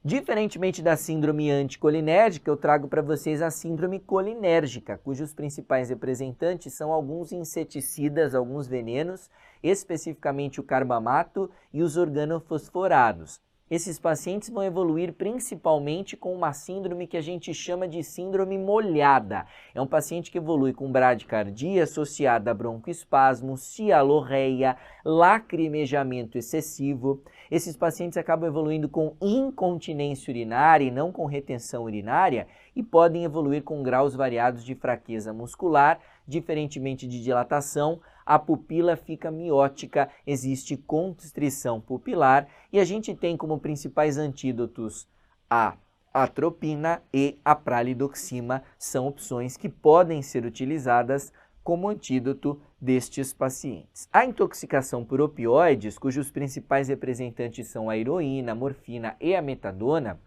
Diferentemente da síndrome anticolinérgica, eu trago para vocês a síndrome colinérgica, cujos principais representantes são alguns inseticidas, alguns venenos, especificamente o carbamato e os organofosforados. Esses pacientes vão evoluir principalmente com uma síndrome que a gente chama de síndrome molhada. É um paciente que evolui com bradicardia associada a broncoespasmo, cialorreia, lacrimejamento excessivo. Esses pacientes acabam evoluindo com incontinência urinária e não com retenção urinária e podem evoluir com graus variados de fraqueza muscular, diferentemente de dilatação. A pupila fica miótica, existe constrição pupilar e a gente tem como principais antídotos a atropina e a pralidoxima, são opções que podem ser utilizadas como antídoto destes pacientes. A intoxicação por opioides, cujos principais representantes são a heroína, a morfina e a metadona,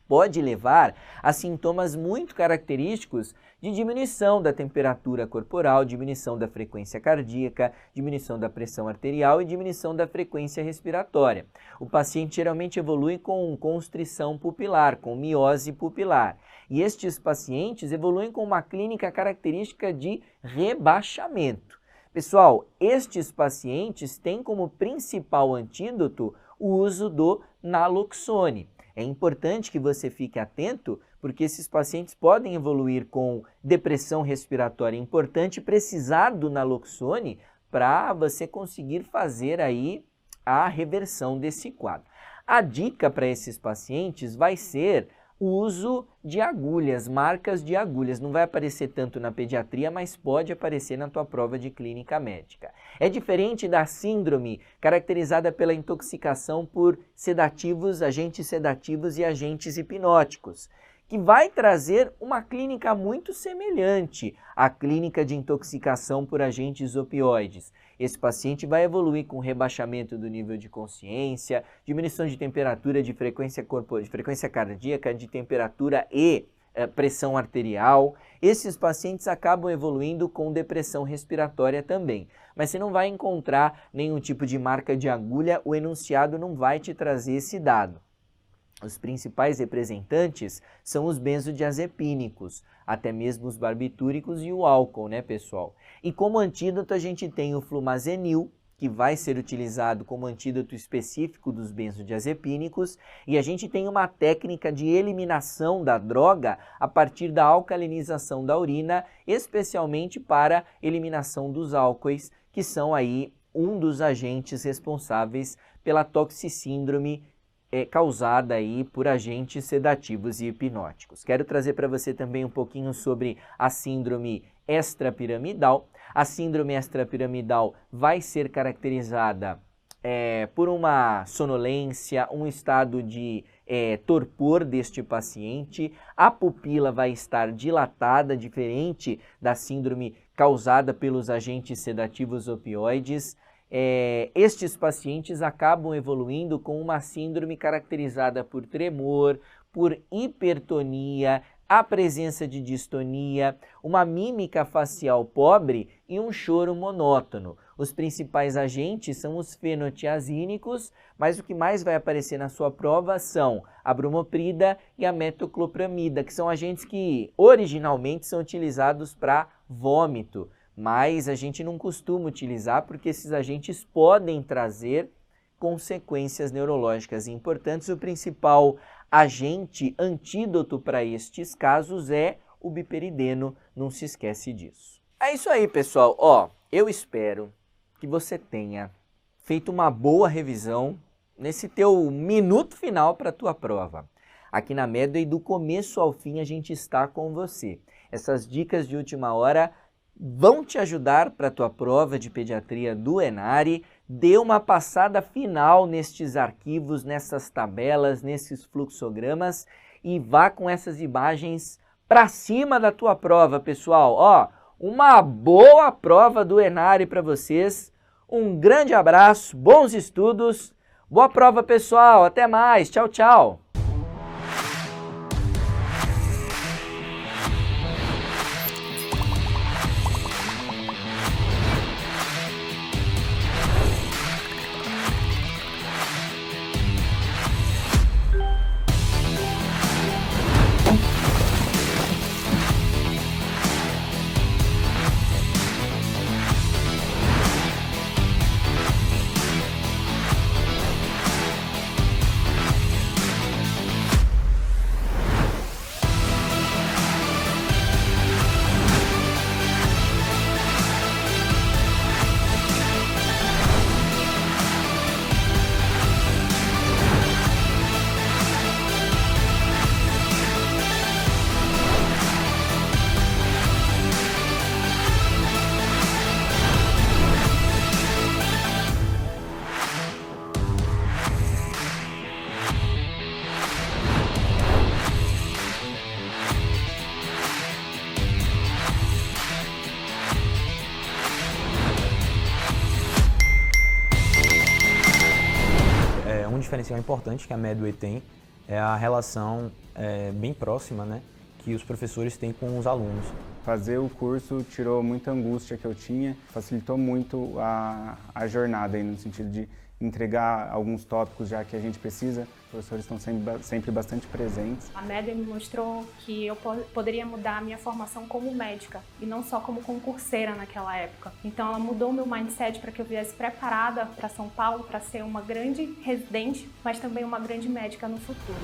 pode levar a sintomas muito característicos de diminuição da temperatura corporal, diminuição da frequência cardíaca, diminuição da pressão arterial e diminuição da frequência respiratória. O paciente geralmente evolui com constrição pupilar, com miose pupilar. E estes pacientes evoluem com uma clínica característica de rebaixamento. Pessoal, estes pacientes têm como principal antídoto o uso do naloxone. É importante que você fique atento, porque esses pacientes podem evoluir com depressão respiratória. É importante precisar do naloxone para você conseguir fazer aí a reversão desse quadro. A dica para esses pacientes vai ser o uso de agulhas, marcas de agulhas. Não vai aparecer tanto na pediatria, mas pode aparecer na tua prova de clínica médica. É diferente da síndrome caracterizada pela intoxicação por sedativos, agentes sedativos e agentes hipnóticos, que vai trazer uma clínica muito semelhante à clínica de intoxicação por agentes opioides. Esse paciente vai evoluir com rebaixamento do nível de consciência, diminuição de temperatura, de frequência cardíaca, de temperatura e pressão arterial. Esses pacientes acabam evoluindo com depressão respiratória também. Mas você não vai encontrar nenhum tipo de marca de agulha, o enunciado não vai te trazer esse dado. Os principais representantes são os benzodiazepínicos, até mesmo os barbitúricos e o álcool, né, pessoal? E como antídoto a gente tem o flumazenil, que vai ser utilizado como antídoto específico dos benzodiazepínicos, e a gente tem uma técnica de eliminação da droga a partir da alcalinização da urina, especialmente para eliminação dos álcoois, que são aí um dos agentes responsáveis pela toxicíndrome causada aí por agentes sedativos e hipnóticos. Quero trazer para você também um pouquinho sobre a síndrome extrapiramidal. A síndrome extrapiramidal vai ser caracterizada por uma sonolência, um estado de torpor deste paciente. A pupila vai estar dilatada, diferente da síndrome causada pelos agentes sedativos opioides. Estes pacientes acabam evoluindo com uma síndrome caracterizada por tremor, por hipertonia, a presença de distonia, uma mímica facial pobre e um choro monótono. Os principais agentes são os fenotiazínicos, mas o que mais vai aparecer na sua prova são a bromoprida e a metoclopramida, que são agentes que originalmente são utilizados para vômito, mas a gente não costuma utilizar porque esses agentes podem trazer consequências neurológicas importantes. O principal agente antídoto para estes casos é o biperideno, não se esquece disso. É isso aí, pessoal. Eu espero que você tenha feito uma boa revisão nesse teu minuto final para a tua prova. Aqui na Medway, do começo ao fim, a gente está com você. Essas dicas de última hora vão te ajudar para a tua prova de pediatria do ENARI. Dê uma passada final nestes arquivos, nessas tabelas, nesses fluxogramas e vá com essas imagens para cima da tua prova, pessoal. Uma boa prova do ENARI para vocês. Um grande abraço, bons estudos, boa prova, pessoal. Até mais. Tchau, tchau. Um diferencial importante que a Medway tem é a relação bem próxima, né, que os professores têm com os alunos. Fazer o curso tirou muita angústia que eu tinha, facilitou muito a jornada aí, no sentido de entregar alguns tópicos já que a gente precisa. Os professores estão sempre bastante presentes. A Medway me mostrou que eu poderia mudar a minha formação como médica e não só como concurseira naquela época. Então ela mudou meu mindset para que eu viesse preparada para São Paulo para ser uma grande residente, mas também uma grande médica no futuro.